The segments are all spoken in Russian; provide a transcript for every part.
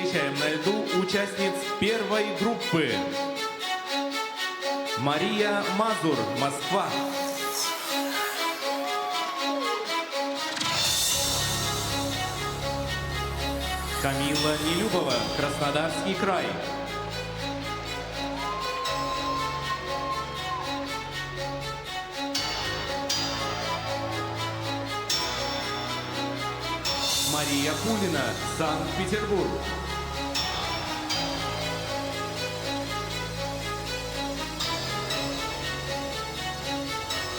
Встречаем на льду участниц первой группы. Мария Мазур, Москва. Камила Нелюбова, Краснодарский край. Мария Пулина, Санкт-Петербург.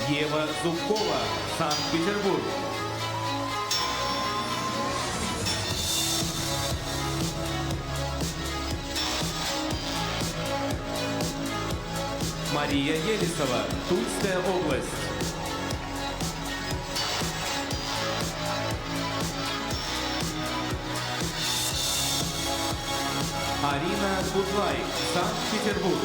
Ева Зубкова, Санкт-Петербург. Мария Елисова, Тульская область. Арина Бутлай, Санкт-Петербург.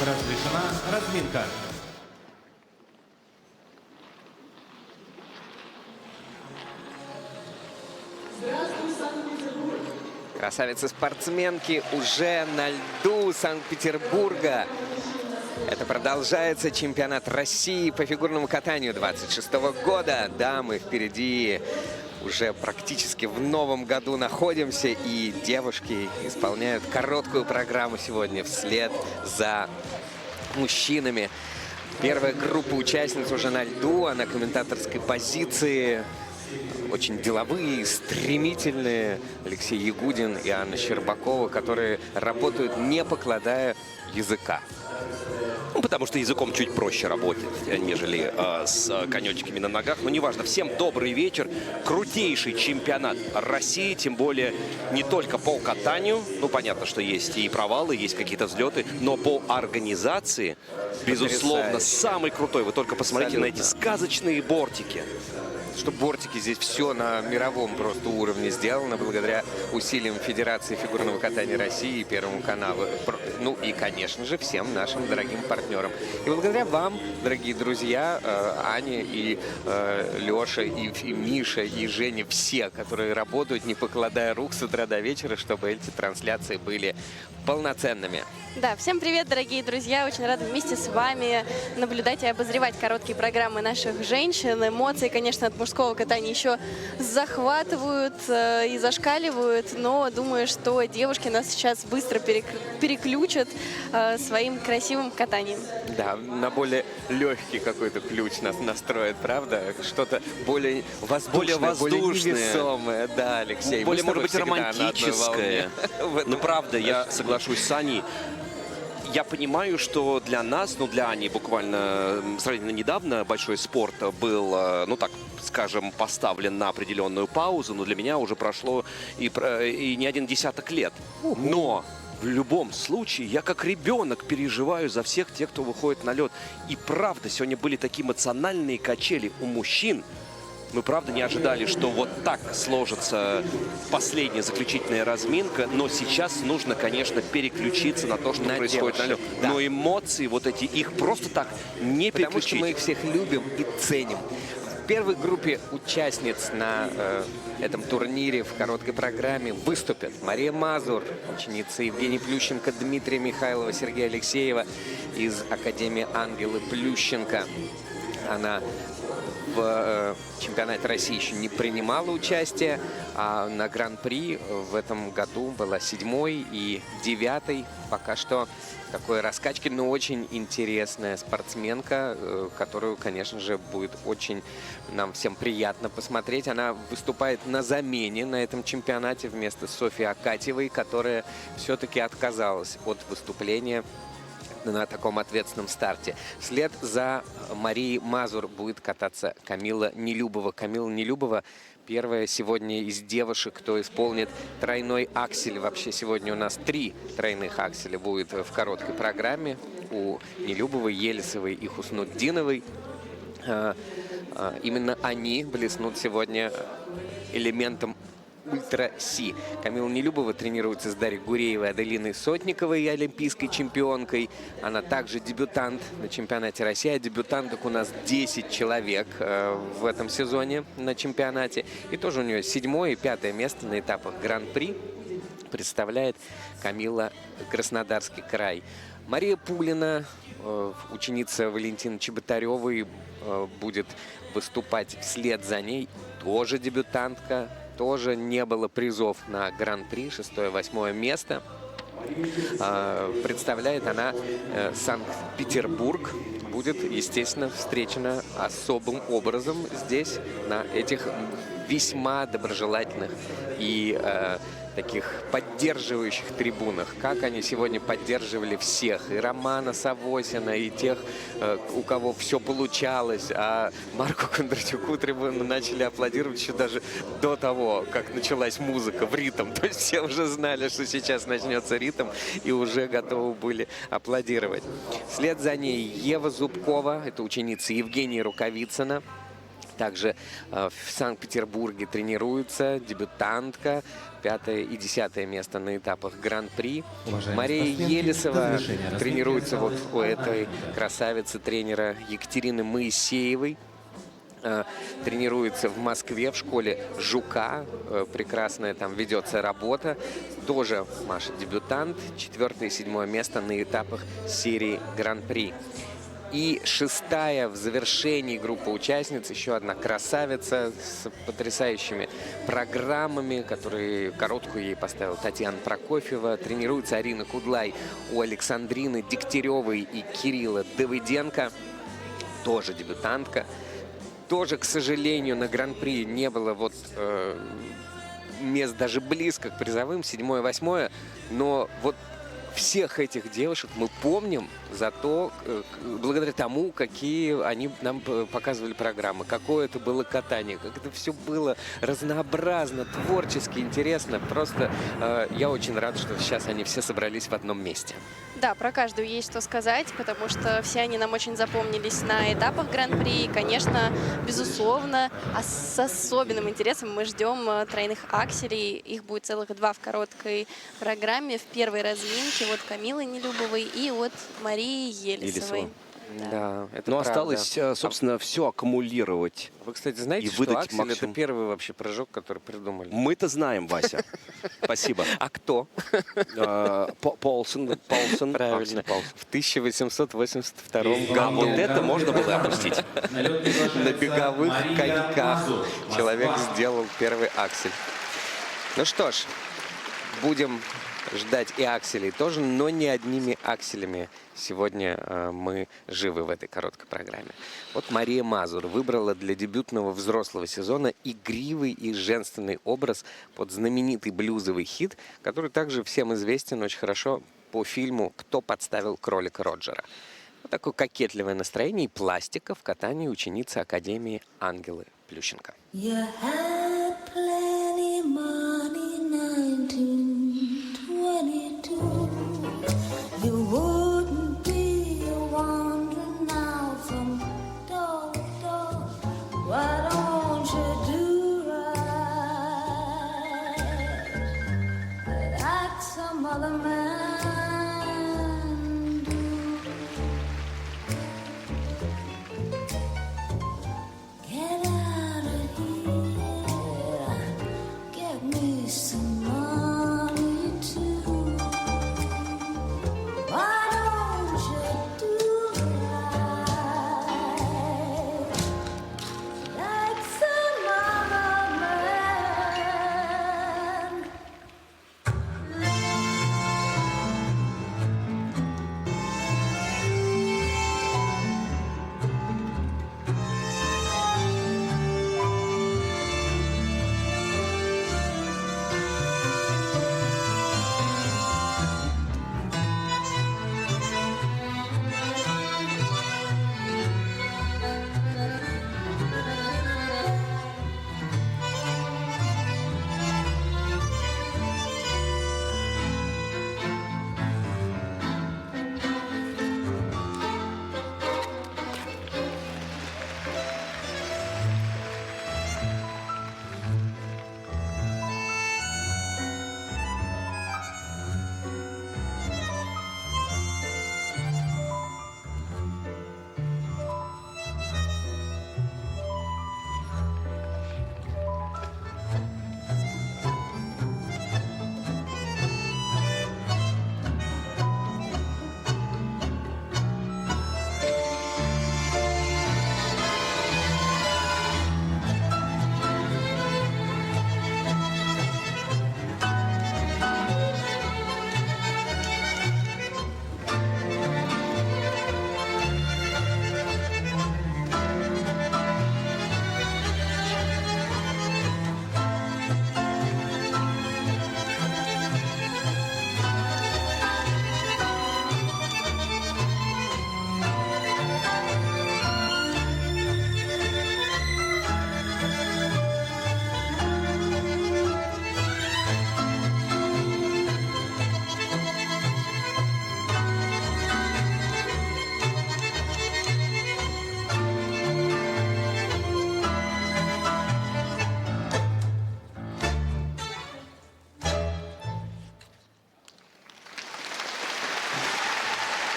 Разрешена разминка. Красавицы-спортсменки уже на льду Санкт-Петербурга. Это продолжается чемпионат России по фигурному катанию 26-го года. Да, мы впереди уже практически в новом году находимся. И девушки исполняют короткую программу сегодня вслед за мужчинами. Первая группа участниц уже на льду, а на комментаторской позиции очень деловые, стремительные Алексей Ягудин и Анна Щербакова, которые работают, не покладая языка. Ну, потому что языком чуть проще работать, нежели с конечками на ногах. Но неважно. Всем добрый вечер. Крутейший чемпионат России, тем более не только по катанию. Ну, понятно, что есть и провалы, есть какие-то взлеты. Но по организации, безусловно, самый крутой. Вы только посмотрите на эти сказочные бортики. Что бортики здесь все на мировом просто уровне сделано благодаря усилиям Федерации фигурного катания России и Первому каналу. Ну и, конечно же, всем нашим дорогим партнерам. И благодаря вам, дорогие друзья, Аня и Леша, и Миша, и Женя, все, которые работают, не покладая рук с утра до вечера, чтобы эти трансляции были полноценными. Да, всем привет, дорогие друзья! Очень рада вместе с вами наблюдать и обозревать короткие программы наших женщин. Эмоции, конечно, от мужского катания еще захватывают и зашкаливают, но думаю, что девушки нас сейчас быстро переключат своим красивым катанием. Да, на более легкий какой-то ключ нас настроит, правда? Что-то более воздушное, более невесомое. Да, Алексей. Более, может быть, романтическое. Ну, правда, я соглашусь с Аней. Я понимаю, что для нас, ну для Ани буквально сравнительно недавно большой спорт был, ну так скажем, поставлен на определенную паузу, но для меня уже прошло и не один десяток лет. Но в любом случае я как ребенок переживаю за всех тех, кто выходит на лед. И правда, сегодня были такие эмоциональные качели у мужчин. Мы, правда, не ожидали, что вот так сложится последняя заключительная разминка, но сейчас нужно, конечно, переключиться на то, что происходит на лёд. Да. Но эмоции вот эти, их просто так не переключить. Потому что мы их всех любим и ценим. В первой группе участниц на этом турнире в короткой программе выступят Мария Мазур, ученица Евгения Плющенко, Дмитрия Михайлова, Сергея из Академии Ангелы Плющенко. Она в чемпионате России еще не принимала участие, а на Гран-при в этом году была 7-й и 9-й. Пока что такой раскачки, но очень интересная спортсменка, которую, конечно же, будет очень нам всем приятно посмотреть. Она выступает на замене на этом чемпионате вместо Софьи Акатьевой, которая все-таки отказалась от выступления на таком ответственном старте. Вслед за Марией Мазур будет кататься Камила Нелюбова. Камила Нелюбова первая сегодня из девушек, кто исполнит тройной аксель. Вообще сегодня у нас 3 тройных акселя будет в короткой программе. У Нелюбовой, Елисовой и Хуснутдиновой. Именно они блеснут сегодня элементом Ультра Си. Камила Нелюбова тренируется с Дарьей Гуреевой, Аделиной Сотниковой, олимпийской чемпионкой. Она также дебютант на чемпионате России. А дебютанток у нас 10 человек в этом сезоне на чемпионате. И тоже у нее 7-е и 5-е место на этапах Гран-при представляет Камила Краснодарский край. Мария Пулина, ученица Валентины Чеботаревой, будет выступать вслед за ней. Тоже дебютантка, тоже не было призов на Гран-при, 6-8 место. Представляет она Санкт-Петербург. Будет, естественно, встречена особым образом здесь, на этих весьма доброжелательных и таких поддерживающих трибунах. Как они сегодня поддерживали всех. И Романа Савосина, и тех, у кого все получалось. А Марку Кондратюку трибуны начали аплодировать еще даже до того, как началась музыка в ритм. То есть все уже знали, что сейчас начнется ритм, и уже готовы были аплодировать. Вслед за ней Ева Зубкова, это ученица Евгения Рукавицына. Также в Санкт-Петербурге тренируется дебютантка, 5-е и 10-е место на этапах Гран-при. Мария Елисова тренируется вот у этой красавицы тренера Екатерины Моисеевой. Тренируется в Москве в школе Жука. Прекрасная там ведется работа. Тоже Маша дебютант, 4-е и 7-е место на этапах серии Гран-при. И 6-я в завершении группа участниц, еще одна красавица с потрясающими программами, которые короткую ей поставила Татьяна Прокофьева. Тренируется Арина Кудлай у Александрины Дегтяревой и Кирилла Давыденко. Тоже дебютантка. Тоже, к сожалению, на Гран-при не было вот мест даже близко к призовым, 7-е, 8-е. Но вот всех этих девушек мы помним за то, благодаря тому, какие они нам показывали программы, какое это было катание, как это все было разнообразно, творчески, интересно. Просто я очень рад, что сейчас они все собрались в одном месте. Да, про каждую есть что сказать, потому что все они нам очень запомнились на этапах Гран-при. И, конечно, безусловно, с особенным интересом мы ждем тройных акселей. Их будет целых 2 в короткой программе. В первой разминке от Камилы Нелюбовой и от Марии Елисовой. Да, это Но правда. осталось, собственно, все аккумулировать. Вы, кстати, знаете, и что выдать аксель максимум. это первый вообще прыжок, который придумали? Мы-то знаем, Вася. Спасибо. А кто? Полсон. Правильно. Аксель Полсон. В 1882 А году вот это можно было опустить. на беговых коньках человек сделал первый аксель. Ну что ж, будем ждать и акселей тоже, но не одними акселями сегодня мы живы в этой короткой программе. Вот Мария Мазур выбрала для дебютного взрослого сезона игривый и женственный образ под знаменитый блюзовый хит, который также всем известен очень хорошо по фильму «Кто подставил кролика Роджера». Вот такое кокетливое настроение и пластика в катании ученицы Академии Ангелы Плющенко. You had plenty money, 1922. You wouldn't be wandering now from door to door. Why don't you do right like some other man do? Get out of here, get me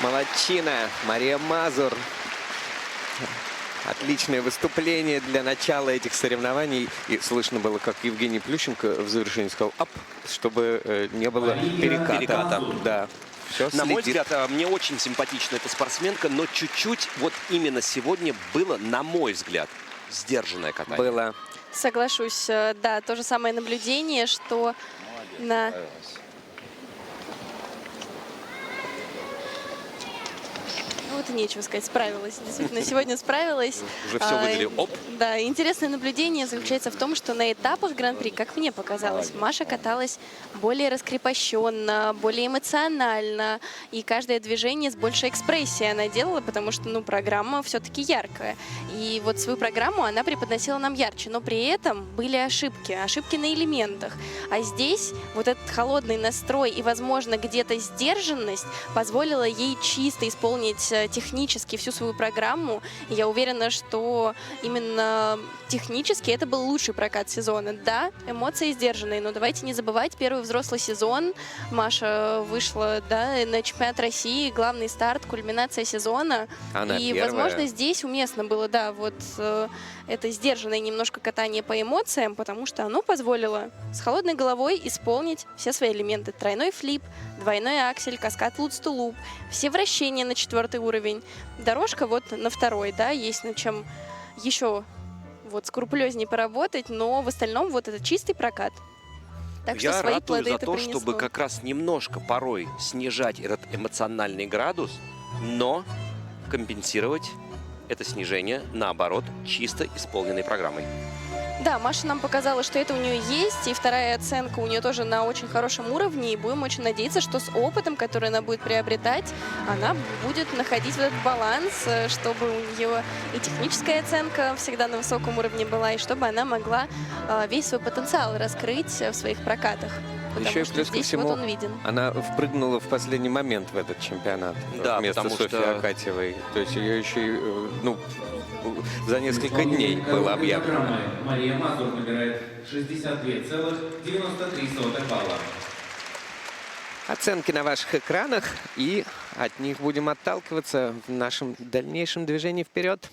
Молодчина. Мария Мазур. Отличное выступление для начала этих соревнований. И слышно было, как Евгений Плющенко в завершении сказал «ап», чтобы не было переката. Да. Все На мой следит. взгляд, мне очень симпатична эта спортсменка, но чуть-чуть вот именно сегодня было, на мой взгляд, сдержанное катание. Было. Соглашусь, да, то же самое наблюдение, что на... Вот и нечего сказать, справилась. Действительно, сегодня справилась. Уже все выдали. Оп. Да, интересное наблюдение заключается в том, что на этапах Гран-при, как мне показалось, Маша каталась более раскрепощенно, более эмоционально, и каждое движение с большей экспрессией она делала, потому что, ну, программа все-таки яркая. И вот свою программу она преподносила нам ярче, но при этом были ошибки на элементах. А здесь вот этот холодный настрой и, возможно, где-то сдержанность позволила ей чисто исполнить технически всю свою программу. И я уверена, что именно технически это был лучший прокат сезона. Да, эмоции сдержанные, но давайте не забывать, первый взрослый сезон. Маша вышла, да, на чемпионат России, главный старт, кульминация сезона. Она и, первая. возможно, здесь уместно было, да, вот это сдержанное немножко катание по эмоциям, потому что оно позволило с холодной головой исполнить все свои элементы. Тройной флип, двойной аксель, каскад луп-сту-луп, все вращения на 4-й уровень. Дорожка вот на 2-й, да, есть над чем еще вот скрупулезнее поработать, но в остальном вот это чистый прокат. Так что Я свои ратую плоды за это то, принесло. чтобы как раз немножко порой снижать этот эмоциональный градус, но компенсировать это снижение, наоборот, чисто исполненной программой. Да, Маша нам показала, что это у нее есть, и вторая оценка у нее тоже на очень хорошем уровне, и будем очень надеяться, что с опытом, который она будет приобретать, она будет находить вот этот баланс, чтобы у нее и техническая оценка всегда на высоком уровне была, и чтобы она могла весь свой потенциал раскрыть в своих прокатах. Потому Еще и что плюс ко здесь всему, вот он виден. она впрыгнула в последний момент в этот чемпионат. Да, вместо потому Софьи что- Акатьевой. То есть ее еще и, ну, за несколько дней было объявлено. Программы Мария Мазур набирает 62,93 балла. Оценки на ваших экранах, и от них будем отталкиваться в нашем дальнейшем движении вперед.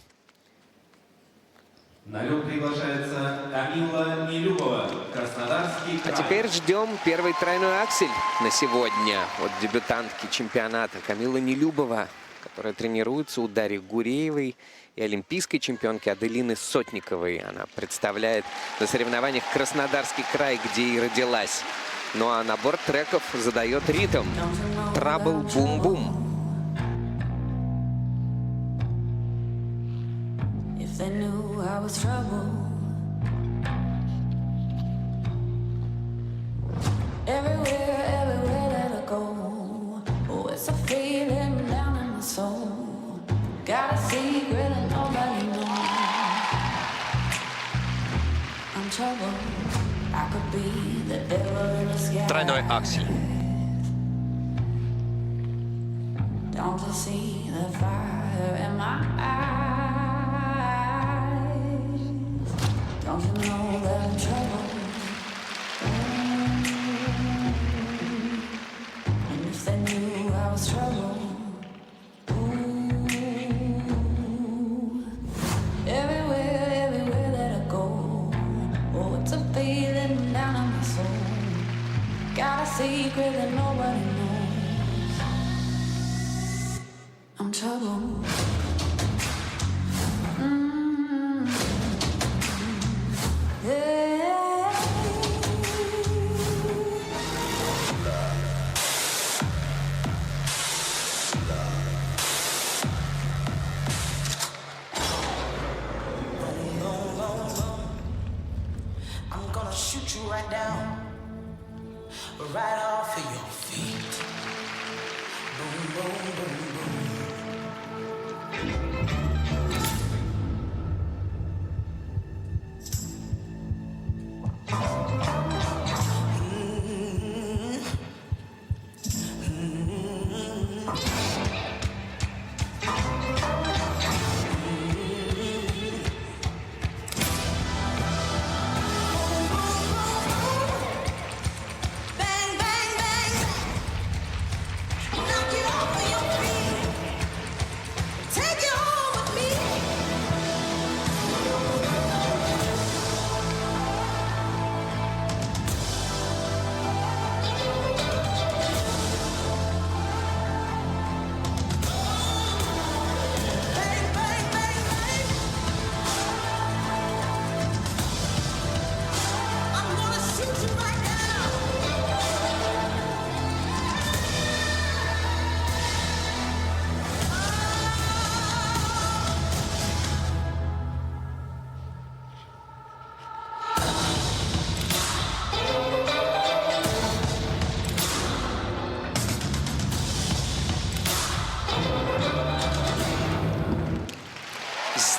На лед приглашается Камила Нелюбова, Краснодарский А край. теперь ждем первый тройной аксель на сегодня от дебютантки чемпионата Камилы Нелюбова, которая тренируется у Дарьи Гуреевой и олимпийской чемпионки Аделины Сотниковой. Она представляет на соревнованиях Краснодарский край, где и родилась. Ну а набор треков задает ритм. Трабл бум-бум. If they knew I was trouble, everywhere that I go, oh, it's a feeling down in my soul. Got a secret that nobody knows. I'm trouble. I could be the devil in the sky. Тройной аксель. Don't you see the fire in my eyes? Don't you know that I'm trouble? And if they knew I was trouble, everywhere that I go, oh, it's a feeling down in my soul. Got a secret that nobody knows. I'm trouble. Yeah. I'm gonna shoot you right down, right off of your feet. Boom, boom, boom, boom.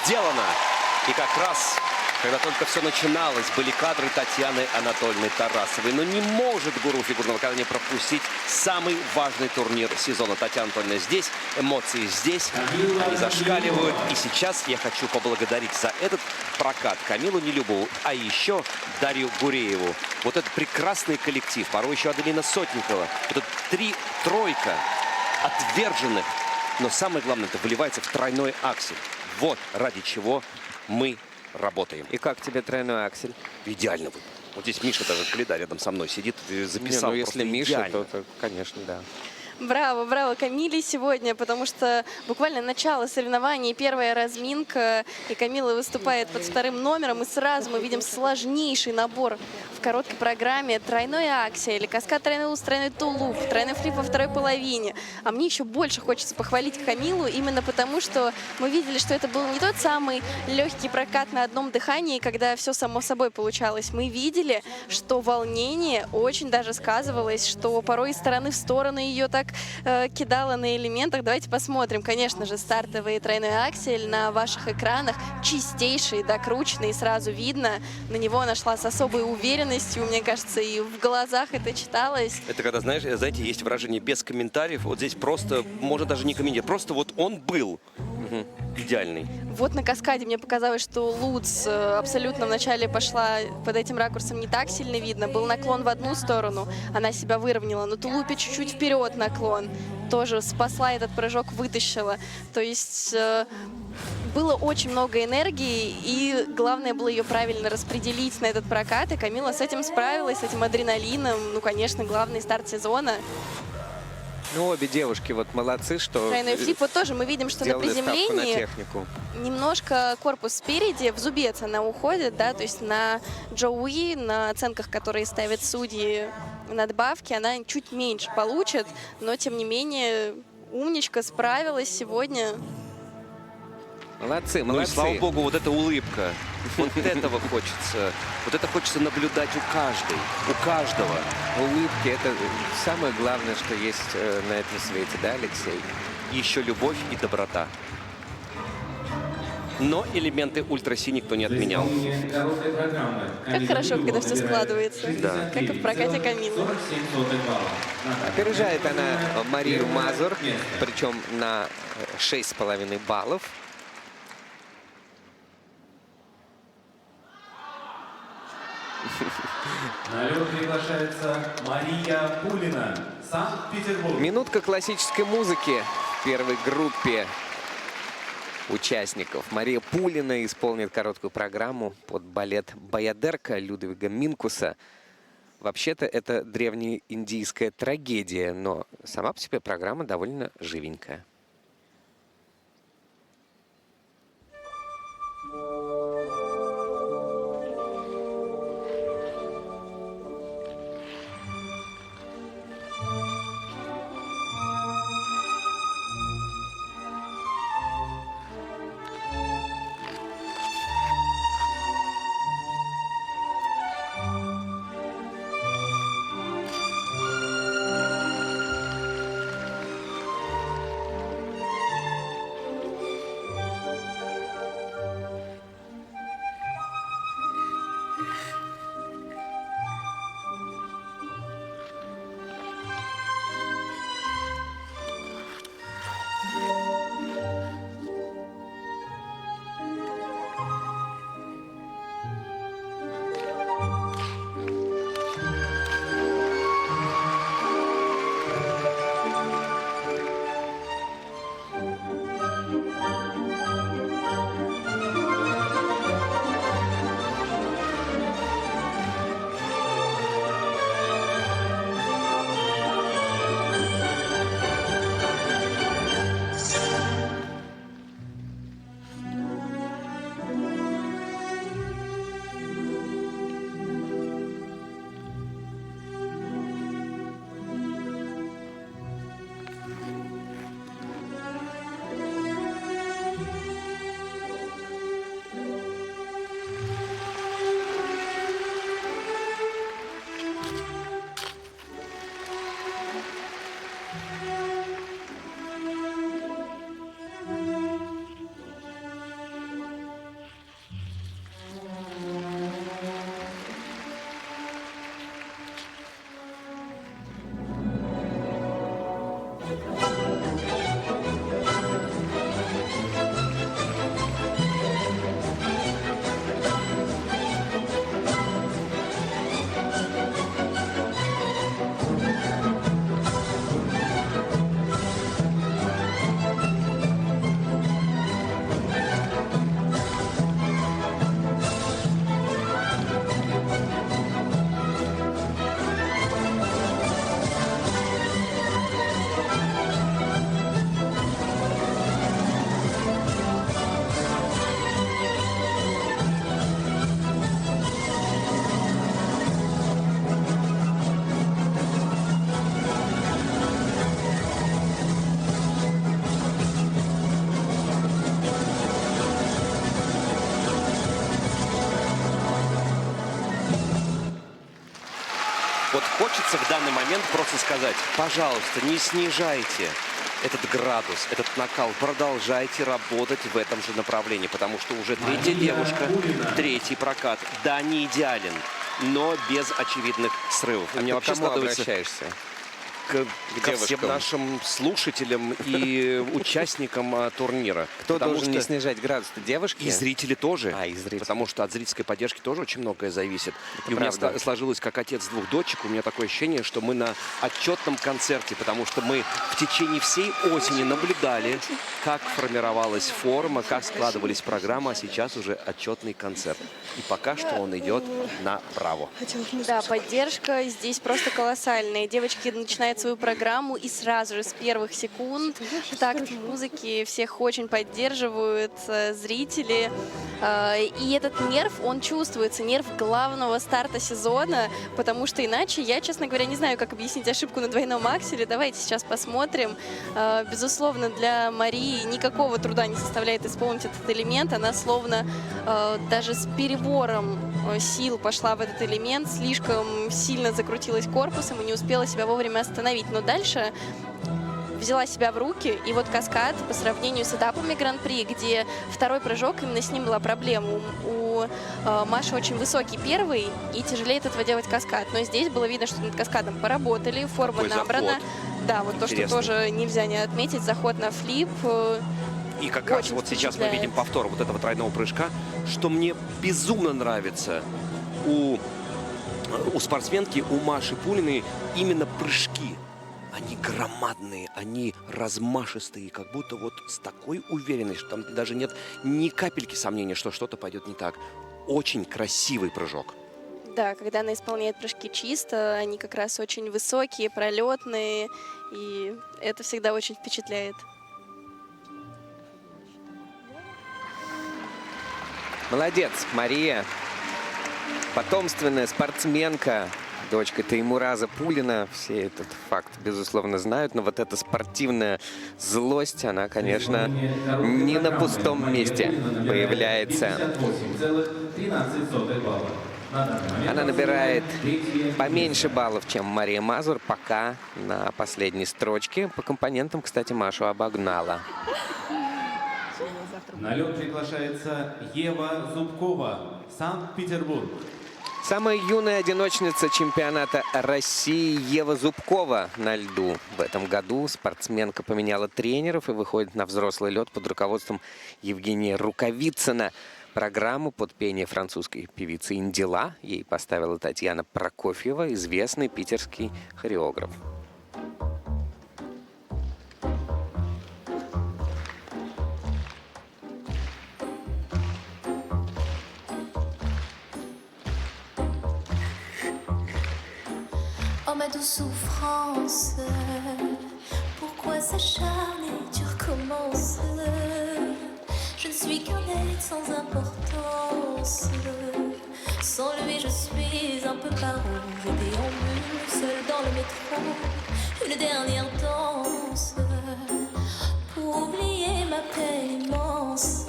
сделано. И как раз, когда только все начиналось, были кадры Татьяны Анатольевны Тарасовой. Но не может гуру фигурного катания пропустить самый важный турнир сезона. Татьяна Анатольевна здесь, эмоции здесь, они зашкаливают. И сейчас я хочу поблагодарить за этот прокат Камилу Нелюбову, а еще Дарью Гурееву. Вот этот прекрасный коллектив, порой еще Аделина Сотникова. Вот эта тройка отверженных. Но самое главное, это выливается в тройной аксель. Вот ради чего мы работаем. И как тебе тройной аксель? Идеально. Вот здесь Миша даже Кулида рядом со мной сидит, записал. Не, ну если Миша, идеально. то, конечно, да. Браво, браво Камиле сегодня, потому что буквально начало соревнований, первая разминка, и Камила выступает под вторым номером, и сразу мы видим сложнейший набор в короткой программе. Тройной аксель, каскад тройной ус, тройной тулуп, тройной флип во второй половине. А мне еще больше хочется похвалить Камилу, именно потому что мы видели, что это был не тот самый легкий прокат на одном дыхании, когда все само собой получалось. Мы видели, что волнение очень даже сказывалось, что порой из стороны в сторону ее так кидала на элементах. Давайте посмотрим. Конечно же, стартовый тройной аксель на ваших экранах. Чистейший, докрученный. Сразу видно. На него она шла с особой уверенностью. Мне кажется, и в глазах это читалось. Это когда, знаете, есть выражение без комментариев. Вот здесь просто, можно даже не комментировать. Просто вот он был идеальный. Вот на каскаде мне показалось, что Луц абсолютно вначале пошла под этим ракурсом не так сильно видно. Был наклон в одну сторону, она себя выровняла. На тулупе чуть-чуть вперед наклон. Тоже спасла этот прыжок, вытащила. То есть было очень много энергии, и главное было ее правильно распределить на этот прокат. И Камила с этим справилась, с этим адреналином. Ну, конечно, главный старт сезона. Ну, обе девушки вот молодцы, что Тройной флип. Вот тоже мы видим, что на сделали ставку на приземлении технику. немножко корпус спереди, в зубец она уходит, да, то есть на Джоуи, на оценках, которые ставят судьи, надбавки, она чуть меньше получит, но тем не менее умничка, справилась сегодня. Молодцы, Ну и молодцы. слава богу, вот эта улыбка. Вот этого хочется. Вот это хочется наблюдать у каждой, у каждого. Улыбки — это самое главное, что есть на этом свете, да, Алексей? И еще любовь и доброта. Но элементы ультрасси никто не отменял. Исполнение короткой программы. Как хорошо, когда все складывается, Да. как и в прокате Камилы. 47 баллов. Наталья. Опережает она Марию Мазур, Место. причем на 6,5 баллов. На лед приглашается Мария Пулина, Санкт-Петербург. Минутка классической музыки в первой группе участников. Мария Пулина исполнит короткую программу под балет «Баядерка» Людвига Минкуса. Вообще-то это древнеиндийская трагедия, но сама по себе программа довольно живенькая. хочется в данный момент просто сказать, пожалуйста, не снижайте этот градус, этот накал. Продолжайте работать в этом же направлении, потому что уже третья девушка, третий прокат. Да, не идеален, но без очевидных срывов. А Мне ты к вообще кому складывается обращаешься? ко всем девушкам. нашим слушателям и участникам турнира. Кто Потому должен не что снижать градус-то? Девушки? и зрители тоже. А, и зрители. Потому что от зрительской поддержки тоже очень многое зависит. И у меня правда. сложилось, как отец двух дочек, у меня такое ощущение, что мы на отчетном концерте, потому что мы в течение всей осени наблюдали, как формировалась форма, как складывались программы, а сейчас уже отчетный концерт. И пока что он идет на браво. Да, поддержка здесь просто колоссальная. Девочки начинают свою программу и сразу же с первых секунд в такт музыки всех очень поддерживают зрители. И этот нерв, он чувствуется, нерв главного старта сезона, потому что иначе я, честно говоря, не знаю, как объяснить ошибку на двойном акселе. Давайте сейчас посмотрим. Безусловно, для Марии никакого труда не составляет исполнить этот элемент. Она словно даже с перебором сил пошла в этот элемент, слишком сильно закрутилась корпусом и не успела себя вовремя остановить. Но дальше взяла себя в руки, и вот каскад по сравнению с этапами Гран-при, где второй прыжок, именно с ним была проблема. У Маши очень высокий первый, и тяжелее от этого делать каскад. Но здесь было видно, что над каскадом поработали, форма Какой набрана. заход. Да, вот то, что Интересный. тоже нельзя не отметить, заход на флип. И как раз Очень вот сейчас мы впечатляет. видим повтор вот этого тройного прыжка, что мне безумно нравится у спортсменки, у Маши Пулиной именно прыжки. Они громадные, они размашистые, как будто вот с такой уверенностью, что там даже нет ни капельки сомнения, что что-то пойдет не так. Очень красивый прыжок. Да, когда она исполняет прыжки чисто, они как раз очень высокие, пролетные, и это всегда очень впечатляет. Молодец, Мария. Потомственная спортсменка, дочка Теймураза Пулина. Все этот факт, безусловно, знают. Но вот эта спортивная злость, она, конечно, не на пустом месте появляется. 58,13 балла. На данный момент Она набирает третье поменьше баллов, чем Мария Мазур, пока на последней строчке. По компонентам, кстати, Машу обогнала. На лед приглашается Ева Зубкова, Санкт-Петербург. Самая юная одиночница чемпионата России Ева Зубкова на льду. В этом году спортсменка поменяла тренеров и выходит на взрослый лед под руководством Евгения Рукавицына. Программу под пение французской певицы «Индила» ей поставила Татьяна Прокофьева, известный питерский хореограф. Oh ma douce souffrance, pourquoi s'acharner, tu recommences. Je ne suis qu'un être sans importance. Sans lui je suis un peu paro. Je déambule seul dans le métro, une dernière danse pour oublier ma peine immense.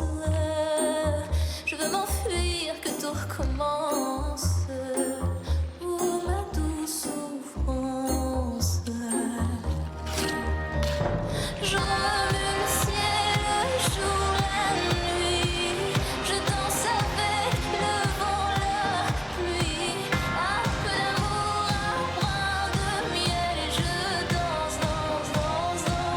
Je veux m'enfuir, que tout recommence. Oh ma douce souffrance. Je rallume le ciel, le jour, la nuit. Je danse avec le vent, la pluie. Un peu d'amour, un brin de miel. Et je danse, danse, danse, danse.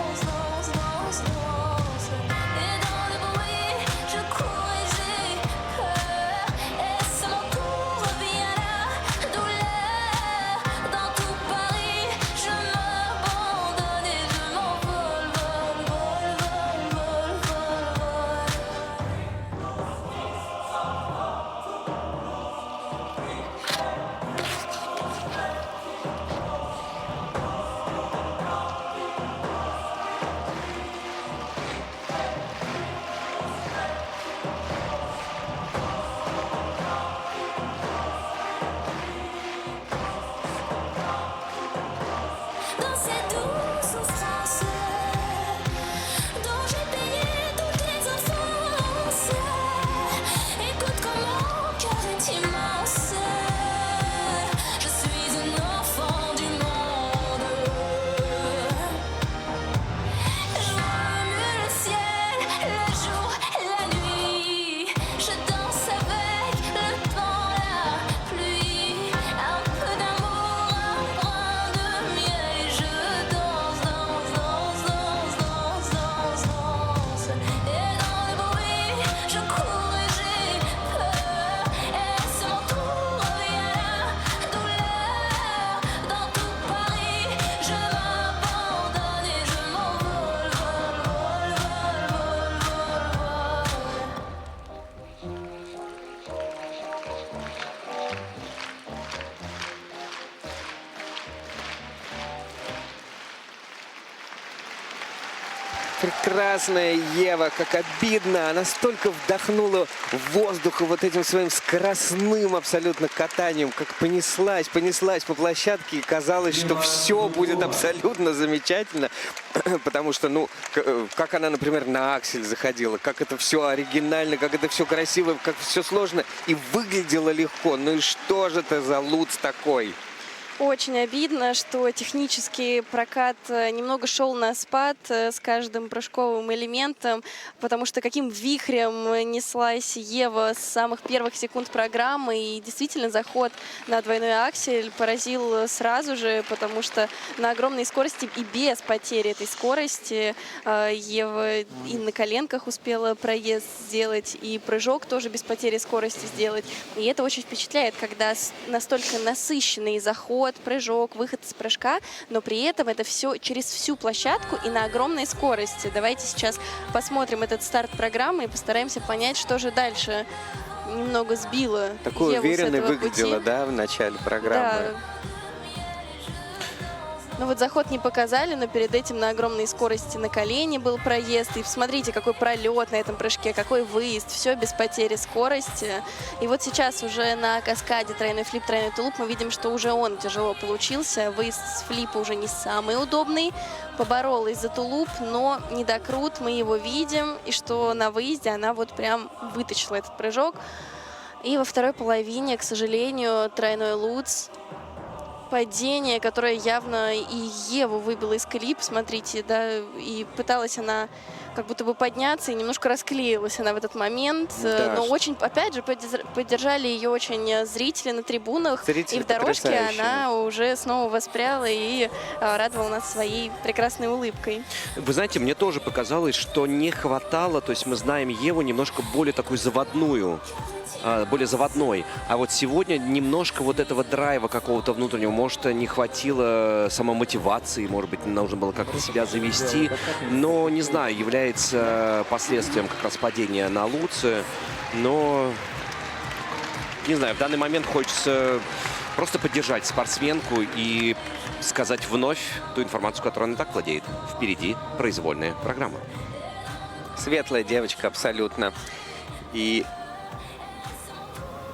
прекрасная Ева, как обидно. Она столько вдохнула воздуха вот этим своим скоростным абсолютно катанием, как понеслась по площадке, и казалось, что все будет абсолютно замечательно, потому что, ну, как она, например, на аксель заходила, как это все оригинально, как это все красиво, как все сложно и выглядело легко. Ну и что же это за Луц такой? Очень обидно, что технический прокат немного шел на спад с каждым прыжковым элементом, потому что каким вихрем неслась Ева с самых первых секунд программы. И действительно заход на двойной аксель поразил сразу же, потому что на огромной скорости и без потери этой скорости Ева и на коленках успела проезд сделать, и прыжок тоже без потери скорости сделать. И это очень впечатляет, когда настолько насыщенный заход, прыжок, выход из прыжка, но при этом это все через всю площадку и на огромной скорости. Давайте сейчас посмотрим этот старт программы и постараемся понять, что же дальше. Немного сбило Такой Еву с уверенной этого выглядела, пути. да, в начале программы. Да. Ну вот заход не показали, но перед этим на огромной скорости на колени был проезд. И посмотрите, какой пролет на этом прыжке, какой выезд. Все без потери скорости. И вот сейчас уже на каскаде тройной флип, тройной тулуп мы видим, что уже он тяжело получился. Выезд с флипа уже не самый удобный. Поборолась за тулуп, но недокрут, мы его видим. И что на выезде она вот прям вытащила этот прыжок. И во второй половине, к сожалению, тройной Луц. Падение, которое явно и Еву выбило из колеи, посмотрите, да, и пыталась она как будто бы подняться, и немножко расклеилась она в этот момент, Да. но очень, опять же, поддержали ее очень зрители на трибунах, Зрители и в дорожке потрясающие. она уже снова воспряла и радовала нас своей прекрасной улыбкой. Вы знаете, мне тоже показалось, что не хватало, то есть мы знаем Еву немножко более такую заводную, более заводной. А вот сегодня немножко вот этого драйва какого-то внутреннего, может, не хватило самомотивации, может быть, нужно было как-то себя завести. Но, не знаю, является последствием как раз падения на Луце. Но, не знаю, в данный момент хочется просто поддержать спортсменку и сказать вновь ту информацию, которой она так владеет. Впереди произвольная программа. Светлая девочка абсолютно. И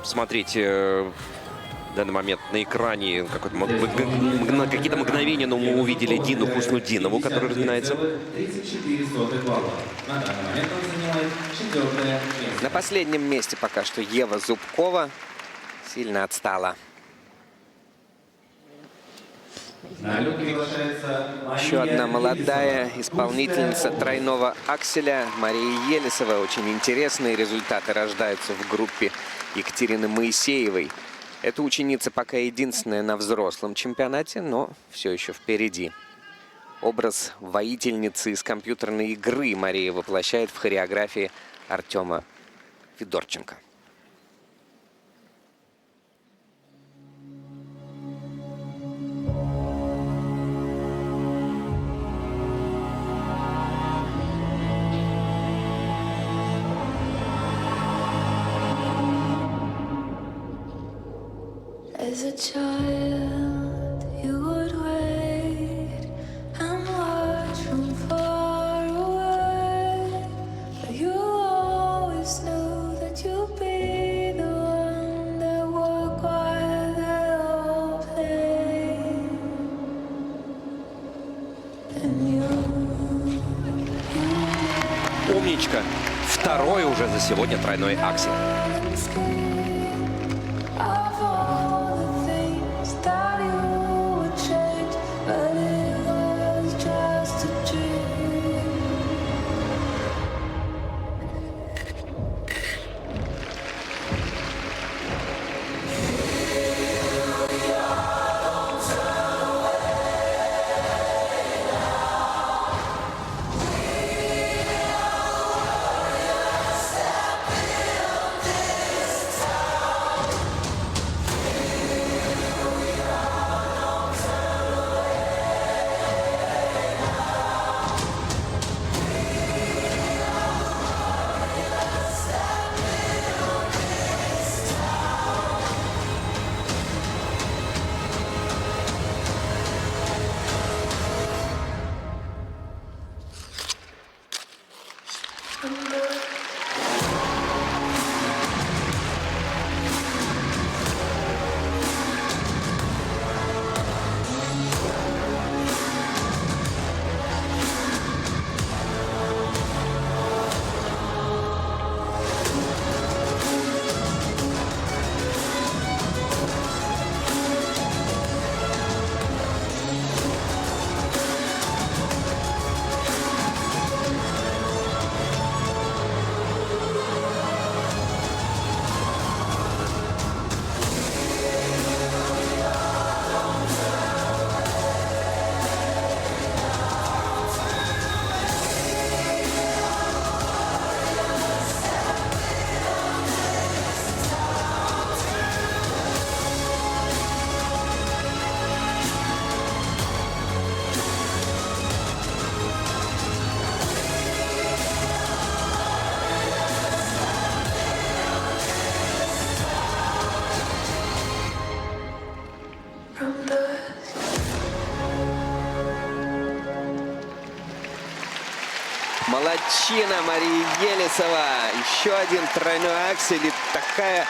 Смотрите, в данный момент на экране какие-то мгновения, но мы увидели Дину Хуснудинову, которая разминается. 34 балла. На данный момент он занимает 4-е место. на последнем месте пока что Ева Зубкова сильно отстала. На лед приглашается Еще Мария одна молодая Елисова. исполнительница тройного акселя Мария Елисова. Очень интересные результаты рождаются в группе Екатерины Моисеевой. Эта ученица пока единственная на взрослом чемпионате, но все еще впереди. Образ воительницы из компьютерной игры Мария воплощает в хореографии Артема Федорченко. As a child, you would wait and watch from far away. But you always knew that you'd be the one that would while they all play. And Умничка. Второй уже за сегодня тройной аксель. of all the things that you would change, but it was just a dream. Молодчина Марии Елисова. Еще один тройной аксель и такая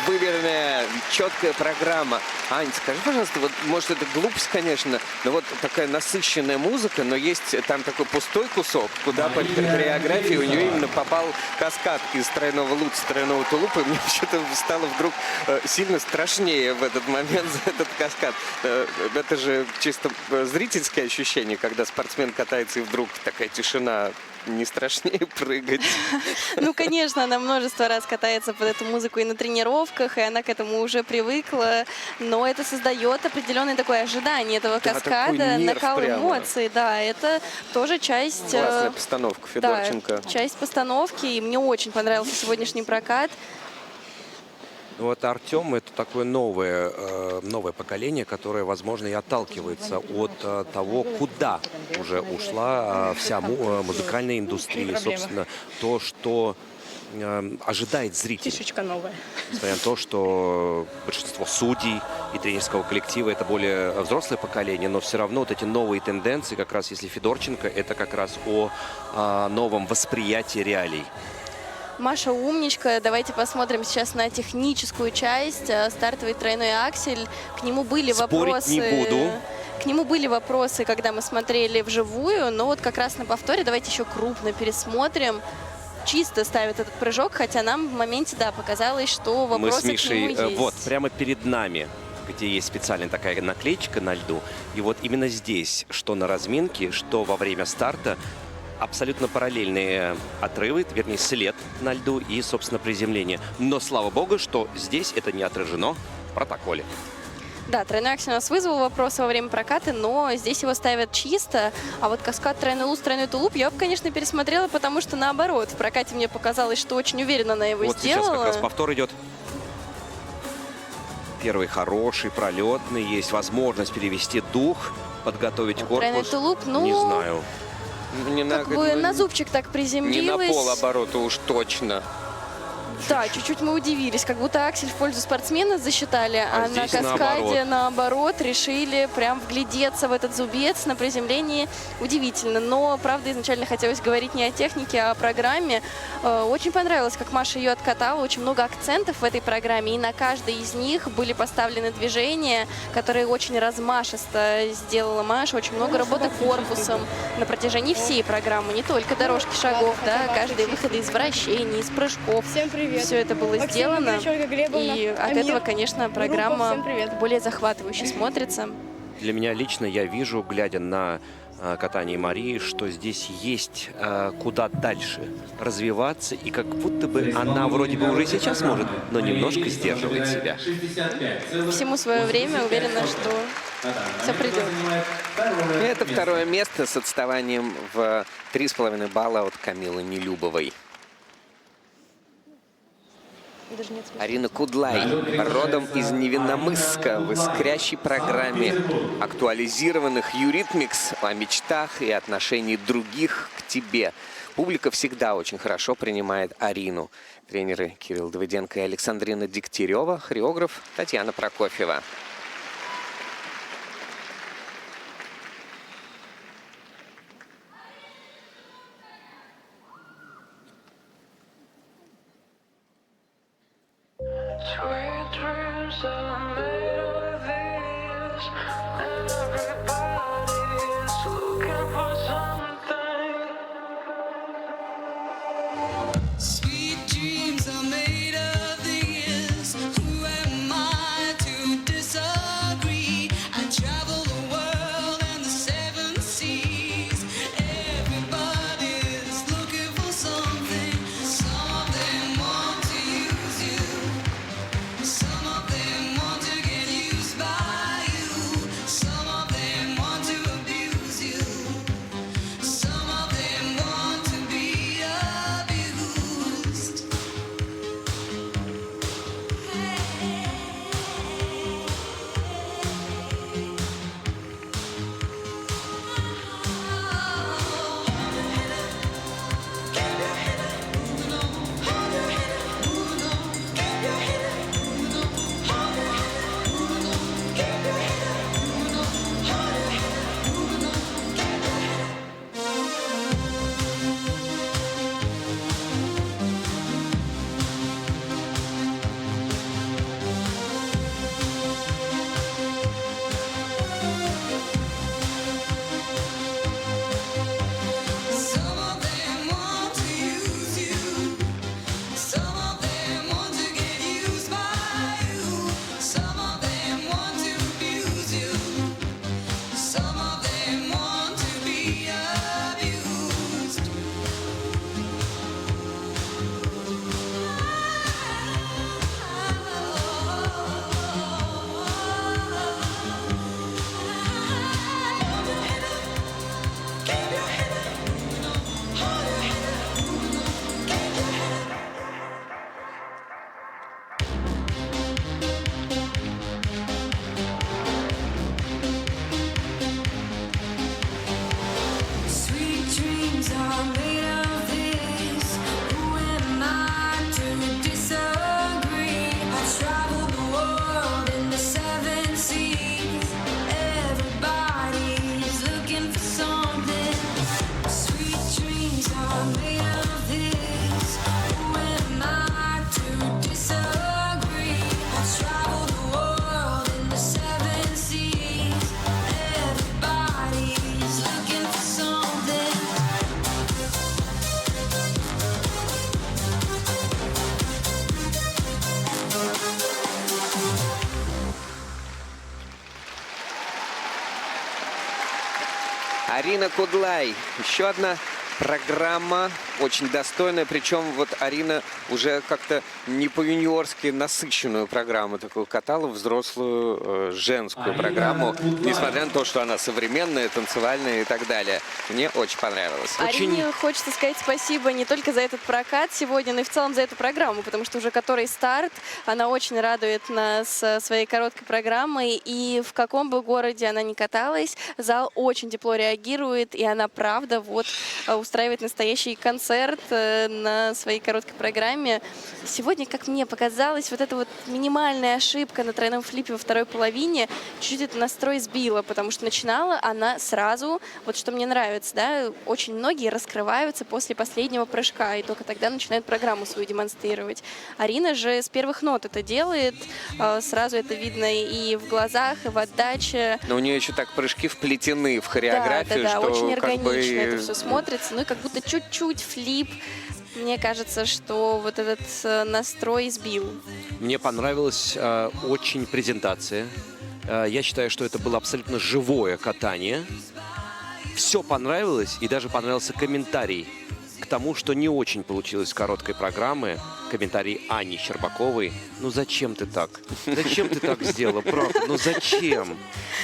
выверенная, четкая программа. Ань, скажи, пожалуйста, вот, может, это глупость, конечно, но вот такая насыщенная музыка, но есть там такой пустой кусок, куда по хореографии у нее именно попал каскад из тройного луца, тройного тулупа, и мне вообще-то стало вдруг сильно страшнее в этот момент за этот каскад. Это же чисто зрительское ощущение, когда спортсмен катается и вдруг такая тишина. Не страшнее прыгать? Ну, конечно, она множество раз катается под эту музыку и на тренировках, и она к этому уже привыкла. Но это создает определенное такое ожидание этого Да, каскада, накал эмоций. Да, это тоже часть... Классная постановка Федорченко. Да, часть постановки, и мне очень понравился сегодняшний прокат. Вот Артем — это такое новое поколение, которое, возможно, и отталкивается от того, куда уже ушла вся музыкальная индустрия. Собственно, то, что ожидает зритель. Фишечка новая. Несмотря на то, что большинство судей и тренерского коллектива — это более взрослое поколение, но все равно вот эти новые тенденции, как раз если Федорченко, это как раз о новом восприятии реалий. Маша умничка. Давайте посмотрим сейчас на техническую часть. Стартовый тройной аксель. К нему были Спорить вопросы. не буду. К нему были вопросы, когда мы смотрели вживую, но вот как раз на повторе давайте еще крупно пересмотрим. Чисто ставит этот прыжок, хотя нам в моменте, да, показалось, что вопросы Мы с к нему Мишей есть. вот прямо перед нами, где есть специальная такая наклеечка на льду. И вот именно здесь, что на разминке, что во время старта, абсолютно параллельные отрывы, вернее, след на льду и, собственно, приземление. Но, слава богу, что здесь это не отражено в протоколе. Да, тройной аксель у нас вызвал вопросы во время проката, но здесь его ставят чисто. А вот каскад тройной луз, тройной тулуп я бы, конечно, пересмотрела, потому что наоборот. В прокате мне показалось, что очень уверенно она его Вот сделала. сейчас как раз повтор идет. Первый хороший, пролетный. Есть возможность перевести дух, подготовить корпус. Тройной тулуп, ну... Не знаю. Не Как бы на зубчик так не приземлилась. на полоборота уж точно. Да, чуть-чуть мы удивились, как будто аксель в пользу спортсмена засчитали, а на здесь каскаде наоборот решили прям вглядеться в этот зубец на приземлении. Удивительно, но, правда, изначально хотелось говорить не о технике, а о программе. Очень понравилось, как Маша ее откатала, очень много акцентов в этой программе, и на каждой из них были поставлены движения, которые очень размашисто сделала Маша, очень много работы корпусом на протяжении всей программы, не только дорожки шагов, да, каждые выходы из вращений, из прыжков. Всем привет. Все это было Максим, сделано, Андреевич, Ольга Глебовна, и от Амир, этого, конечно, группа, программа всем привет. более захватывающе смотрится. Для меня лично я вижу, глядя на катание Марии, что здесь есть куда дальше развиваться, и как будто бы она вроде бы уже сейчас может, но немножко сдерживает себя. Всему свое время, уверена, что все придет. Это второе место с отставанием в 3,5 балла от Камилы Нелюбовой. Арина Кудлай, родом из Невинномысска, в искрящей программе актуализированных Юритмикс о мечтах и отношении других к тебе. Публика всегда очень хорошо принимает Арину. Тренеры Кирилл Давыденко и Александрина Дегтярева, хореограф Татьяна Прокофьева. Sweet dreams are made of this, and everybody's looking for something. Sweet dreams are made of this. Who am I to disagree? I travel the world and the seven seas. Everybody's looking for something. Some of them want to use you. Some of them want to get used by you. Some of them want to abuse you. Some of them want to be abused. Some of them want to use you. Some of them want to get used by you. Some of them want to abuse you. Some of them want to be abused. Sweet dreams are made of this. Who am I to disagree? I travel the world in the seven seas. Everybody's looking for something. Sweet dreams are made of this. Who am I to disagree? I travel the world in the seven seas. Everybody's looking for something. Арина Кудлай. Еще одна программа очень достойная. Причем вот Арина уже как-то не по-юниорски насыщенную программу такую катала, взрослую женскую Арина программу. Кудлай. Несмотря на то, что она современная, танцевальная и так далее. Мне очень понравилось. Арине хочется сказать спасибо не только за этот прокат сегодня, но и в целом за эту программу, потому что уже который старт, она очень радует нас своей короткой программой, и в каком бы городе она ни каталась, зал очень тепло реагирует, и она, правда, вот устраивает настоящий концерт на своей короткой программе. Сегодня, как мне показалось, вот эта вот минимальная ошибка на тройном флипе во второй половине чуть-чуть этот настрой сбила, потому что начинала она сразу, вот что мне нравится, да, очень многие раскрываются после последнего прыжка, и только тогда начинают программу свою демонстрировать. Арина же с первых нот это делает, сразу это видно и в глазах, и в отдаче. Но у нее еще так прыжки вплетены в хореографию, Да, что очень как органично бы... это все смотрится, ну и как будто чуть-чуть флип. Мне кажется, что вот этот настрой сбил. Мне понравилась очень презентация. Я считаю, что это было абсолютно живое катание. Все понравилось, и даже понравился комментарий к тому, что не очень получилось короткой программы. Комментарий Ани Щербаковой. Ну зачем ты так? Зачем ты так сделала? Правда, ну зачем?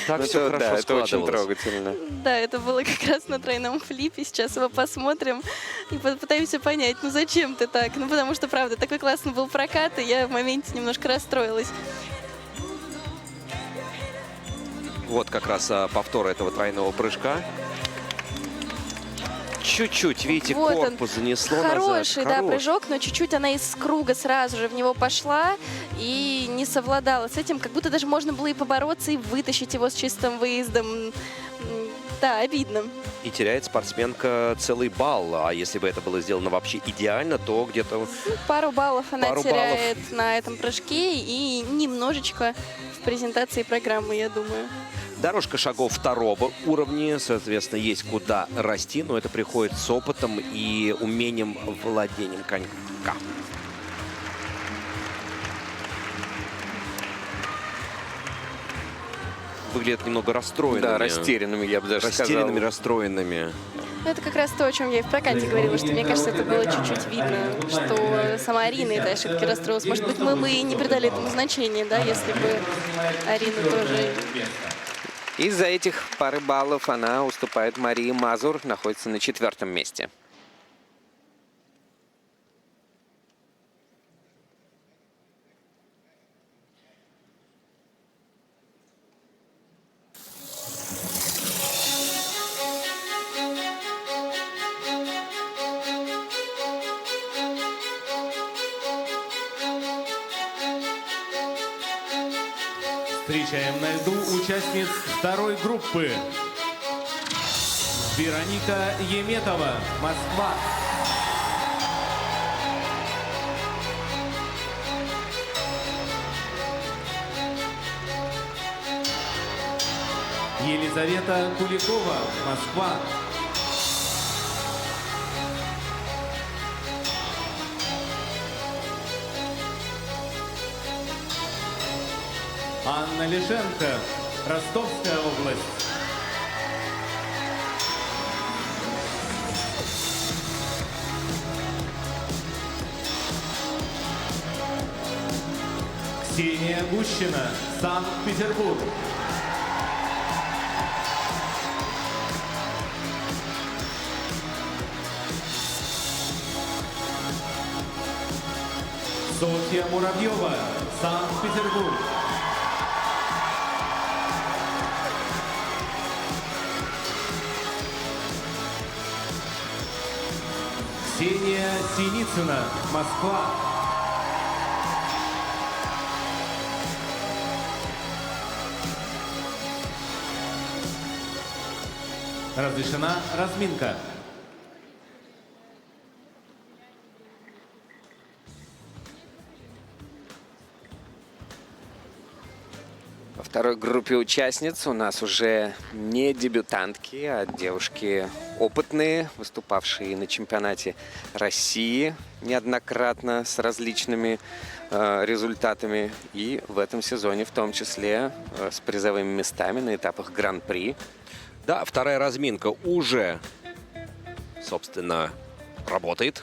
Так Ну, все это, хорошо да, это очень складывалось. трогательно. Да, это было как раз на тройном флипе. Сейчас его посмотрим и попытаемся понять, ну зачем ты так? Ну потому что, правда, такой классный был прокат, и я в моменте немножко расстроилась. Вот как раз повтор этого тройного прыжка. Чуть-чуть, видите, Вот он. корпус занесло Хороший, назад. да, прыжок, но чуть-чуть она из круга сразу же в него пошла и не совладала с этим. Как будто даже можно было и побороться, и вытащить его с чистым выездом. Да, обидно. И теряет спортсменка целый балл. А если бы это было сделано вообще идеально, то где-то... Ну, пару баллов она Пару теряет на этом прыжке и немножечко в презентации программы, я думаю. Дорожка шагов второго уровня, соответственно, есть куда расти, но это приходит с опытом и умением владением конька. Выглядят немного расстроенными. Да, растерянными, я бы даже Растерянными, сказал. расстроенными. Ну, это как раз то, о чем я и в прокате говорила, что мне кажется, это было чуть-чуть видно, что сама Арина этой ошибки расстроилась. Может быть, мы бы и не придали этому значения, да, если бы Арина тоже... Из-за этих пары баллов она уступает Марии Мазур, находится на 4-м месте. Встречаем на льду участниц второй группы. Вероника Еметова, Москва. Елизавета Куликова, Москва. Анна Лишенко, Ростовская область. Ксения Гущина, Санкт-Петербург. Софья Муравьева, Санкт-Петербург. Ксения Синицына, Москва. Разрешена разминка. Во второй группе участниц у нас уже не дебютантки, а девушки опытные, выступавшие на чемпионате России неоднократно с различными результатами. И в этом сезоне в том числе с призовыми местами на этапах Гран-при. Да, вторая разминка уже, собственно, работает.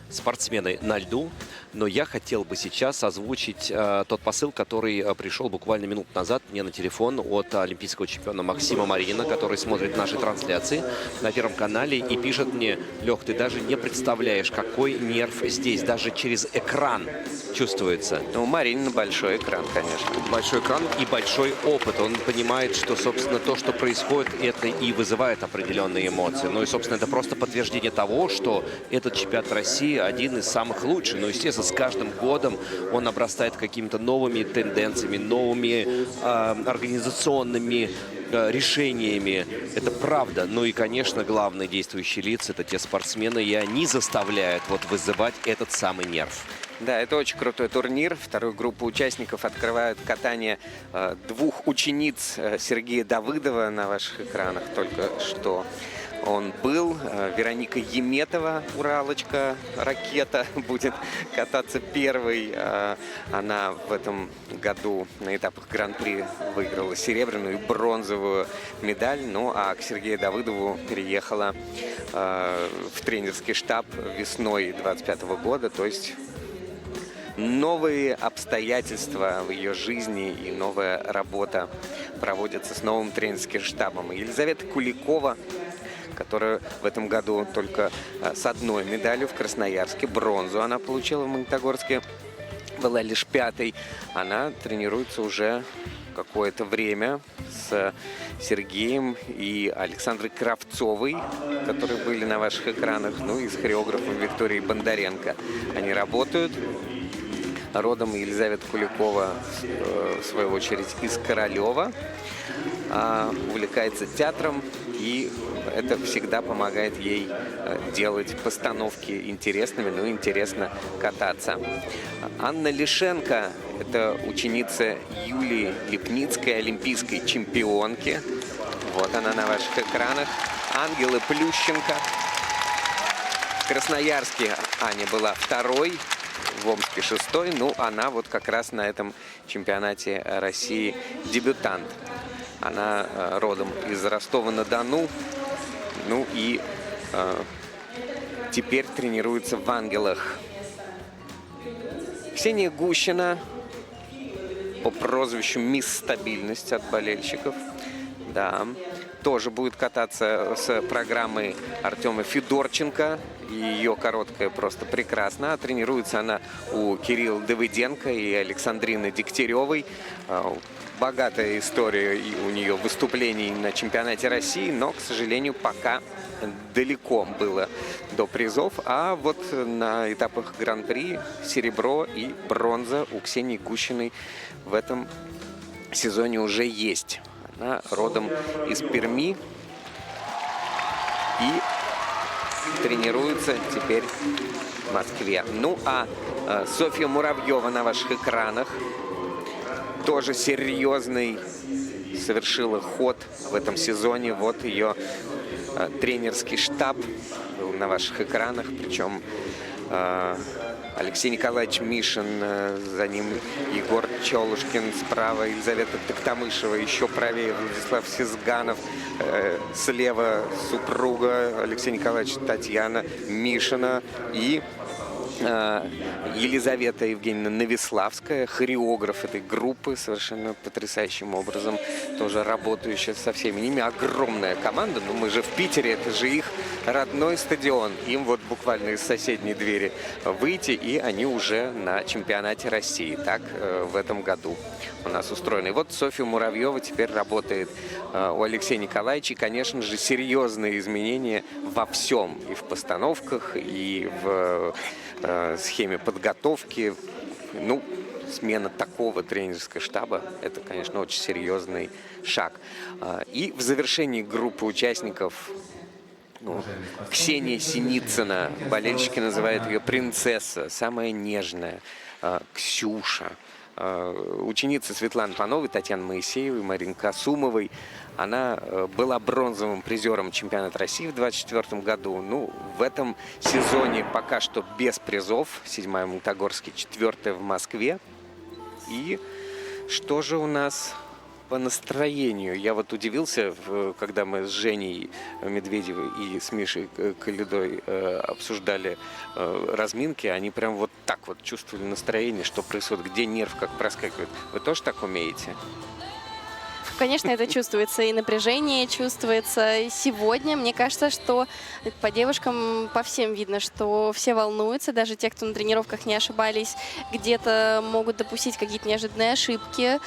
Спортсмены на льду. Но я хотел бы сейчас озвучить тот посыл, который пришел буквально минут назад мне на телефон от олимпийского чемпиона Максима Маринина, который смотрит наши трансляции на Первом канале и пишет мне: Лех, ты даже не представляешь, какой нерв здесь, даже через экран чувствуется. Ну, у Маринина большой экран, конечно. Большой экран и большой опыт. Он понимает, что, собственно, то, что происходит, это и вызывает определенные эмоции. Ну и, собственно, это просто подтверждение того, что этот чемпионат России один из самых лучших. Ну, естественно, с каждым годом он обрастает какими-то новыми тенденциями, новыми организационными решениями. Это правда. Ну и, конечно, главные действующие лица — это те спортсмены, и они заставляют вот вызывать этот самый нерв. Да, это очень крутой турнир. Вторую группу участников открывают катание двух учениц Сергея Давыдова. На ваших экранах только что он был. Вероника Еметова, уралочка, ракета, будет кататься первой. Она в этом году на этапах Гран-при выиграла серебряную и бронзовую медаль. Ну а к Сергею Давыдову переехала в тренерский штаб весной 2025 года. То есть новые обстоятельства в ее жизни и новая работа проводятся с новым тренерским штабом. Елизавета Куликова, которая в этом году только с одной медалью в Красноярске, бронзу она получила в Магнитогорске, была лишь 5-й. Она тренируется уже какое-то время с Сергеем и Александрой Кравцовой, которые были на ваших экранах, ну и с хореографом Викторией Бондаренко. Они работают. Родом Елизавета Куликова, в свою очередь, из Королева. Увлекается театром и это всегда помогает ей делать постановки интересными, ну, интересно кататься. Анна Лишенко – это ученица Юлии Липницкой, олимпийской чемпионки. Вот она на ваших экранах. Ангела Плющенко. В Красноярске Аня была второй, в Омске шестой. Ну, она вот как раз на этом чемпионате России дебютант. Она родом из Ростова-на-Дону. Ну и теперь тренируется в «Ангелах». Ксения Гущина по прозвищу «Мисс Стабильность» от болельщиков. Да, тоже будет кататься с программой Артема Федорченко. И ее короткая просто прекрасна. Тренируется она у Кирилла Давыденко и Александрины Дегтяревой. Богатая история у нее выступлений на чемпионате России, но, к сожалению, пока далеко было до призов. А вот на этапах Гран-при серебро и бронза у Ксении Гущиной в этом сезоне уже есть. Она родом из Перми и тренируется теперь в Москве. Ну а Софья Муравьева на ваших экранах. Тоже серьезный совершила ход в этом сезоне. Вот ее тренерский штаб был на ваших экранах. Причем Алексей Николаевич Мишин, за ним Егор Челушкин, справа Елизавета Токтамышева, еще правее Владислав Сизганов, слева супруга Алексея Николаевича Татьяна Мишина и Елизавета Евгеньевна Новиславская, хореограф этой группы, совершенно потрясающим образом, тоже работающая со всеми ними. Огромная команда, но мы же в Питере, это же их родной стадион. Им вот буквально из соседней двери выйти, и они уже на чемпионате России. Так в этом году у нас устроено. И вот Софья Муравьева теперь работает у Алексея Николаевича. И, конечно же, серьезные изменения во всем. И в постановках, и в схеме подготовки. Ну, смена такого тренерского штаба – это, конечно, очень серьезный шаг. И в завершении группы участников Ксения Синицына, болельщики называют ее принцесса, самая нежная, Ксюша. Ученица Светланы Пановой, Татьяны Моисеевой, Марины Касумовой. Она была бронзовым призером чемпионата России в 2024 году. Ну, в этом сезоне пока что без призов. 7-я в Магнитогорске, 4-я в Москве. И что же у нас по настроению? Я вот удивился, когда мы с Женей Медведевой и с Мишей Калидой обсуждали разминки. Они прям вот так вот чувствовали настроение, что происходит, где нерв как проскакивает. Вы тоже так умеете? Конечно, это чувствуется, и напряжение чувствуется. И сегодня, мне кажется, что по девушкам, по всем видно, что все волнуются, даже те, кто на тренировках не ошибались, где-то могут допустить какие-то неожиданные ошибки.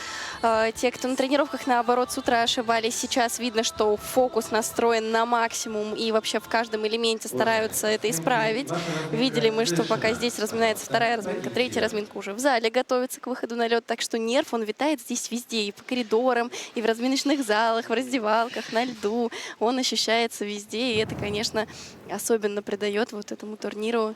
Те, кто на тренировках, наоборот, с утра ошибались, сейчас видно, что фокус настроен на максимум, и вообще в каждом элементе стараются это исправить. Видели мы, что пока здесь разминается 2-я разминка, 3-я разминка уже в зале готовится к выходу на лед, так что нерв, он витает здесь везде, и по коридорам, и в разминочных залах, в раздевалках, на льду. Он ощущается везде, и это, конечно, особенно придает вот этому турниру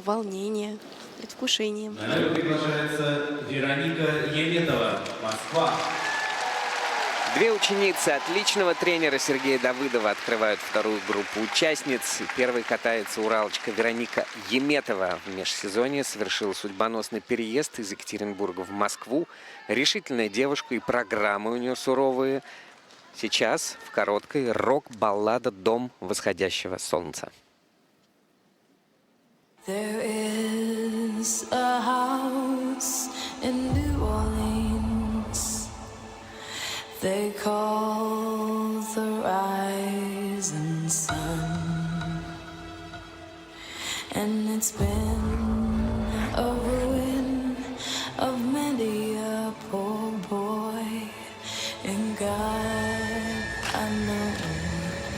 волнение, предвкушение. На лед приглашается Вероника Еметова, Москва. Две ученицы отличного тренера Сергея Давыдова открывают вторую группу участниц. Первой катается уралочка Вероника Еметова. В межсезонье совершила судьбоносный переезд из Екатеринбурга в Москву. Решительная девушка, и программы у нее суровые. Сейчас в короткой рок-баллада «Дом восходящего солнца». There is a house in New Orleans they call the rising sun, and it's been a ruin of many a poor boy. And God, I know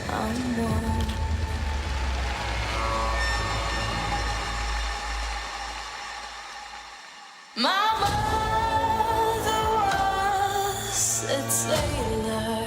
I'm one. My mother was a sailor.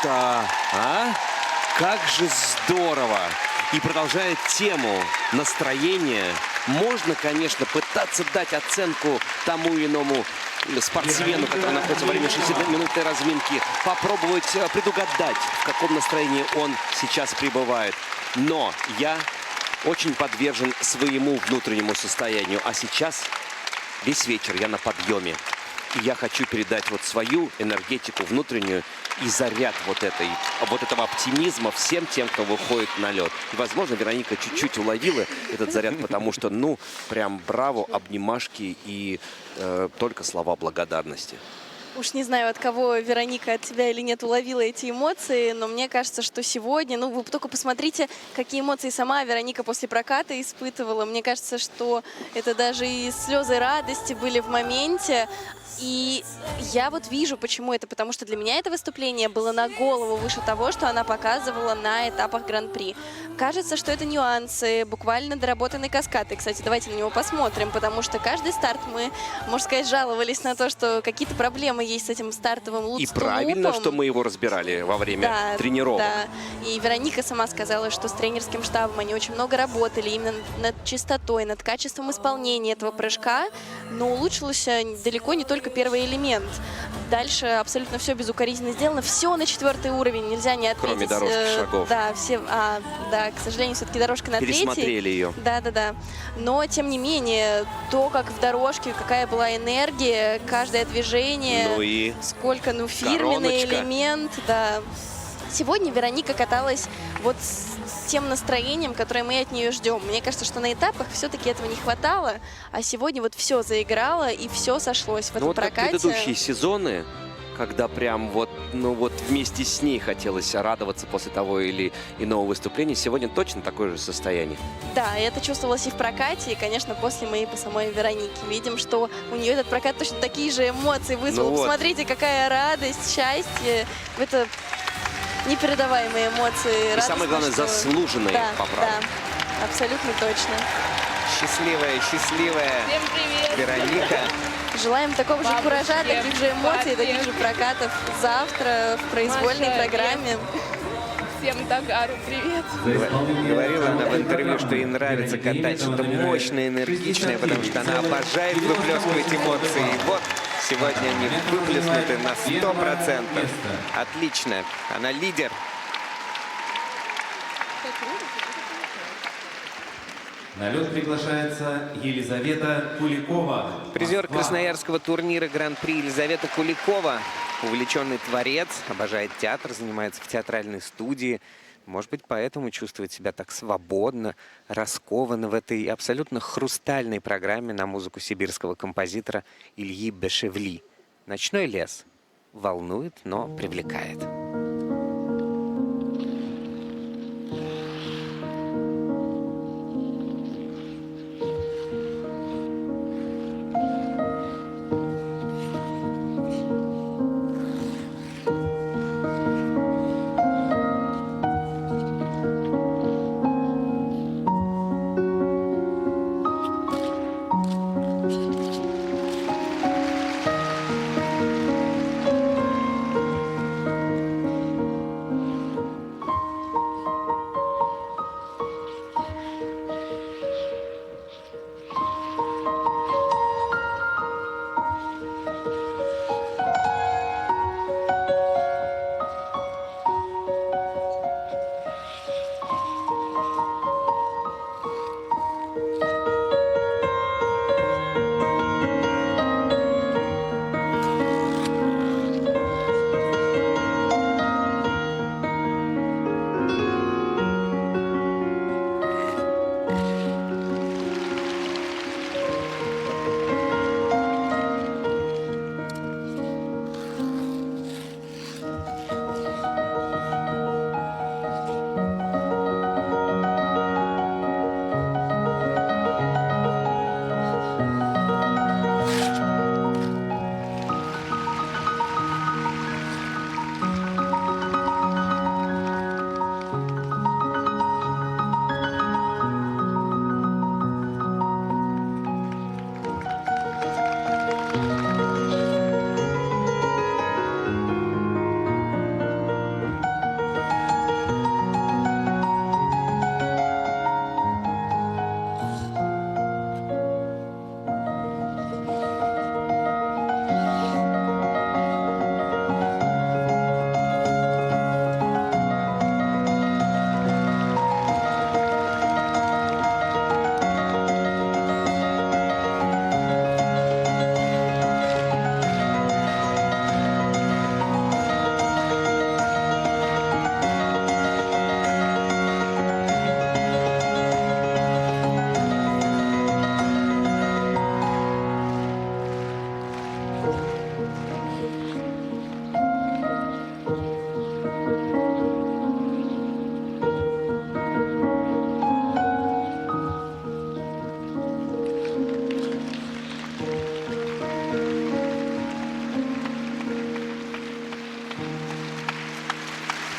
круто! А? Как же здорово! И продолжая тему настроения, можно, конечно, пытаться дать оценку тому иному спортсмену, который находится во время 6-минутной разминки, попробовать предугадать, в каком настроении он сейчас пребывает. Но я очень подвержен своему внутреннему состоянию. А сейчас весь вечер я на подъеме. И я хочу передать вот свою энергетику внутреннюю и заряд вот этого оптимизма всем тем, кто выходит на лед. И, возможно, Вероника чуть-чуть уловила этот заряд, потому что, ну, прям браво, обнимашки и только слова благодарности. Уж не знаю, от кого, Вероника, от тебя или нет, уловила эти эмоции, но мне кажется, что сегодня, ну, вы только посмотрите, какие эмоции сама Вероника после проката испытывала. Мне кажется, что это даже и слезы радости были в моменте. И я вот вижу, почему это, потому что для меня это выступление было на голову выше того, что она показывала на этапах Гран-при. Кажется, что это нюансы, буквально доработанный каскад. И, кстати, давайте на него посмотрим, потому что каждый старт мы, можно сказать, жаловались на то, что какие-то проблемы есть с этим стартовым лупом. И правильно, что мы его разбирали во время тренировок. Да, и Вероника сама сказала, что с тренерским штабом они очень много работали именно над чистотой, над качеством исполнения этого прыжка, но улучшился далеко не только первый элемент. Дальше абсолютно все безукоризненно сделано, все на 4-й уровень, нельзя не отметить. Кроме дорожки шагов. Да, да, к сожалению, все-таки дорожка на 3-й. Пересмотрели ее. Да. Но, тем не менее, то, как в дорожке, какая была энергия, каждое движение, ну и сколько, фирменный короночка. элемент, да. Сегодня Вероника каталась вот с тем настроением, которое мы от нее ждем. Мне кажется, что на этапах все-таки этого не хватало, а сегодня вот все заиграло и все сошлось в этом вот прокате. как предыдущие сезоны, когда прям вот вместе с ней хотелось радоваться после того или иного выступления, сегодня точно такое же состояние. Да, и это чувствовалось и в прокате, и, конечно, после мы по самой Веронике видим, что у нее этот прокат точно такие же эмоции вызвал. Ну вот. Посмотрите, какая радость, счастье. Это непередаваемые эмоции. И радостно, самое главное, что- заслуженные по праву. Да, абсолютно точно. Счастливая Вероника. Желаем такого же куража, таких же эмоций, таких же прокатов завтра в произвольной программе. Всем Дагару привет. Говорила она в интервью, что ей нравится катать что-то мощное, энергичное, потому что она обожает выплескивать эмоции. И вот сегодня они выплеснуты на 100%. Отлично. Она лидер. На лед приглашается Елизавета Куликова. Призер Москва. красноярского турнира Гран-при Елизавета Куликова. Увлеченный творец, обожает театр, занимается в театральной студии. Может быть, поэтому чувствует себя так свободно, раскованно в этой абсолютно хрустальной программе на музыку сибирского композитора Ильи Бешевли. «Ночной лес» волнует, но привлекает.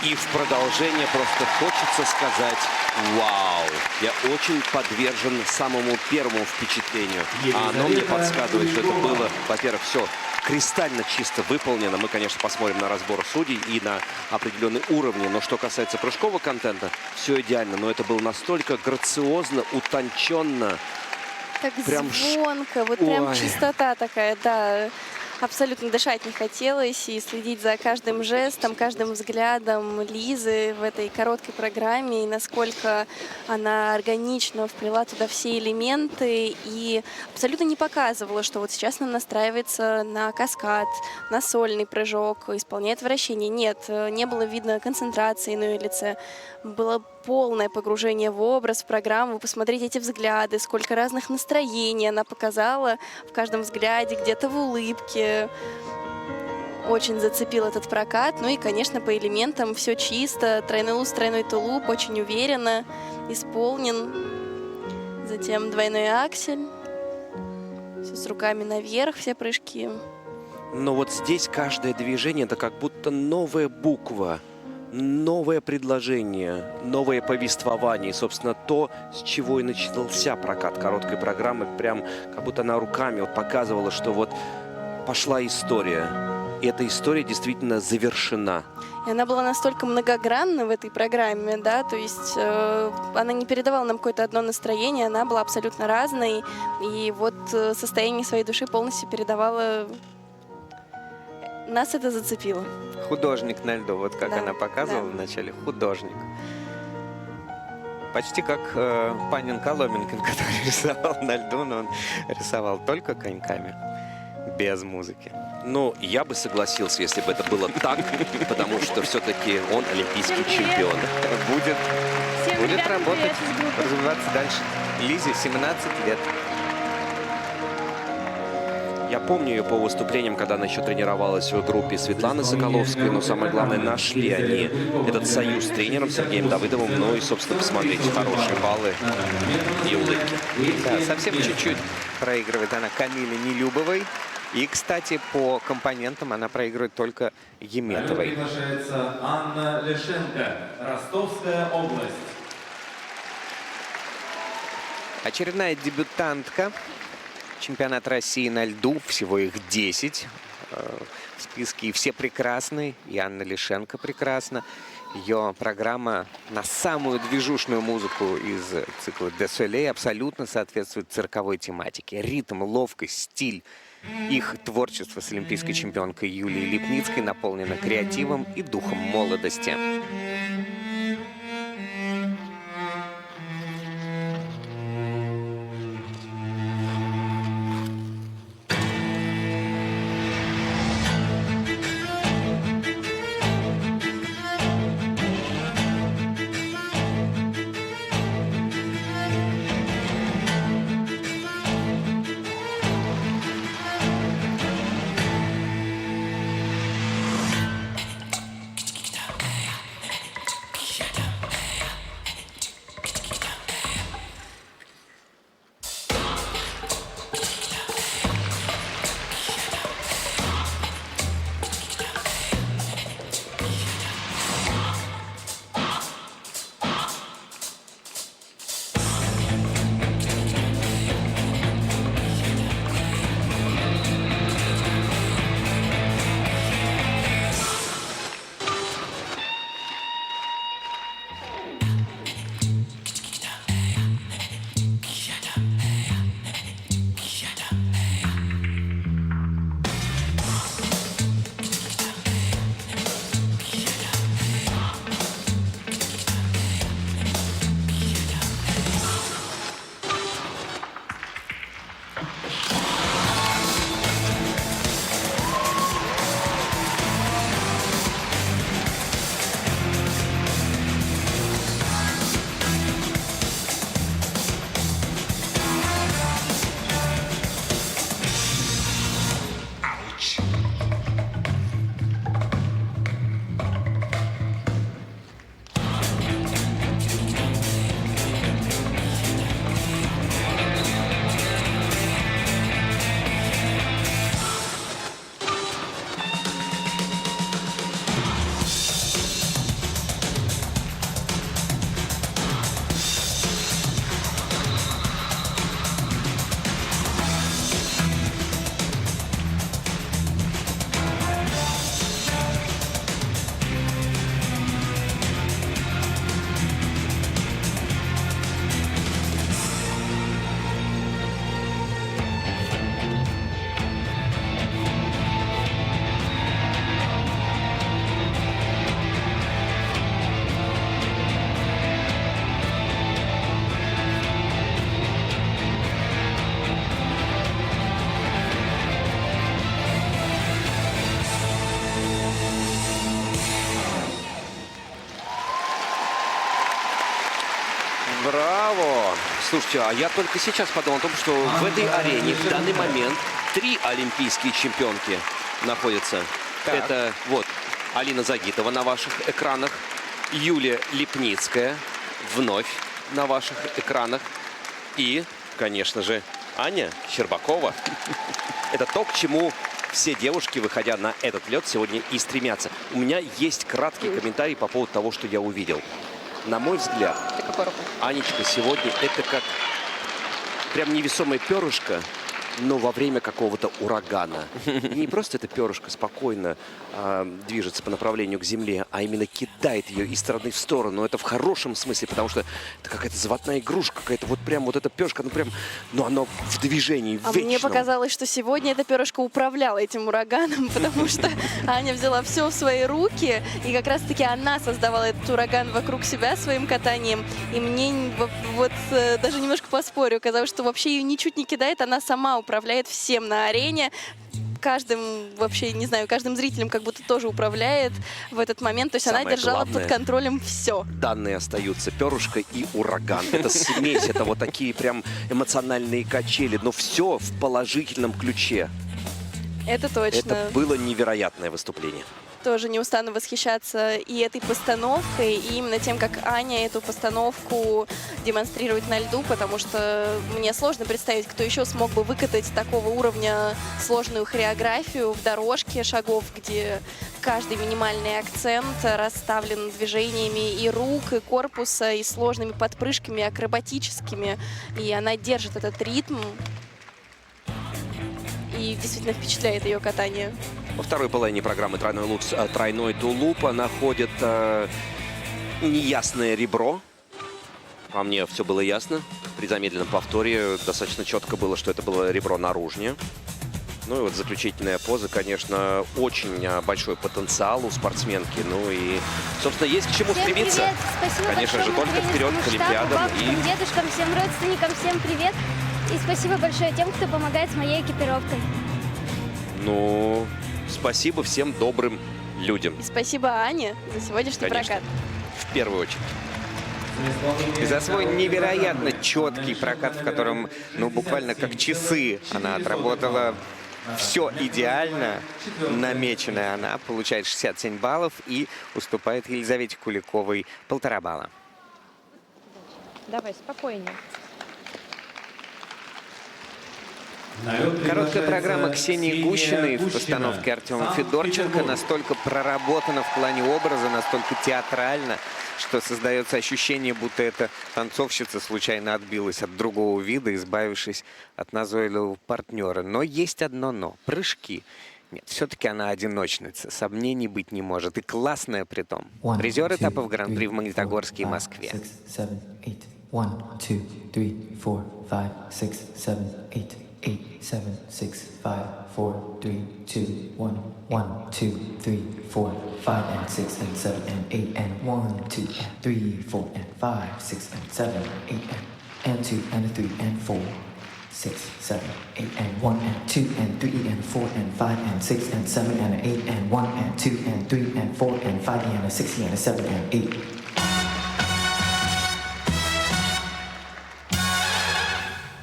И в продолжение просто хочется сказать «Вау!». Я очень подвержен самому первому впечатлению. А оно мне подсказывает, что это было, во-первых, все кристально чисто выполнено. Мы, конечно, посмотрим на разбор судей и на определенные уровни. Но что касается прыжкового контента, все идеально. Но это было настолько грациозно, утонченно. Так Прям звонко, вот прям Ой. чистота такая, да. Абсолютно дышать не хотелось и следить за каждым жестом, каждым взглядом Лизы в этой короткой программе, и насколько она органично вплела туда все элементы и абсолютно не показывала, что вот сейчас она настраивается на каскад, на сольный прыжок, исполняет вращение. Нет, не было видно концентрации на ее лице. Было полное погружение в образ, в программу. Посмотрите эти взгляды, сколько разных настроений она показала в каждом взгляде, где-то в улыбке. Очень зацепил этот прокат. Ну и, конечно, по элементам все чисто. Тройной луз, тройной тулуп, очень уверенно исполнен. Затем двойной аксель. Все с руками наверх, все прыжки. Но вот здесь каждое движение – это как будто новая буква. Новое предложение, новое повествование. И, собственно, то, с чего и начался прокат короткой программы. Прям как будто она руками вот показывала, что вот пошла история. И эта история действительно завершена. И она была настолько многогранна в этой программе, да, то есть она не передавала нам какое-то одно настроение, она была абсолютно разной. И вот состояние своей души полностью передавала. Нас это зацепило. Художник на льду, вот как Да, она показывала да. вначале, художник. Почти как Панин Коломенкин, который рисовал на льду, но он рисовал только коньками, без музыки. Ну, я бы согласился, если бы это было так, потому что все-таки он олимпийский чемпион. Будет, Всем будет ребятам работать, привет из группы. развиваться дальше. Лизе 17 лет. Я помню ее по выступлениям, когда она еще тренировалась в группе Светланы Соколовской, но самое главное, нашли они этот союз с тренером Сергеем Давыдовым, ну и, собственно, посмотреть хорошие баллы и улыбки. Да, совсем чуть-чуть проигрывает она Камиле Нелюбовой. И, кстати, по компонентам она проигрывает только Еметовой. Приглашается Анна Лешенко, Ростовская область. Очередная дебютантка. Чемпионат России на льду. Всего их 10 в списке. И все прекрасны. И Анна Лешенко прекрасна. Ее программа на самую движушную музыку из цикла «Де Солей» абсолютно соответствует цирковой тематике. Ритм, ловкость, стиль. Их творчество с олимпийской чемпионкой Юлией Липницкой наполнено креативом и духом молодости. Слушайте, а я только сейчас подумал о том, что в этой арене в данный момент 3 олимпийские чемпионки находятся. Так. Это вот Алина Загитова на ваших экранах, Юлия Липницкая вновь на ваших экранах и, конечно же, Аня Щербакова. Это то, к чему все девушки, выходя на этот лед, сегодня и стремятся. У меня есть краткий комментарий по поводу того, что я увидел. На мой взгляд, Анечка сегодня это как прям невесомое перышко, но во время какого-то урагана. И не просто это перышко спокойно движется по направлению к земле, а именно кидает ее из стороны в сторону. Это в хорошем смысле, потому что это какая-то заводная игрушка, какая-то вот прям вот это перышко, оно в движении, А вечном. мне показалось, что сегодня это перышко управляло этим ураганом, потому что Аня взяла все в свои руки, и как раз-таки она создавала этот ураган вокруг себя своим катанием. И мне вот даже немножко поспорю, казалось, что вообще ее ничуть не кидает, она сама управляет всем на арене. Каждым, вообще, не знаю, каждым зрителем как будто тоже управляет в этот момент. То есть она Самое держала главное, под контролем все. данные остаются. Перышко и ураган. Это смесь, это вот такие прям эмоциональные качели. Но все в положительном ключе. Это точно. Это было невероятное выступление. Тоже не устану восхищаться и этой постановкой, и именно тем, как Аня эту постановку демонстрирует на льду, потому что мне сложно представить, кто еще смог бы выкатать такого уровня сложную хореографию в дорожке шагов, где каждый минимальный акцент расставлен движениями и рук, и корпуса, и сложными подпрыжками, акробатическими. И она держит этот ритм, и действительно впечатляет ее катание. Во второй половине программы «Тройной тулуп» находит неясное ребро. По мне все было ясно. При замедленном повторе достаточно четко было, что это было ребро наружнее. Ну и вот заключительная поза, конечно, очень большой потенциал у спортсменки. Ну и, собственно, есть к чему Всем стремиться. привет! Спасибо Конечно же, большое только вперед к тренерскому штабу, Олимпиадам. бабушкам, дедушкам, всем родственникам, всем привет! И спасибо большое тем, кто помогает с моей экипировкой. Ну, спасибо всем добрым людям. И спасибо Ане за сегодняшний Конечно. прокат. В первую очередь. И за свой невероятно четкий прокат, в котором, ну, буквально как часы она отработала все идеально, намеченное, она получает 67 баллов и уступает Елизавете Куликовой 1,5 балла. Давай, спокойнее. Короткая программа Ксении Гущиной в постановке Артема Федорченко настолько проработана в плане образа, настолько театрально, что создается ощущение, будто эта танцовщица случайно отбилась от другого вида, избавившись от назойливого партнера. Но есть одно «но» — прыжки. Нет, все-таки она одиночница, сомнений быть не может. И классная при том. Призер этапов Гран-при в Магнитогорске и Москве. 1, 2, 3, 4, 5, 6, 7, 8, 8, 7, 6, 5, 4, 3, 2, 1, 1, 2, 3, 4, 5, and 6, and 7, and 8, and 1, 2, and 3, 4, and 5, 6, and 7, 8, and 2, and 3, and 4, 6, 7, 8, and 1, and 2, and 3, and 4, and 5, and 6, and 7, and 8, and 1, and 2, and 3, and 4, and 5, and 6, and 7, and 8.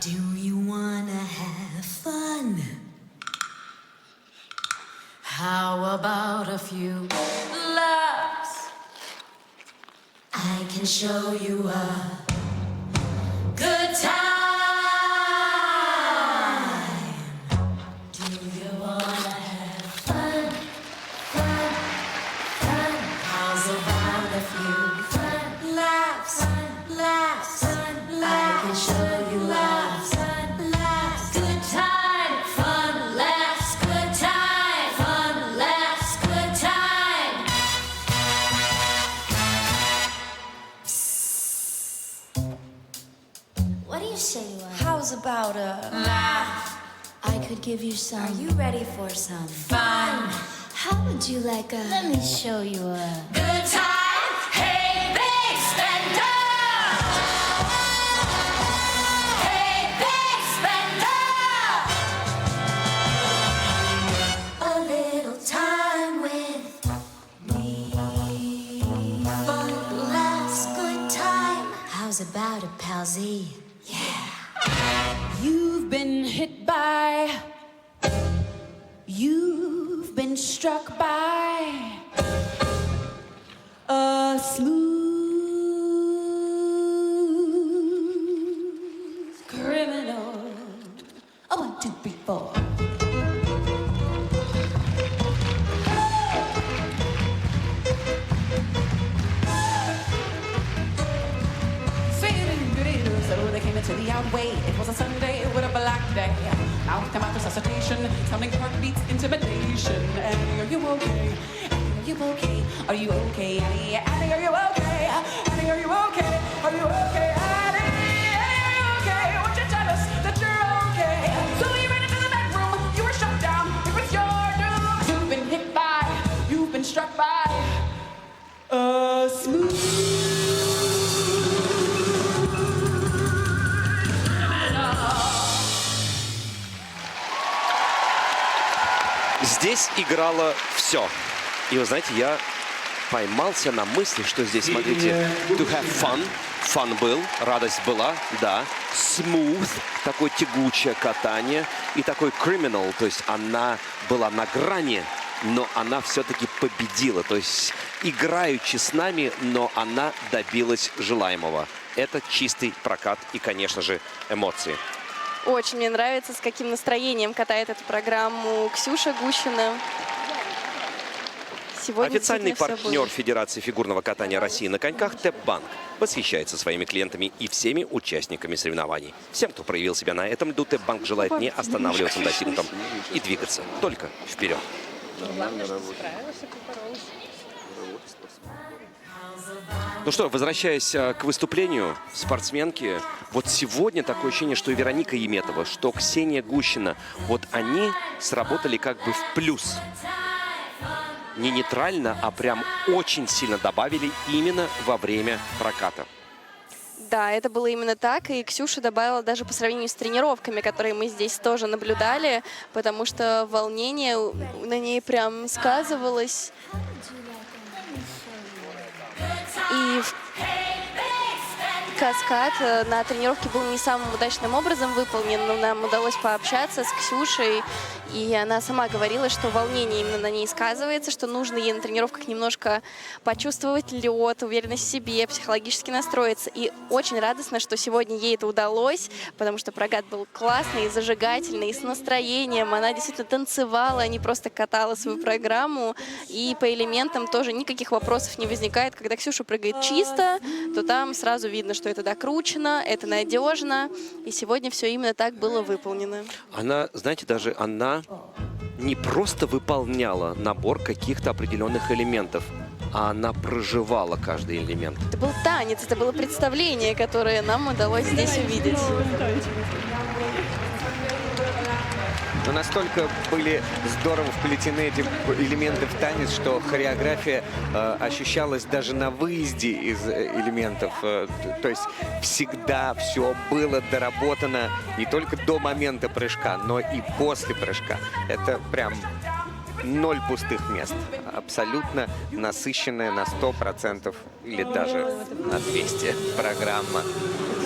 Do you wanna have fun? How about a few laughs? I can show you a good time. Do you wanna have fun? Fun, fun. How's about a few fun laughs? Laughs. I can show you laughs. Laughs. Good time. Fun laughs. Good time. Fun laughs. Good time. What do you say to a how's about a laugh? I could give you some. Are you ready for some fun? How would you like a let me show you a good time? Hey, big spender! Hey, big spender! A little time with me. Fun laughs, good time. How's about a pal Z? Yeah. been hit by, you've been struck by a smooth criminal. A 1, 2, 3, 4. So they came into the outway. It was a Sunday with a black day. Out came out resuscitation, sounding heartbeats, intimidation. Annie, are you okay? Annie, are you okay? Are you okay, Annie? Annie, are you okay? Annie, are you okay? Are you okay, Annie? Annie, are you okay? Won't you tell us that you're okay? So you ran into the bedroom, you were shut down. It was your doom. You've been hit by, you've been struck by a smooth. Здесь играло все. И вы знаете, я поймался на мысли, что здесь, смотрите, to have fun. Фан был, радость была, да. Smooth, такое тягучее катание. И такой criminal, то есть она была на грани, но она все-таки победила. То есть играючи с нами, но она добилась желаемого. Это чистый прокат и, конечно же, эмоции. Очень мне нравится, с каким настроением катает эту программу Ксюша Гущина. Сегодня официальный действительно всё партнер было. Федерации фигурного катания России на коньках ТЭП-банк восхищается своими клиентами и всеми участниками соревнований. Всем, кто проявил себя на этом льду, ТЭП-банк желает не останавливаться на достигнутом и двигаться только вперед. Ну что, возвращаясь к выступлению спортсменки, вот сегодня такое ощущение, что и Вероника Еметова, что Ксения Гущина, вот они сработали как бы в плюс. Не нейтрально, а прям очень сильно добавили именно во время проката. Да, это было именно так, и Ксюша добавила даже по сравнению с тренировками, которые мы здесь тоже наблюдали, потому что волнение на ней прям сказывалось. И каскад на тренировке был не самым удачным образом выполнен, но нам удалось пообщаться с Ксюшей, и она сама говорила, что волнение именно на ней сказывается, что нужно ей на тренировках немножко почувствовать лед, уверенность в себе, психологически настроиться. И очень радостно, что сегодня ей это удалось, потому что прокат был классный, зажигательный, и с настроением. Она действительно танцевала, а не просто катала свою программу. И по элементам тоже никаких вопросов не возникает. Когда Ксюша прыгает чисто, то там сразу видно, что это докручено, это надежно. И сегодня все именно так было выполнено. Она, знаете, даже она не просто выполняла набор каких-то определенных элементов, а она проживала каждый элемент. Это был танец, это было представление, которое нам удалось здесь увидеть. Но настолько были здорово вплетены эти элементы в танец, что хореография ощущалась даже на выезде из элементов. То есть всегда все было доработано не только до момента прыжка, но и после прыжка. Это прям 0 пустых мест. Абсолютно насыщенная на 100% или даже на 200 программа.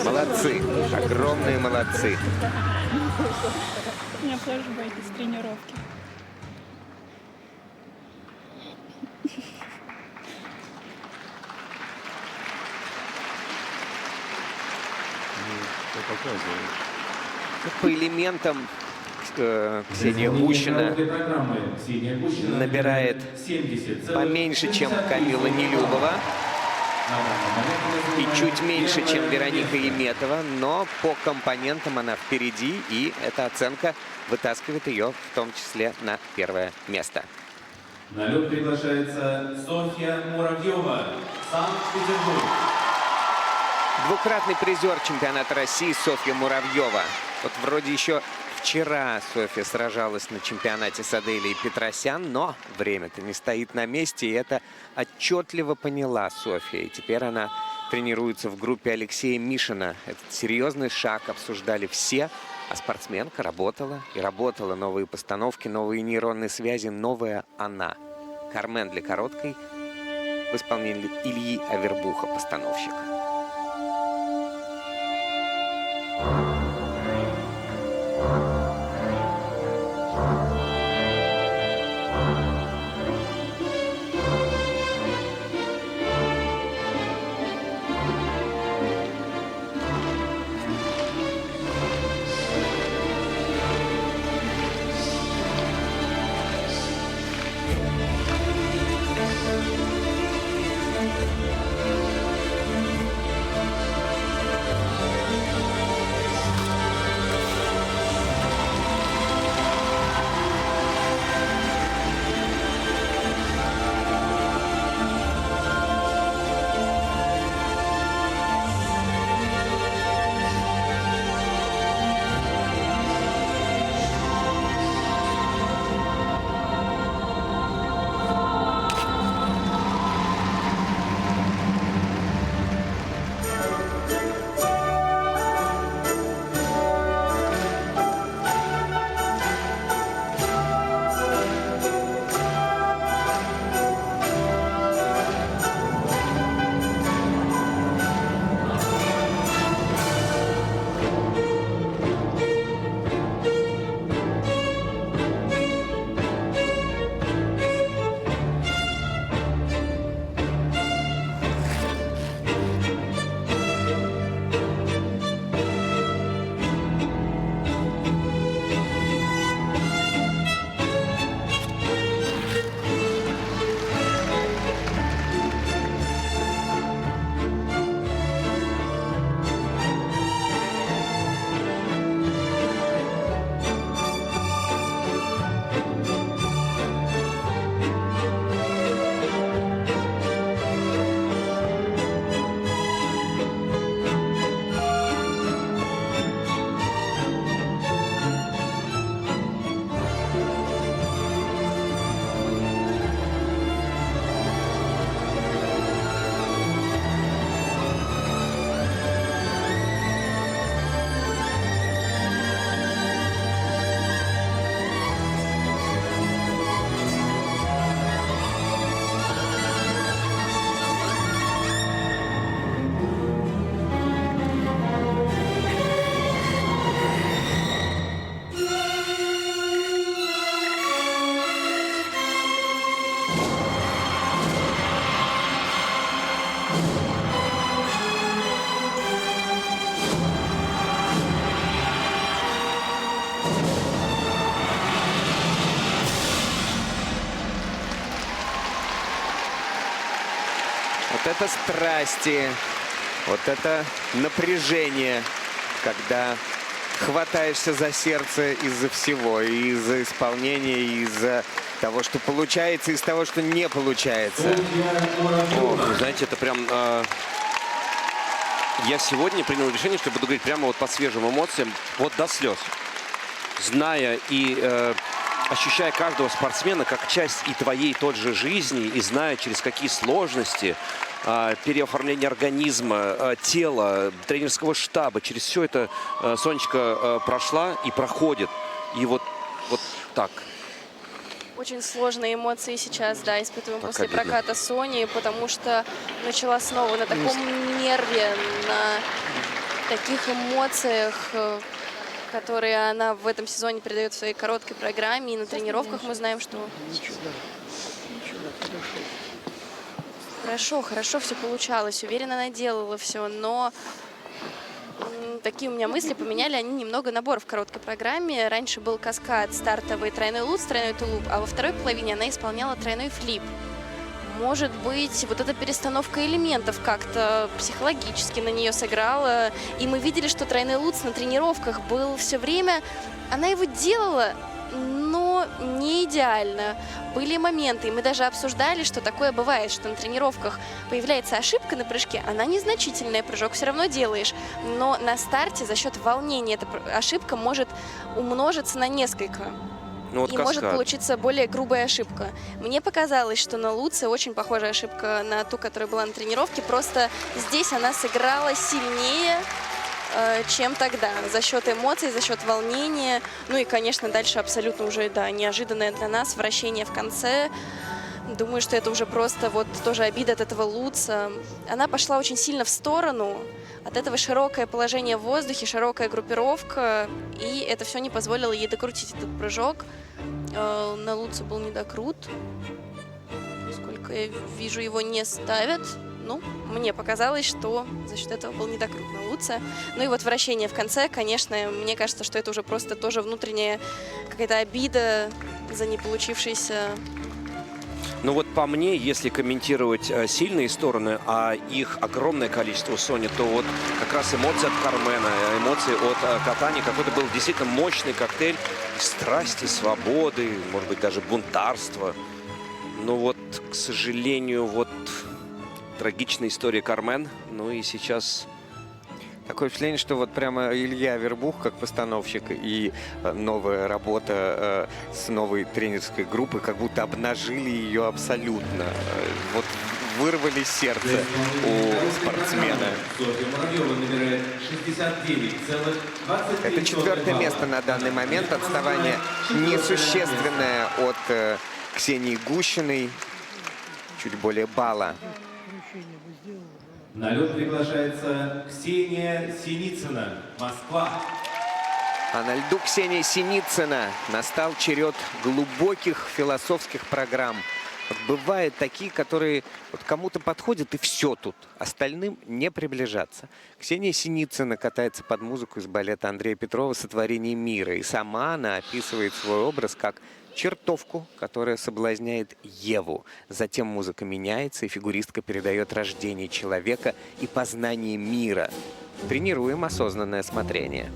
Молодцы, огромные молодцы. У меня флешбеки с тренировки. По элементам Ксения Гущина набирает поменьше, чем Камила Нелюбова. И чуть меньше, чем Вероника Еметова, но по компонентам она впереди, и эта оценка вытаскивает ее в том числе на первое место. На лед приглашается Софья Муравьева, Санкт-Петербург. Двукратный призер чемпионата России Софья Муравьева. Вот вроде еще вчера Софья сражалась на чемпионате с Аделией Петросян, но время-то не стоит на месте, и это отчетливо поняла Софья. И теперь она тренируется в группе Алексея Мишина. Этот серьезный шаг обсуждали все, а спортсменка работала и работала. Новые постановки, новые нейронные связи, новая она. Кармен для короткой в исполнении Ильи Авербуха, постановщика. Вот это страсти, вот это напряжение, когда хватаешься за сердце из-за всего, и из-за исполнения, и из-за того, что получается, и из того, что не получается. О, знаете, это прям... Я сегодня принял решение, что буду говорить прямо вот по свежим эмоциям, вот до слез. Зная и ощущая каждого спортсмена как часть и твоей той же жизни, и зная, через какие сложности, переоформление организма, тела, тренерского штаба, через все это Сонечка прошла и проходит. И вот так. Очень сложные эмоции сейчас, да, испытываем Так после обидно. проката Сони, потому что начала снова на таком нерве, на таких эмоциях, которые она в этом сезоне передает в своей короткой программе. И на тренировках мы знаем, что... Хорошо все получалось. Уверена, она делала все, но такие у меня мысли, поменяли они немного набор в короткой программе. Раньше был каскад, стартовый тройной луц, тройной тулуп, а во второй половине она исполняла тройной флип. Может быть, вот эта перестановка элементов как-то психологически на нее сыграла. И мы видели, что тройной луц на тренировках был все время. Она его делала, но не идеально. Были моменты, и мы даже обсуждали, что такое бывает, что на тренировках появляется ошибка на прыжке, она незначительная, прыжок все равно делаешь, но на старте за счет волнения эта ошибка может умножиться на несколько. Ну, вот И каскад. может получиться более грубая ошибка. Мне показалось, что на Луце очень похожая ошибка на ту, которая была на тренировке, просто здесь она сыграла сильнее, чем тогда, за счет эмоций, за счет волнения. Ну и, конечно, дальше абсолютно уже, да, неожиданное для нас вращение в конце. Думаю, что это уже просто вот тоже обида от этого Луца. Она пошла очень сильно в сторону. От этого широкое положение в воздухе, широкая группировка. И это все не позволило ей докрутить этот прыжок. На Луце был недокрут. Насколько я вижу, его не ставят. Ну, мне показалось, что за счет этого был недокрут на Луце. Ну и вот вращение в конце, конечно, мне кажется, что это уже просто тоже внутренняя какая-то обида за не получившийся Ну вот по мне, если комментировать сильные стороны, а их огромное количество у Сони, то вот как раз эмоции от Кармена, эмоции от катания, какой-то был действительно мощный коктейль страсти, свободы, может быть, даже бунтарства. Но вот, к сожалению, вот трагичная история Кармен. Ну и сейчас... Такое впечатление, что вот прямо Илья Вербух, как постановщик, и новая работа с новой тренерской группой, как будто обнажили ее абсолютно. Вот вырвали сердце у спортсмена. Софья Муравьева набирает 69,24. Это 4-е место на данный момент. Отставание несущественное от Ксении Гущиной. Чуть более балла. На лед приглашается Ксения Синицына, Москва. А на льду Ксения Синицына настал черед глубоких философских программ. Вот бывают такие, которые вот кому-то подходят, и все тут. Остальным не приближаться. Ксения Синицына катается под музыку из балета Андрея Петрова «Сотворение мира». И сама она описывает свой образ как чертовку, которая соблазняет Еву. Затем музыка меняется, и фигуристка передает рождение человека и познание мира. Тренируем осознанное смотрение.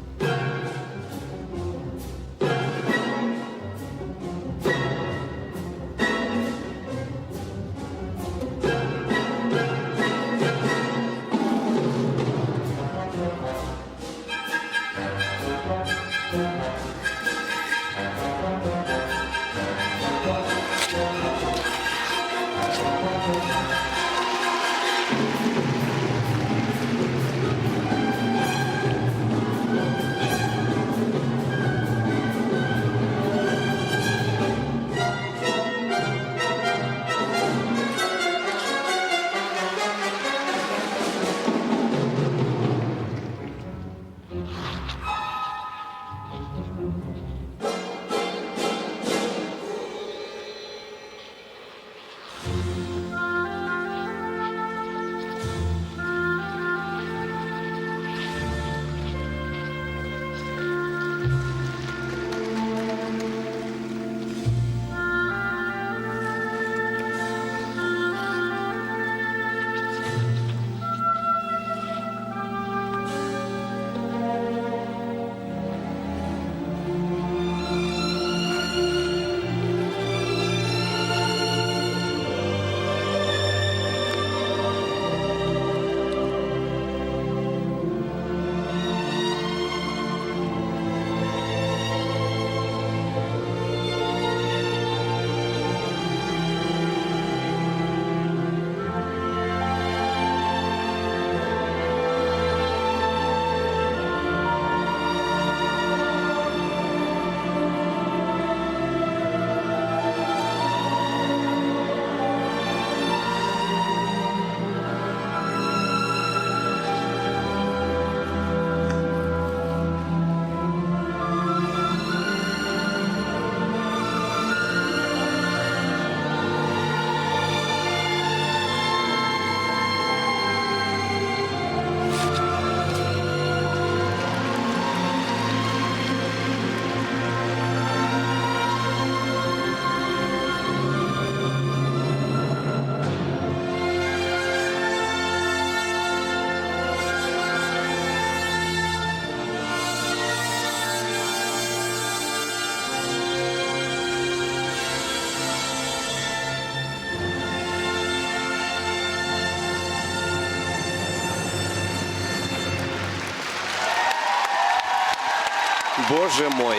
Боже мой.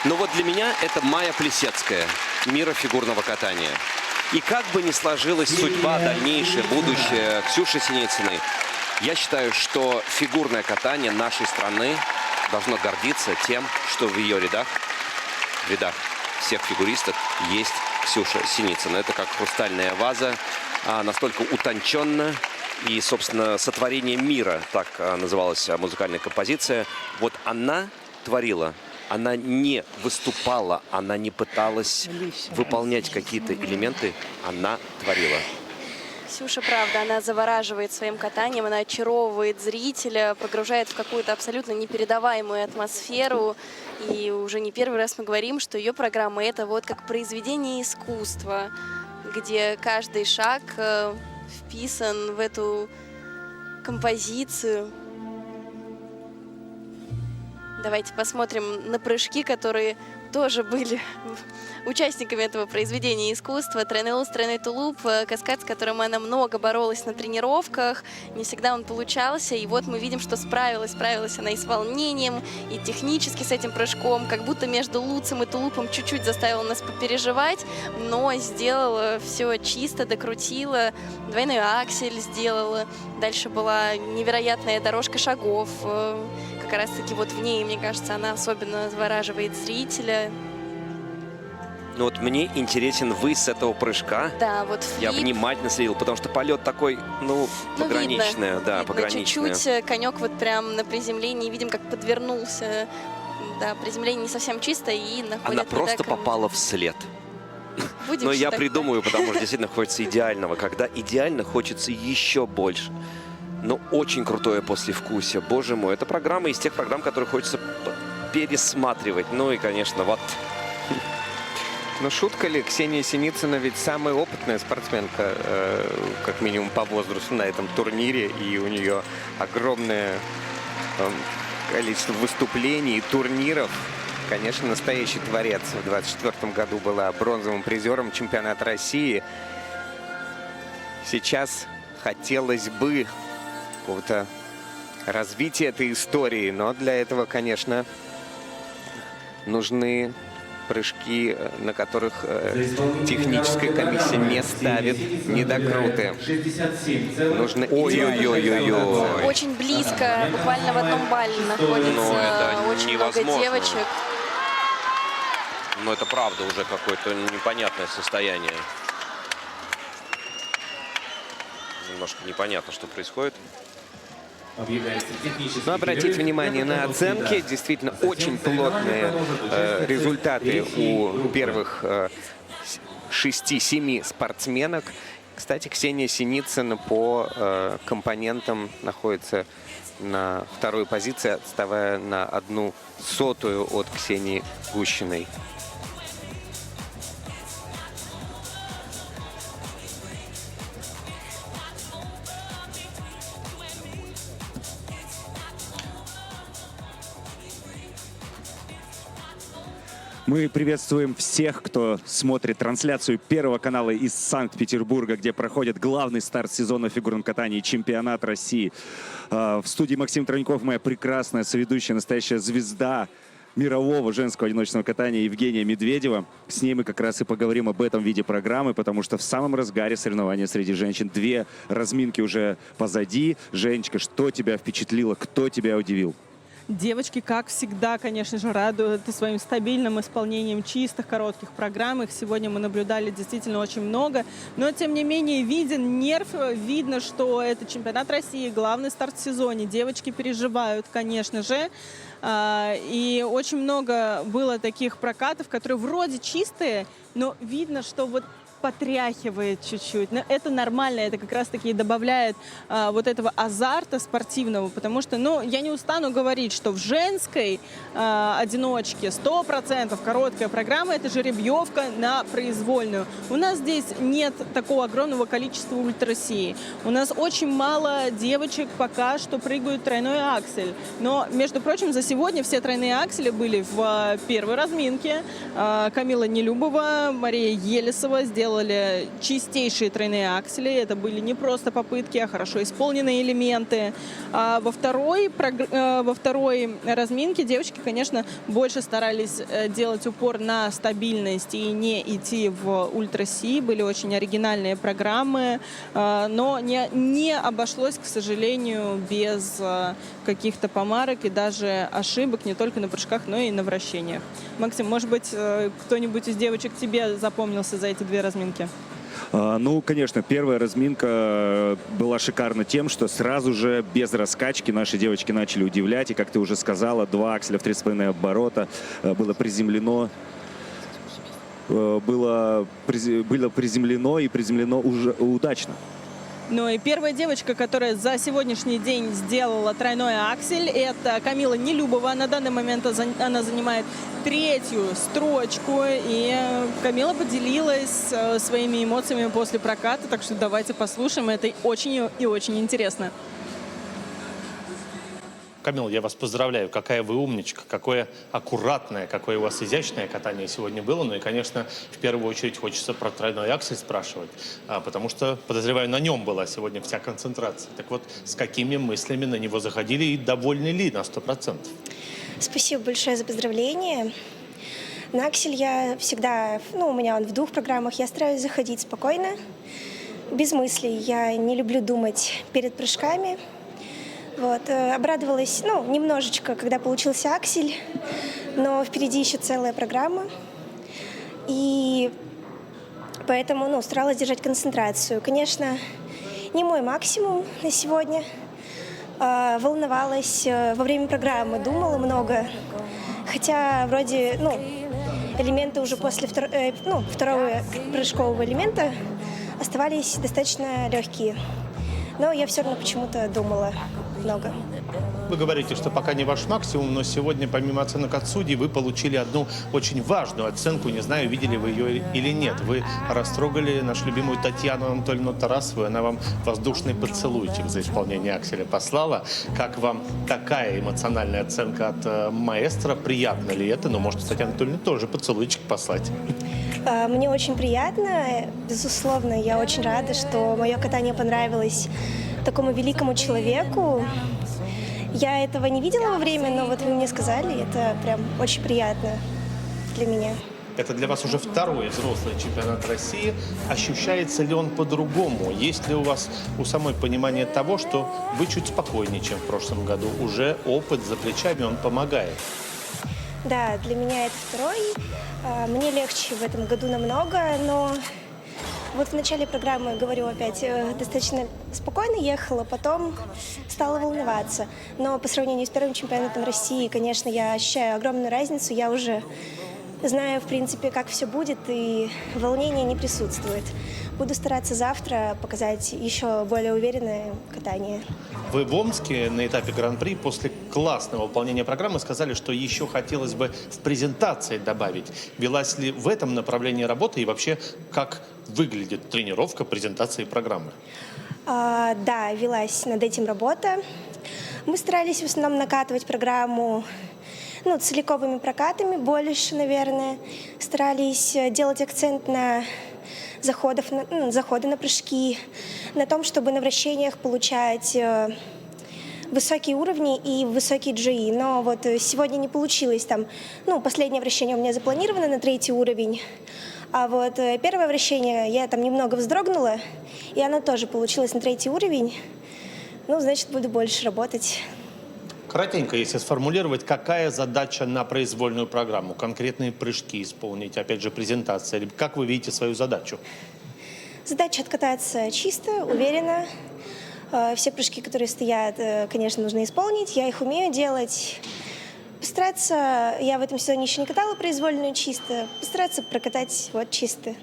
Ну вот для меня это Майя Плисецкая, мира фигурного катания. И как бы ни сложилась судьба, дальнейшее, будущее Ксюши Синицыной, я считаю, что фигурное катание нашей страны должно гордиться тем, что в ее рядах, в рядах всех фигуристок есть Ксюша Синицына. Это как хрустальная ваза, настолько утонченно. И, собственно, «Сотворение мира», так называлась музыкальная композиция. Вот она творила, она не выступала, она не пыталась выполнять какие-то элементы, она творила. Ксюша, правда, она завораживает своим катанием, она очаровывает зрителя, погружает в какую-то абсолютно непередаваемую атмосферу. И уже не первый раз мы говорим, что ее программа — это вот как произведение искусства, где каждый шаг вписан в эту композицию. Давайте посмотрим на прыжки, которые тоже были участниками этого произведения искусства. Тройной луз, тройной тулуп, каскад, с которым она много боролась на тренировках. Не всегда он получался. И вот мы видим, что справилась она и с волнением, и технически с этим прыжком. Как будто между луцем и тулупом чуть-чуть заставила нас попереживать, но сделала все чисто, докрутила. Двойной аксель сделала. Дальше была невероятная дорожка шагов. Как раз-таки вот в ней, мне кажется, она особенно завораживает зрителя. Ну вот мне интересен выс с этого прыжка. Да, вот флип. Я внимательно следил, потому что полет такой, пограничный. Видно, Да, видно. пограничный. Чуть-чуть конек вот прям на приземлении, видим, как подвернулся. Да, приземление не совсем чисто и находит. Она просто попала в след. Будем Но я считать. придумаю, потому что действительно хочется идеального. Когда идеально, хочется еще больше. Но очень крутое послевкусие. Боже мой, это программа из тех программ, которые хочется пересматривать. Ну и, конечно, вот. Но шутка ли, Ксения Синицына ведь самая опытная спортсменка, как минимум по возрасту на этом турнире. И у нее огромное количество выступлений, турниров. Конечно, настоящий творец. В 2024 году была бронзовым призером чемпионата России. Сейчас хотелось бы какого-то развития этой истории, но для этого, конечно, нужны прыжки, на которых техническая комиссия не ставит недокруты. Нужно... Ой-ой-ой-ой-ой. Очень близко, буквально в одном балле находится очень много невозможно. девочек. Но это правда уже какое-то непонятное состояние. Немножко непонятно, что происходит. Но обратите внимание на оценки. Действительно, очень плотные результаты у первых 6-7 спортсменок. Кстати, Ксения Синицына по компонентам находится на второй позиции, отставая на 1/100 от Ксении Гущиной. Мы приветствуем всех, кто смотрит трансляцию Первого канала из Санкт-Петербурга, где проходит главный старт сезона в фигурном катании чемпионат России. В студии Максим Троньков, моя прекрасная соведущая, настоящая звезда мирового женского одиночного катания Евгения Медведева. С ней мы как раз и поговорим об этом виде программы, потому что в самом разгаре соревнования среди женщин. 2 разминки уже позади. Женечка, что тебя впечатлило, кто тебя удивил? Девочки, как всегда, конечно же, радуют своим стабильным исполнением чистых, коротких программ. Их сегодня мы наблюдали действительно очень много. Но, тем не менее, виден нерв. Видно, что это чемпионат России, главный старт в сезоне. Девочки переживают, конечно же. И очень много было таких прокатов, которые вроде чистые, но видно, что вот потряхивает чуть-чуть. Но это нормально, это как раз-таки добавляет вот этого азарта спортивного, потому что, я не устану говорить, что в женской одиночке 100% короткая программа — это жеребьевка на произвольную. У нас здесь нет такого огромного количества ультра-России. У нас очень мало девочек пока что прыгают тройной аксель. Но, между прочим, за сегодня все тройные аксели были в первой разминке. Камила Нелюбова, Мария Елесова сделали чистейшие тройные аксели. Это были не просто попытки, а хорошо исполненные элементы. А во второй разминке девочки, конечно, больше старались делать упор на стабильность и не идти в ультра-Си. Были очень оригинальные программы, но не обошлось, к сожалению, без каких-то помарок и даже ошибок не только на прыжках, но и на вращениях. Максим, может быть, кто-нибудь из девочек тебе запомнился за эти 2 разминки? Конечно, первая разминка была шикарна тем, что сразу же без раскачки наши девочки начали удивлять. И, как ты уже сказала, 2 акселя в 3,5 оборота было приземлено. Было приземлено и приземлено уже удачно. Ну и первая девочка, которая за сегодняшний день сделала тройной аксель, это Камила Нелюбова. На данный момент она занимает 3-ю строчку. И Камила поделилась своими эмоциями после проката. Так что давайте послушаем. Это очень и очень интересно. Камила, я вас поздравляю. Какая вы умничка, какое аккуратное, какое у вас изящное катание сегодня было. Ну и, конечно, в первую очередь хочется про тройной аксель спрашивать, потому что, подозреваю, на нем была сегодня вся концентрация. Так вот, с какими мыслями на него заходили и довольны ли на 100%? Спасибо большое за поздравления. На аксель я всегда, у меня он в 2 программах, я стараюсь заходить спокойно, без мыслей. Я не люблю думать перед прыжками. Вот, обрадовалась, немножечко, когда получился аксель, но впереди еще целая программа. И поэтому, старалась держать концентрацию. Конечно, не мой максимум на сегодня. Волновалась во время программы, думала много. Хотя вроде, элементы уже после второго прыжкового элемента оставались достаточно легкие. Но я все равно почему-то думала много. Вы говорите, что пока не ваш максимум, но сегодня, помимо оценок от судей, вы получили одну очень важную оценку. Не знаю, видели вы ее или нет. Вы растрогали нашу любимую Татьяну Анатольевну Тарасову. Она вам воздушный поцелуйчик за исполнение акселя послала. Как вам такая эмоциональная оценка от маэстро? Приятно ли это? Но может, Татьяна Анатольевна тоже поцелуйчик послать? Мне очень приятно. Безусловно, я очень рада, что мое катание понравилось такому великому человеку. Я этого не видела во время, но вот вы мне сказали, это прям очень приятно для меня. Это для вас уже второй взрослый чемпионат России. Ощущается ли он по-другому? Есть ли у вас у самой понимание того, что вы чуть спокойнее, чем в прошлом году? Уже опыт за плечами, он помогает? Да, для меня это второй. Мне легче в этом году намного, но вот в начале программы, говорю опять, достаточно спокойно ехала, потом стала волноваться. Но по сравнению с первым чемпионатом России, конечно, я ощущаю огромную разницу. Я уже знаю, в принципе, как все будет, и волнение не присутствует. Буду стараться завтра показать еще более уверенное катание. Вы в Омске на этапе Гран-при после классного выполнения программы сказали, что еще хотелось бы в презентации добавить. Велась ли в этом направлении работа и вообще как выглядит тренировка презентации программы? Да, велась над этим работа. Мы старались в основном накатывать программу целиковыми прокатами, больше, наверное. Старались делать акцент на заходы на прыжки, на том, чтобы на вращениях получать высокие уровни и высокие GE. Но вот сегодня не получилось. Последнее вращение у меня запланировано на 3-й уровень. А вот первое вращение я там немного вздрогнула, и оно тоже получилось на 3-й уровень. Значит, буду больше работать. Кратенько, если сформулировать, какая задача на произвольную программу? Конкретные прыжки исполнить, опять же, презентация. Как вы видите свою задачу? Задача откататься чисто, уверенно. Все прыжки, которые стоят, конечно, нужно исполнить. Я их умею делать. Постараться, я в этом сезоне еще не катала произвольную чисто, постараться прокатать чисто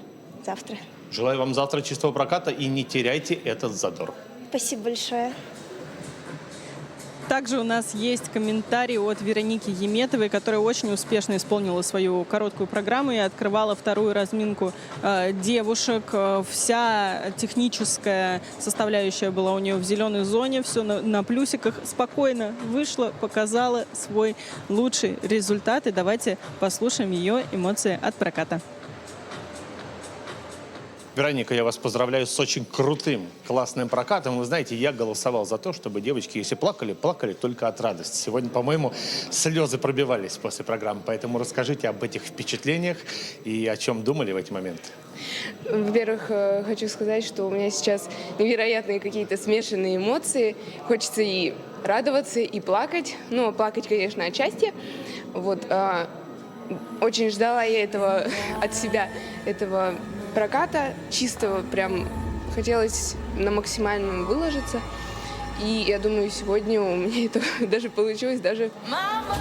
завтра. Желаю вам завтра чистого проката и не теряйте этот задор. Спасибо большое. Также у нас есть комментарий от Вероники Еметовой, которая очень успешно исполнила свою короткую программу и открывала вторую разминку девушек. Вся техническая составляющая была у нее в зеленой зоне, все на плюсиках. Спокойно вышла, показала свой лучший результат. И давайте послушаем ее эмоции от проката. Вероника, я вас поздравляю с очень крутым, классным прокатом. Вы знаете, я голосовал за то, чтобы девочки, если плакали, плакали только от радости. Сегодня, по-моему, слезы пробивались после программы. Поэтому расскажите об этих впечатлениях и о чем думали в эти моменты. Во-первых, хочу сказать, что у меня сейчас невероятные какие-то смешанные эмоции. Хочется и радоваться, и плакать. Плакать, конечно, от счастья. Очень ждала я этого от себя, этого проката чистого, прям хотелось на максимальном выложиться. И я думаю, сегодня у меня это даже получилось, даже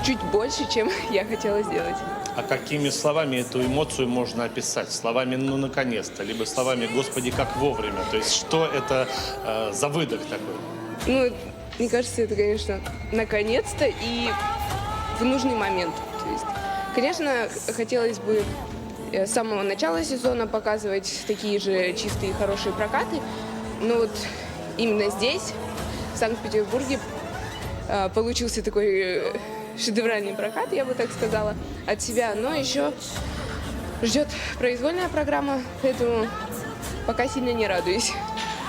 чуть больше, чем я хотела сделать. А какими словами эту эмоцию можно описать? Словами «ну, наконец-то», либо словами «Господи, как вовремя». То есть что это за выдох такой? Ну, мне кажется, это, конечно, наконец-то и в нужный момент. То есть, конечно, хотелось бы с самого начала сезона показывать такие же чистые, хорошие прокаты, но вот именно здесь, в Санкт-Петербурге, получился такой шедевральный прокат, я бы так сказала, от себя. Но еще ждет произвольная программа, поэтому пока сильно не радуюсь.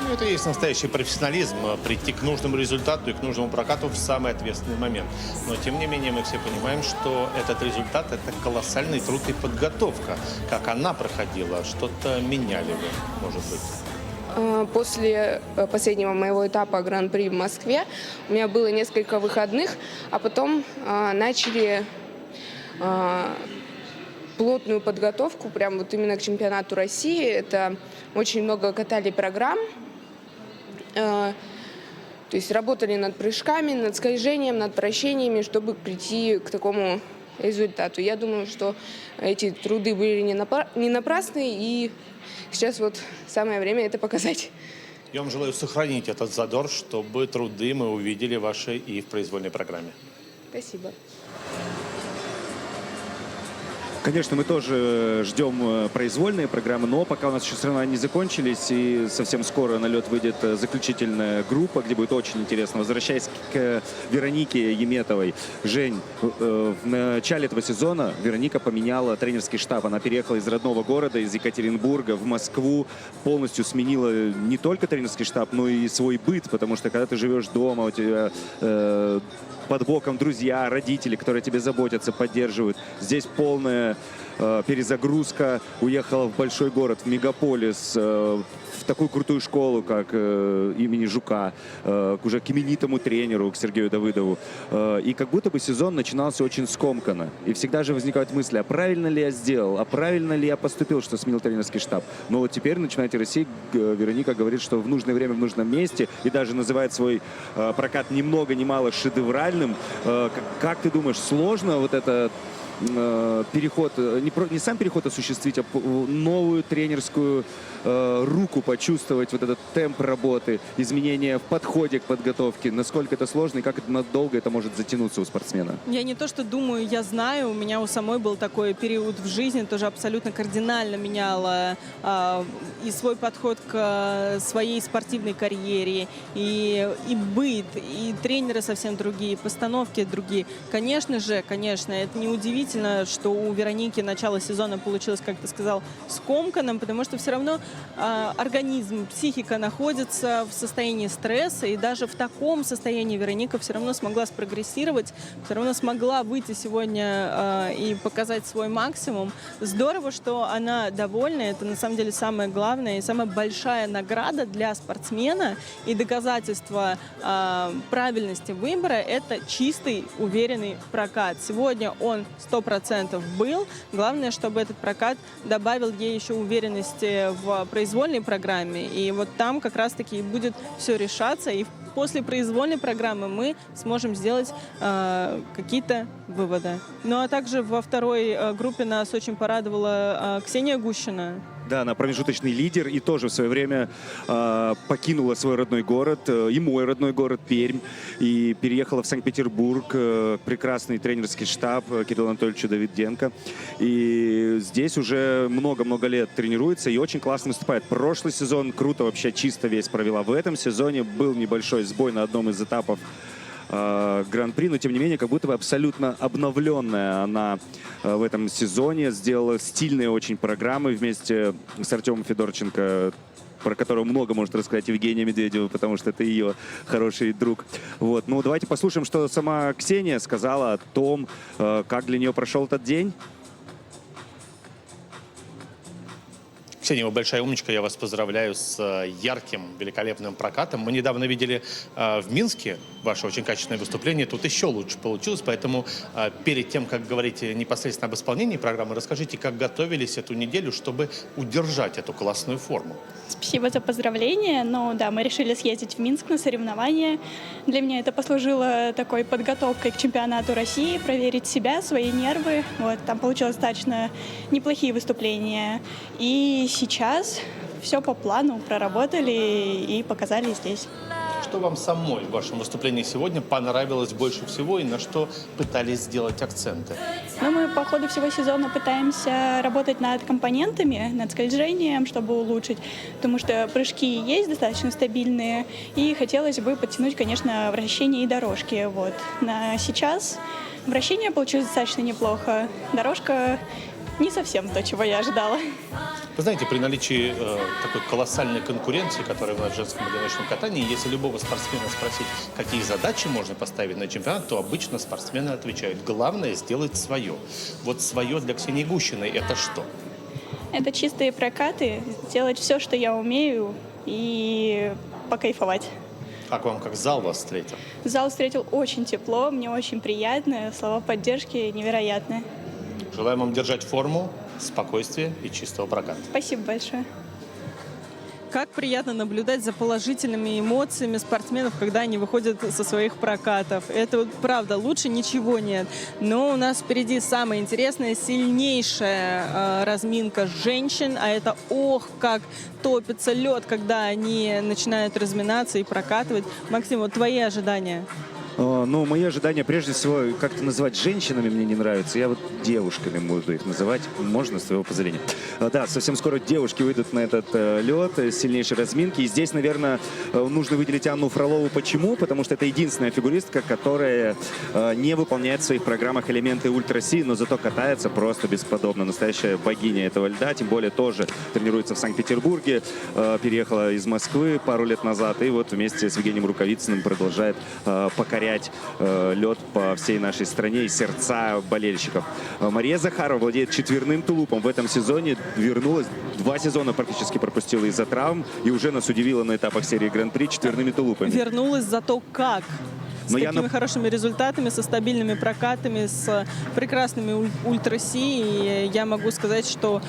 Ну, это и есть настоящий профессионализм, прийти к нужному результату и к нужному прокату в самый ответственный момент. Но, тем не менее, мы все понимаем, что этот результат – это колоссальный труд и подготовка. Как она проходила, что-то меняли вы, может быть? После последнего моего этапа Гран-при в Москве у меня было несколько выходных, а потом начали плотную подготовку, прям вот именно к чемпионату России. Это очень много катали программ, то есть работали над прыжками, над скольжением, над вращениями, чтобы прийти к такому результату. Я думаю, что эти труды были не напрасны, и сейчас вот самое время это показать. Я вам желаю сохранить этот задор, чтобы труды мы увидели ваши и в произвольной программе. Спасибо. Конечно, мы тоже ждем произвольные программы, но пока у нас еще соревнования не закончились, и совсем скоро на лед выйдет заключительная группа, где будет очень интересно. Возвращаясь к Веронике Еметовой. Жень, в начале этого сезона Вероника поменяла тренерский штаб. Она переехала из родного города, из Екатеринбурга в Москву, полностью сменила не только тренерский штаб, но и свой быт, потому что когда ты живешь дома, у тебя под боком друзья, родители, которые тебе заботятся, поддерживают. Здесь полная перезагрузка. Уехала в большой город, в мегаполис, в такую крутую школу, как имени Жука, уже к именитому тренеру, к Сергею Давыдову. И как будто бы сезон начинался очень скомканно. И всегда же возникают мысли, а правильно ли я сделал, а правильно ли я поступил, что сменил тренерский штаб. Но вот теперь на чемпионате России Вероника говорит, что в нужное время, в нужном месте, и даже называет свой прокат ни много ни мало шедевральным. Как ты думаешь, сложно вот это переход, не сам переход осуществить, а новую тренерскую руку почувствовать, вот этот темп работы, изменения в подходе к подготовке, насколько это сложно и как надолго это может затянуться у спортсмена? Я не то что думаю, я знаю, у меня у самой был такой период в жизни, тоже абсолютно кардинально меняла и свой подход к своей спортивной карьере, и быт, и тренеры совсем другие, постановки другие. Конечно, это не удивительно, что у Вероники начало сезона получилось, как ты сказал, скомканным, потому что все равно организм, психика находится в состоянии стресса, и даже в таком состоянии Вероника все равно смогла спрогрессировать, все равно смогла выйти сегодня и показать свой максимум. Здорово, что она довольна, это на самом деле самое главное и самая большая награда для спортсмена, и доказательство правильности выбора — это чистый, уверенный прокат. Сегодня он 100% был. Главное, чтобы этот прокат добавил ей еще уверенности в произвольной программе. И вот там как раз-таки будет все решаться. И после произвольной программы мы сможем сделать какие-то выводы. Ну а также во второй группе нас очень порадовала Ксения Гущина. Да, она промежуточный лидер и тоже в свое время покинула свой родной город, и мой родной город Пермь, и переехала в Санкт-Петербург, прекрасный тренерский штаб Кирилла Анатольевича Давиденко. И здесь уже много-много лет тренируется и очень классно выступает. Прошлый сезон круто вообще чисто весь провела. В этом сезоне был небольшой сбой на одном из этапов Гран-при, но тем не менее как будто бы абсолютно обновленная она в этом сезоне, сделала стильные очень программы вместе с Артемом Федорченко, про которого много может рассказать Евгения Медведева, потому что это ее хороший друг. Вот. Ну, давайте послушаем, что сама Ксения сказала о том, как для нее прошел этот день. Ксения, вы большая умничка, я вас поздравляю с ярким, великолепным прокатом. Мы недавно видели в Минске ваше очень качественное выступление, тут еще лучше получилось, поэтому перед тем, как говорить непосредственно об исполнении программы, расскажите, как готовились эту неделю, чтобы удержать эту классную форму. Спасибо за поздравления. Ну да, мы решили съездить в Минск на соревнования. Для меня это послужило такой подготовкой к чемпионату России, проверить себя, свои нервы. Вот, там получилось достаточно неплохие выступления. И сейчас все по плану проработали и показали здесь. Что вам самой в вашем выступлении сегодня понравилось больше всего и на что пытались сделать акценты? Но мы по ходу всего сезона пытаемся работать над компонентами, над скольжением, чтобы улучшить, потому что прыжки есть достаточно стабильные, и хотелось бы подтянуть, конечно, вращение и дорожки. Вот. На сейчас вращение получилось достаточно неплохо, дорожка не совсем то, чего я ожидала. Вы знаете, при наличии такой колоссальной конкуренции, которая в нас в женском одиночном катании, если любого спортсмена спросить, какие задачи можно поставить на чемпионат, то обычно спортсмены отвечают: главное сделать свое. Вот свое для Ксении Гущиной это что? Это чистые прокаты, делать все, что я умею, и покайфовать. Как вам, как зал вас встретил? Зал встретил очень тепло, мне очень приятно, слова поддержки невероятные. Желаем вам держать форму, спокойствия и чистого проката. Спасибо большое. Как приятно наблюдать за положительными эмоциями спортсменов, когда они выходят со своих прокатов. Это вот правда, лучше ничего нет. Но у нас впереди самая интересная, сильнейшая разминка женщин. А это как топится лед, когда они начинают разминаться и прокатывать. Максим, вот твои ожидания? Ну, мои ожидания, прежде всего, как-то называть женщинами мне не нравится. Я вот девушками буду их называть, можно, с твоего позволения. Да, совсем скоро девушки выйдут на этот лед, сильнейшей разминки. И здесь, наверное, нужно выделить Анну Фролову. Почему? Потому что это единственная фигуристка, которая не выполняет в своих программах элементы ультра-си, но зато катается просто бесподобно. Настоящая богиня этого льда, тем более тоже тренируется в Санкт-Петербурге, переехала из Москвы пару лет назад, и вот вместе с Евгением Рукавицыным продолжает покорять лед по всей нашей стране и сердца болельщиков. Мария Захарова владеет четверным тулупом в этом сезоне, вернулась, 2 сезона практически пропустила из-за травм и уже нас удивила на этапах серии Гран-при четверными тулупами. Вернулась зато как? С такими хорошими результатами, со стабильными прокатами, с прекрасными ультра-си. И я могу сказать, что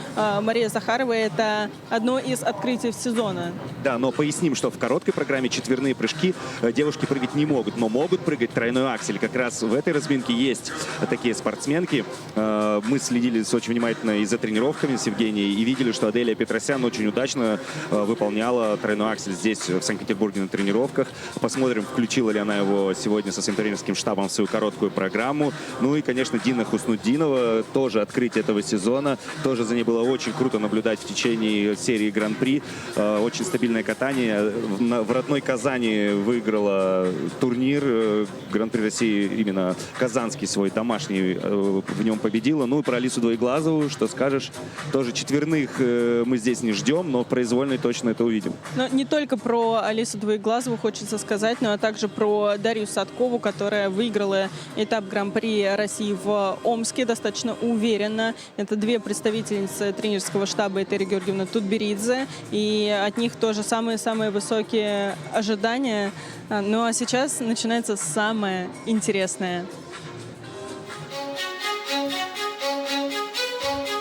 Мария Захарова — это одно из открытий сезона. Да, но поясним, что в короткой программе четверные прыжки девушки прыгать не могут, но могут прыгать тройной аксель. Как раз в этой разминке есть такие спортсменки. Мы следили очень внимательно и за тренировками с Евгенией и видели, что Аделия Петросян очень удачно выполняла тройной аксель здесь, в Санкт-Петербурге, на тренировках. Посмотрим, включила ли она его сегодня со своим тренерским штабом в свою короткую программу. Ну и, конечно, Дина Хуснутдинова, тоже открытие этого сезона. Тоже за ней было очень круто наблюдать в течение серии Гран-при. Очень стабильное катание. В родной Казани выиграла турнир Гран-при России, именно казанский свой, домашний, в нем победила. Ну и про Алису Двоеглазову, что скажешь? Тоже четверных мы здесь не ждем, но в произвольной точно это увидим. Но не только про Алису Двоеглазову хочется сказать, но также про Дарью Садкову, которая выиграла этап Гран-при России в Омске достаточно уверенно. Это 2 представительницы тренерского штаба, Этери Георгиевна Тутберидзе, и от них тоже самые-самые высокие ожидания. Ну а сейчас начинается самое интересное.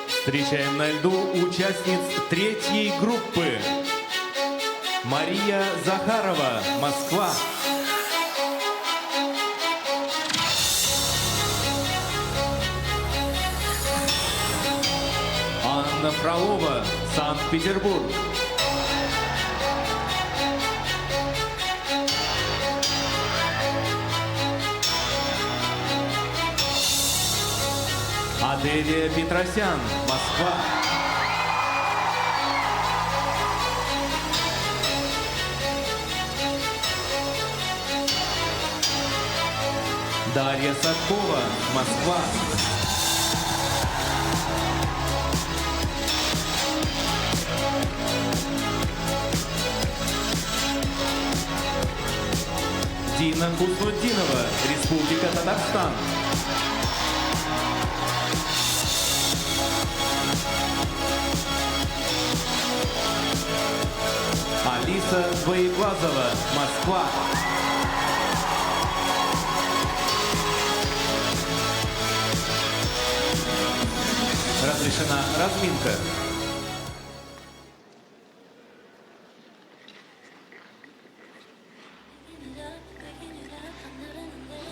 Встречаем на льду участниц 3-й группы. Мария Захарова, Москва. Анна Фролова, Санкт-Петербург. Аделия Петросян, Москва. Дарья Садкова, Москва. Дина Хуснутдинова, Республика Татарстан. Трасса Боеглазова, Москва. Разрешена разминка.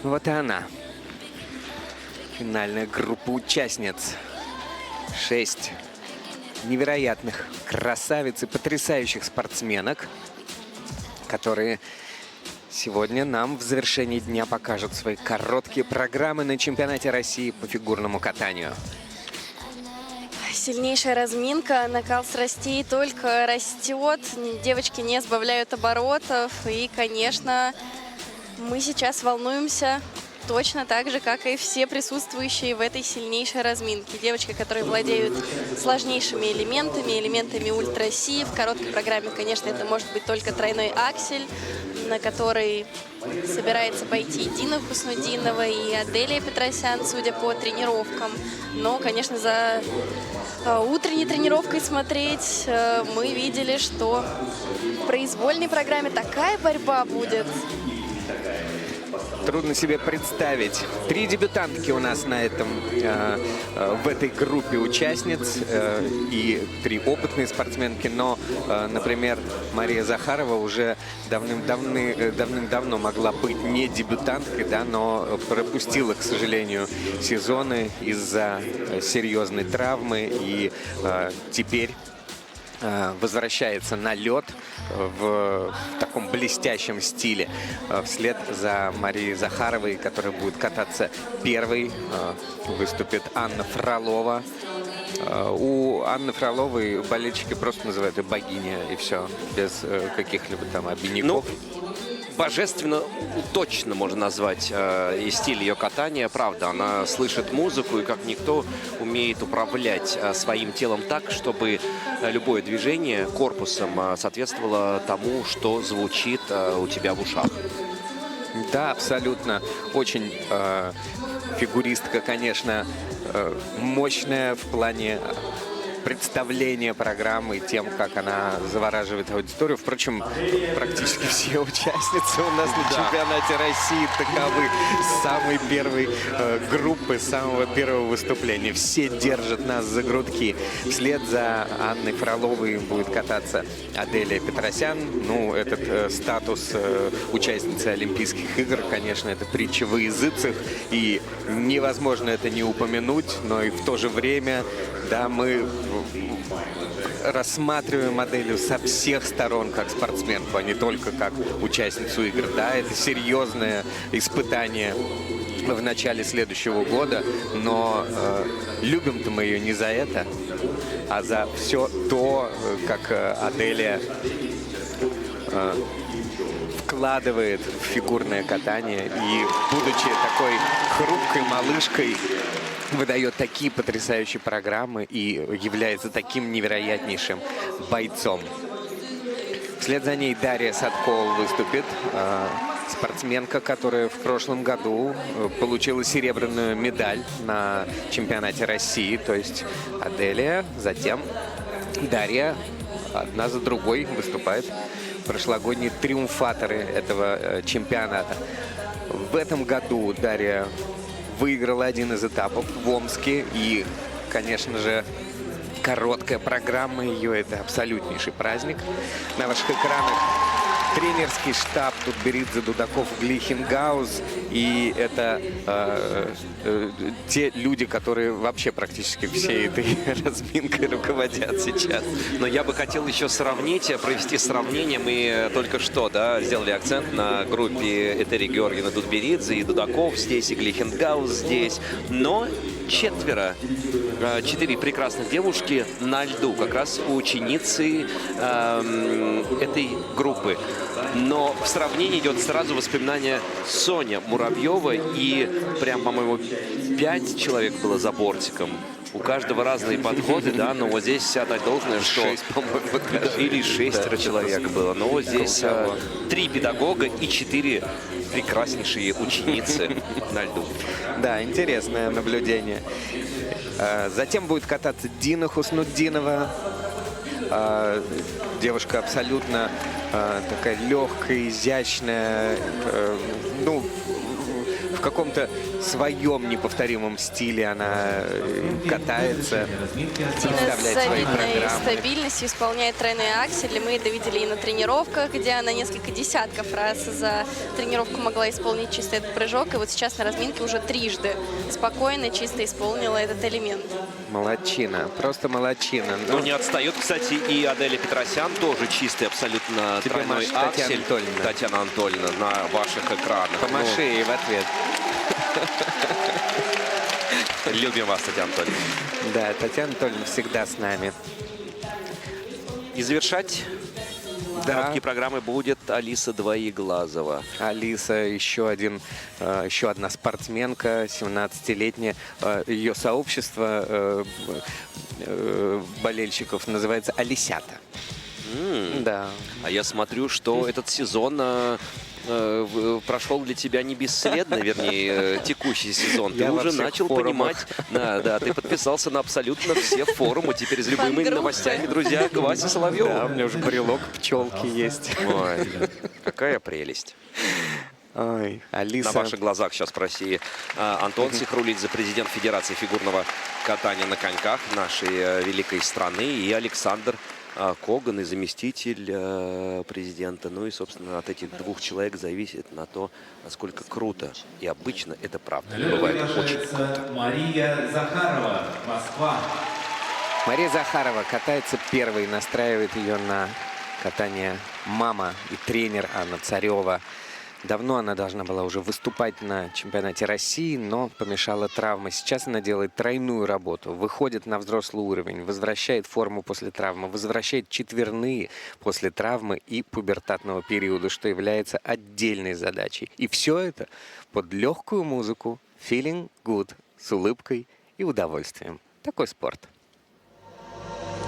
Вот и она. Финальная группа участниц. 6 невероятных красавиц и потрясающих спортсменок, которые сегодня нам в завершении дня покажут свои короткие программы на чемпионате России по фигурному катанию. Сильнейшая разминка, накал страстей только растет, девочки не сбавляют оборотов. И, конечно, мы сейчас волнуемся точно так же, как и все присутствующие в этой сильнейшей разминке. Девочки, которые владеют сложнейшими элементами ультра-си. В короткой программе, конечно, это может быть только тройной аксель, на который собирается пойти Дина Хуснудинова и Аделия Петросян, судя по тренировкам. Но, конечно, за утренней тренировкой смотреть мы видели, что в произвольной программе такая борьба будет. Трудно себе представить. 3 дебютантки у нас на этом, в этой группе участниц и 3 опытные спортсменки. Но, например, Мария Захарова уже давным-давно могла быть не дебютанткой, да, но пропустила, к сожалению, сезоны из-за серьезной травмы. И теперь возвращается на лед в таком блестящем стиле вслед за Марией Захаровой, которая будет кататься первой. Выступит Анна Фролова. У Анны Фроловой болельщики просто называют ее богиня, и все, без каких-либо там обиняков. Божественно точно можно назвать и стиль ее катания. Правда, она слышит музыку и как никто умеет управлять своим телом так, чтобы любое движение корпусом соответствовало тому, что звучит у тебя в ушах. Да, абсолютно. Очень фигуристка, конечно, мощная в плане представление программы, тем, как она завораживает аудиторию. Впрочем, практически все участницы у нас на чемпионате России таковы с самой первой группы, с самого первого выступления. Все держат нас за грудки. Вслед за Анной Фроловой будет кататься Аделия Петросян. Ну, этот статус участницы Олимпийских игр, конечно, это притча во языцах, и невозможно это не упомянуть, но и в то же время, да, мы рассматриваем Аделию со всех сторон как спортсменку, а не только как участницу игр. Да, это серьезное испытание в начале следующего года, но любим-то мы ее не за это, а за все то, как Аделия вкладывает в фигурное катание и, будучи такой хрупкой малышкой, выдает такие потрясающие программы и является таким невероятнейшим бойцом. Вслед за ней Дарья Садкова выступит. Спортсменка, которая в прошлом году получила серебряную медаль на чемпионате России. То есть Аделия, затем Дарья, одна за другой выступает. Прошлогодние триумфаторы этого чемпионата. В этом году Дарья выиграла один из этапов в Омске. И, конечно же, короткая программа ее — это абсолютнейший праздник. На ваших экранах тренерский штаб Тутберидзе, Дудаков, Глихенгаус. И это те люди, которые вообще практически всей этой разминкой руководят сейчас. Но я бы хотел еще сравнить, провести сравнение. Мы только что, да, сделали акцент на группе Этери Георгиевны Тутберидзе, и Дудаков здесь, и Глихенгаус здесь. Но 4 прекрасных девушки на льду, как раз ученицы этой группы. Но в сравнении идет сразу воспоминание Соня Муравьева, и прям, по-моему, 5 человек было за бортиком. У каждого разные подходы, да, но вот здесь отдать должное, что... 6, по-моему, или 6 человек было. Но вот здесь 3 педагога и 4 прекраснейшие ученицы на льду. Да, интересное наблюдение. Затем будет кататься Дина Хуснуддинова. Девушка абсолютно такая легкая, изящная, ну, в каком-то своем неповторимом стиле она катается, представляет С свои завидной программы. стабильностью исполняет тройные аксели. Мы это видели и на тренировках, где она несколько десятков раз за тренировку могла исполнить чисто этот прыжок. И вот сейчас на разминке уже трижды спокойно, чисто исполнила этот элемент. Молодчина, просто молодчина. Ну, не отстает, кстати, и Аделя Петросян, тоже чистый абсолютно Тебе тройной машет Татьяна аксель. Анатольевна. Татьяна Анатольевна на ваших экранах. Помаши ей в ответ. Любим вас, Татьяна Анатольевна. Да, Татьяна Анатольевна всегда с нами. И завершать короткие программы будет Алиса Двоеглазова. Алиса еще одна спортсменка, 17-летняя. Ее сообщество болельщиков называется «Алисята». Да. А я смотрю, что этот сезон прошел для тебя не бесследно, вернее, текущий сезон. Ты Я во уже всех начал форумах. понимать, да, ты подписался на абсолютно все форумы. Теперь с любыми новостями, друзья, к Васе Соловьеву. Да, у меня уже брелок пчелки есть. Ой, какая прелесть. Ой, Алиса. На ваших глазах сейчас в России Антон Сихрулидзе, президент Федерации фигурного катания на коньках нашей великой страны, и Александр Коган, и заместитель президента. Ну и, собственно, от этих двух человек зависит на то, насколько круто. И обычно это правда. Бывает очень круто. Мария Захарова, Москва. Мария Захарова катается первой, настраивает ее на катание мама и тренер Анна Царева. Давно она должна была уже выступать на чемпионате России, но помешала травма. Сейчас она делает тройную работу, выходит на взрослый уровень, возвращает форму после травмы, возвращает четверные после травмы и пубертатного периода, что является отдельной задачей. И все это под легкую музыку, feeling good, с улыбкой и удовольствием. Такой спорт.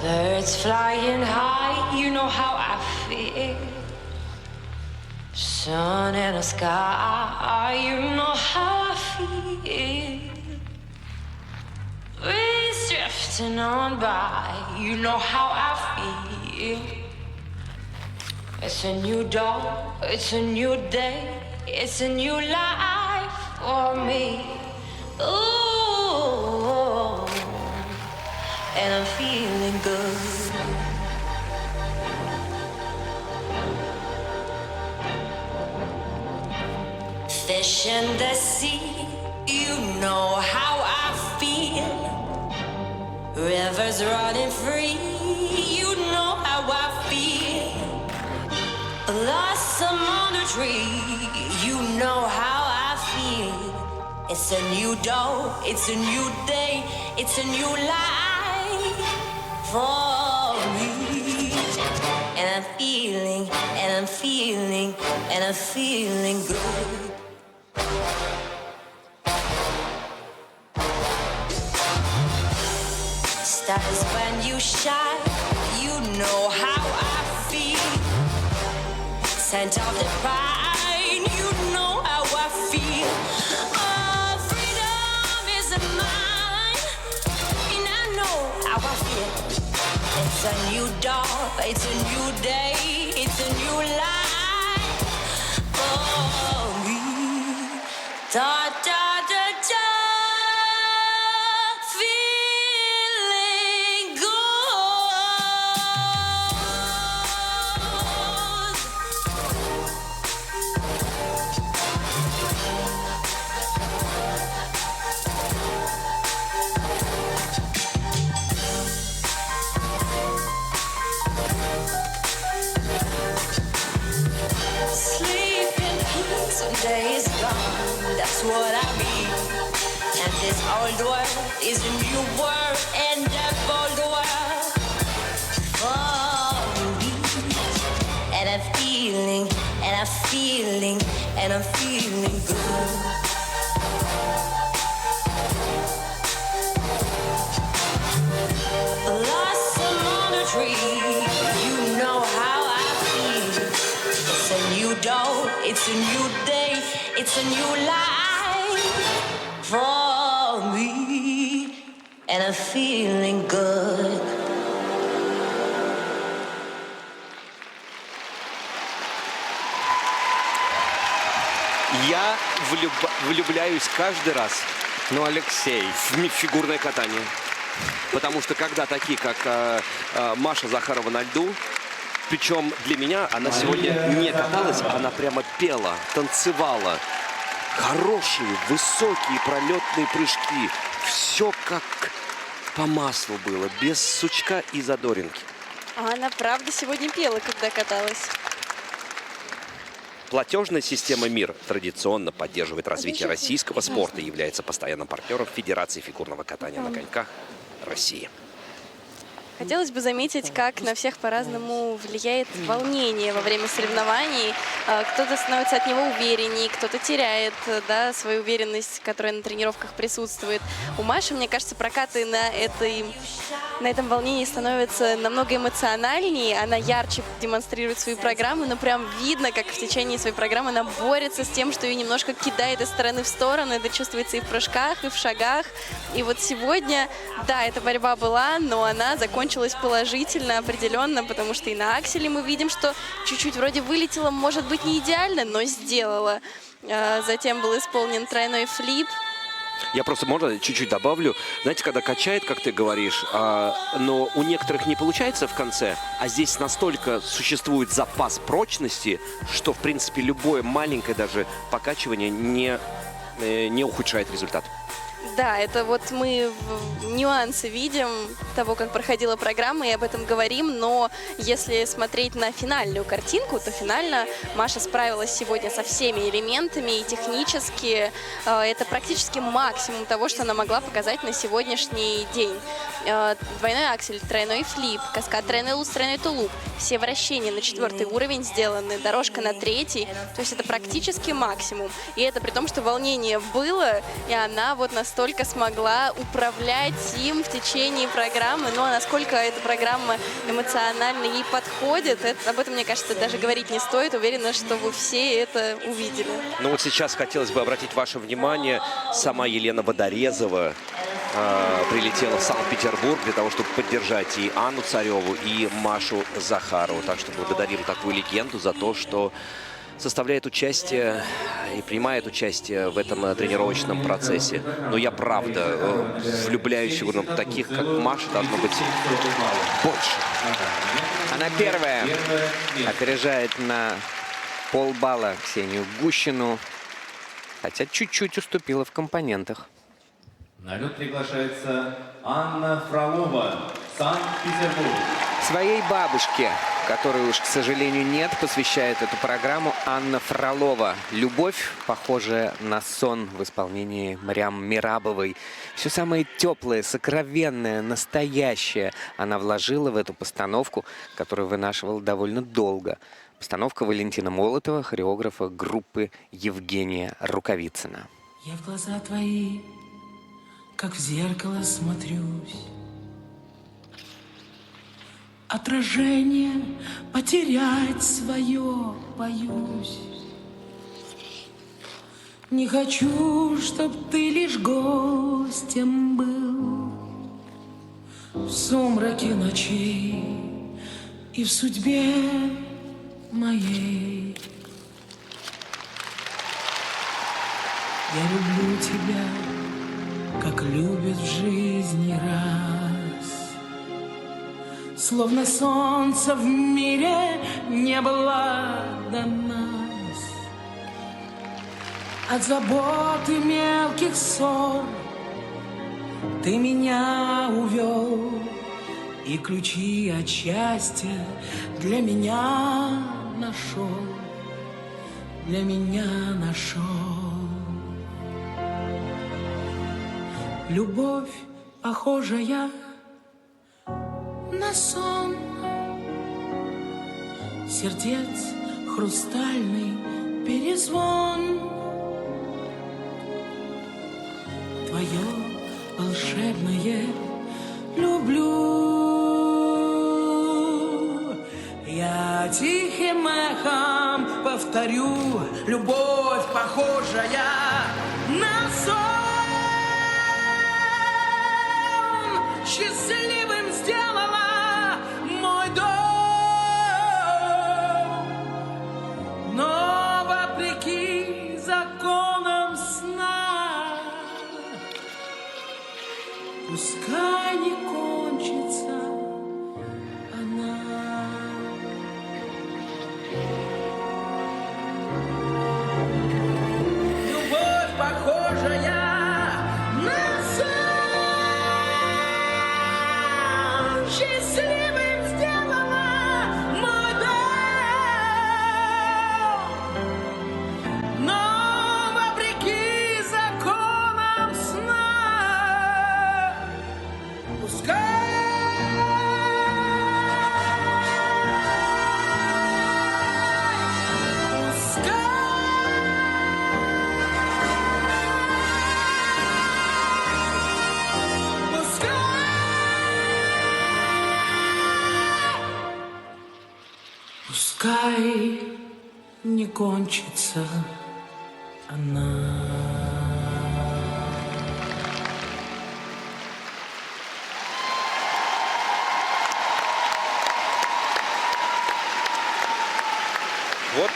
Birds flying high, you know how I feel. Sun in the sky, you know how I feel. Breeze drifting on by, you know how I feel. It's a new dawn, it's a new day, it's a new life for me. Ooh, and I'm feeling good. Fish in the sea, you know how I feel. Rivers running free, you know how I feel. Blossom on the tree, you know how I feel. It's a new dawn, it's a new day, it's a new life for me. And I'm feeling, and I'm feeling, and I'm feeling good. Stars when you shine, you know how I feel. Scent of the pine, you know how I feel. Oh, freedom is mine, and I know how I feel. It's a new dawn, it's a new day, it's a new life for me. Da da da da. Feeling sleep in peace when day is gone. That's what I mean. And this old world is a new world, and that old world for me. And I'm feeling, and I'm feeling, and I'm feeling good. Blossom on the tree, you know how I feel. It's a new dawn, it's a new day, it's a new life for me, and I'm feeling good. Я влюбляюсь каждый раз Ну, Алексей. в фигурное катание. Потому что когда такие, как Маша Захарова на льду, причем для меня она сегодня не каталась, она прямо пела, танцевала. Хорошие, высокие пролетные прыжки. Все как по маслу было, без сучка и задоринки. А она правда сегодня пела, когда каталась. Платежная система «Мир» традиционно поддерживает развитие российского спорта и является постоянным партнером Федерации фигурного катания на коньках России. Хотелось бы заметить, как на всех по-разному влияет волнение во время соревнований. Кто-то становится от него увереннее, кто-то теряет, да, свою уверенность, которая на тренировках присутствует. У Маши, мне кажется, прокаты на этом волнении становятся намного эмоциональнее. Она ярче демонстрирует свою программу, но прям видно, как в течение своей программы она борется с тем, что ее немножко кидает из стороны в сторону. Это чувствуется и в прыжках, и в шагах. И вот сегодня, да, эта борьба была, но она закончилась положительно, определенно, потому что и на акселе мы видим, что чуть-чуть вроде вылетела, может быть, не идеально, но сделала. Затем был исполнен тройной флип. Я просто, можно, чуть-чуть добавлю. Знаете, когда качает, как ты говоришь, но у некоторых не получается в конце, а здесь настолько существует запас прочности, что, в принципе, любое маленькое даже покачивание не ухудшает результат. Да, это вот мы нюансы видим того, как проходила программа, и об этом говорим, но если смотреть на финальную картинку, то финально Маша справилась сегодня со всеми элементами, и технически это практически максимум того, что она могла показать на сегодняшний день. Двойной аксель, тройной флип, каскад, тройной луз, тройной тулуп, все вращения на 4-й уровень сделаны, дорожка на 3-й, то есть это практически максимум. И это при том, что волнение было, и она вот настолько смогла управлять им в течение программы, но насколько эта программа эмоционально ей подходит, об этом, мне кажется, даже говорить не стоит. Уверена, что вы все это увидели. Ну вот сейчас хотелось бы обратить ваше внимание, сама Елена Водорезова прилетела в Санкт-Петербург для того, чтобы поддержать и Анну Цареву, и Машу Захарову. Так что благодарим такую легенду за то, что составляет участие и принимает участие в этом тренировочном процессе. Но я правда влюбляюсь в таких, как Маша, должно быть больше. Она первая опережает на полбалла Ксению Гущину, хотя чуть-чуть уступила в компонентах. На лед приглашается Анна Фролова, Санкт-Петербург. Своей бабушке, которой уж, к сожалению, нет, посвящает эту программу Анна Фролова. Любовь, похожая на сон в исполнении Мариам Мерабовой. Все самое теплое, сокровенное, настоящее она вложила в эту постановку, которую вынашивала довольно долго. Постановка Валентина Молотова, хореографа группы Евгения Рукавицына. Я в глаза твои, как в зеркало смотрюсь, отражение потерять свое боюсь. Не хочу, чтоб ты лишь гостем был в сумраке ночей и в судьбе моей. Я люблю тебя, как любят в жизни раз. Словно солнца в мире не было до нас. От забот и мелких ссор ты меня увел, и ключи от счастья для меня нашел, для меня нашел. Любовь, похожая на сон, сердец хрустальный перезвон. Твое волшебное люблю. Я тихим эхом повторю: любовь, похожая на сон. Счастливым сделала мой дом, но вопреки закону Пускай не кончится она. Вот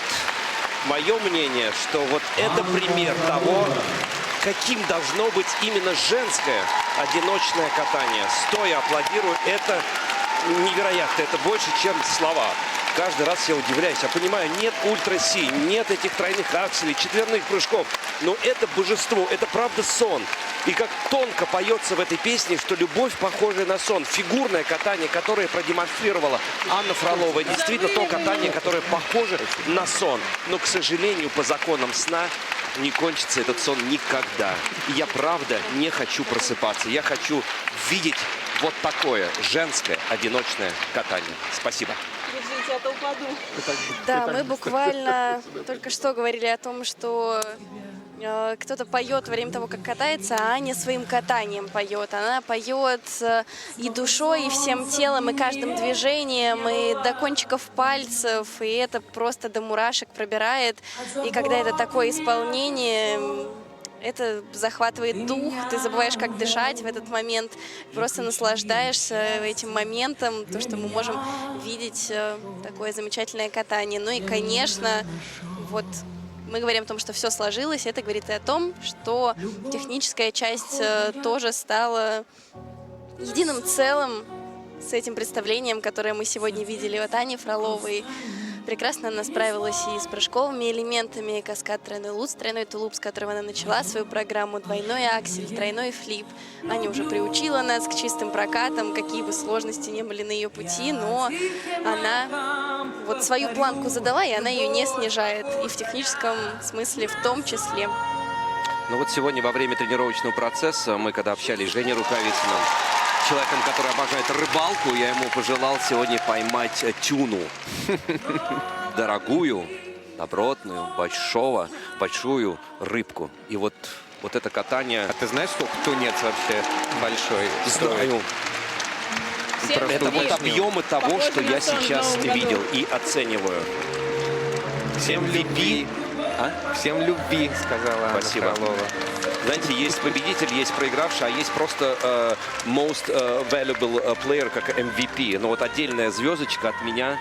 мое мнение, что вот это пример того, каким должно быть именно женское одиночное катание. Стоя аплодирую, это невероятно, это больше, чем слова. Каждый раз я удивляюсь. Я понимаю, нет ультра-си, нет этих тройных акселей, четверных прыжков. Но это божество, это правда сон. И как тонко поется в этой песне, что любовь похожая на сон. Фигурное катание, которое продемонстрировала Анна Фролова. Действительно то катание, которое похоже на сон. Но, к сожалению, по законам сна не кончится этот сон никогда. И я правда не хочу просыпаться. Я хочу видеть вот такое женское одиночное катание. Спасибо. Держите, а то упаду. Да, мы буквально только что говорили о том, что кто-то поет во время того, как катается, а Аня своим катанием поет. Она поет и душой, и всем телом, и каждым движением, и до кончиков пальцев, и это просто до мурашек пробирает. И когда это такое исполнение, это захватывает дух, ты забываешь, как дышать в этот момент, просто наслаждаешься этим моментом, то, что мы можем видеть такое замечательное катание. Ну и, конечно, вот мы говорим о том, что все сложилось, это говорит и о том, что техническая часть тоже стала единым целым с этим представлением, которое мы сегодня видели от Ани Фроловой. Прекрасно она справилась и с прыжковыми элементами, каскад, тройной луц, тройной тулуп, с которого она начала свою программу, двойной аксель, тройной флип. Аня уже приучила нас к чистым прокатам, какие бы сложности не были на ее пути, но она вот свою планку задала, и она ее не снижает, и в техническом смысле в том числе. Ну вот сегодня во время тренировочного процесса мы, когда общались с Женей Рукавицыным, человеком, который обожает рыбалку, я ему пожелал сегодня поймать тюну. Дорогую, добротную, большую рыбку. И вот это катание... А ты знаешь, сколько тунец вообще большой? Знаю. Это вот объемы того, что я сейчас видел и оцениваю. Всем любви. Всем любви, сказала Анна Фролова. Знаете, есть победитель, есть проигравший, а есть просто most valuable player, как MVP. Но вот отдельная звездочка от меня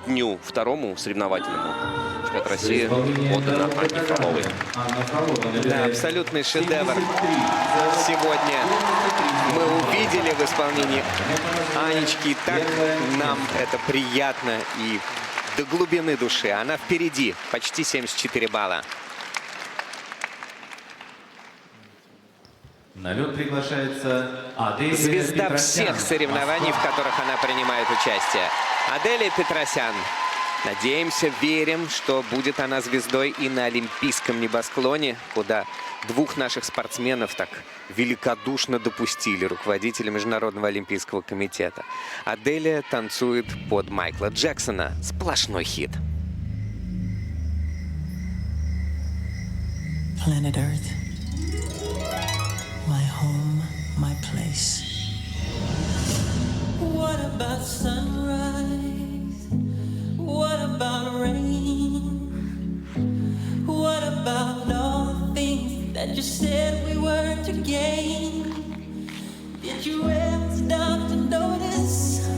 дню второму соревновательному. Чемпионат России отдана Анне Фроловой. Да, абсолютный шедевр. Сегодня мы увидели в исполнении Анечки. И так нам это приятно и до глубины души. Она впереди, почти 74 балла. На лед приглашается Аделия Звезда Петросян. всех соревнований, в которых она принимает участие. Аделия Петросян. Надеемся, верим, что будет она звездой и на олимпийском небосклоне, куда двух наших спортсменов так великодушно допустили руководители Международного олимпийского комитета. Аделия танцует под Майкла Джексона. Сплошной хит. Planet Earth, my home, my place. What about sunrise? What about rain? What about all the things that you said we were to gain? Did you ever stop to notice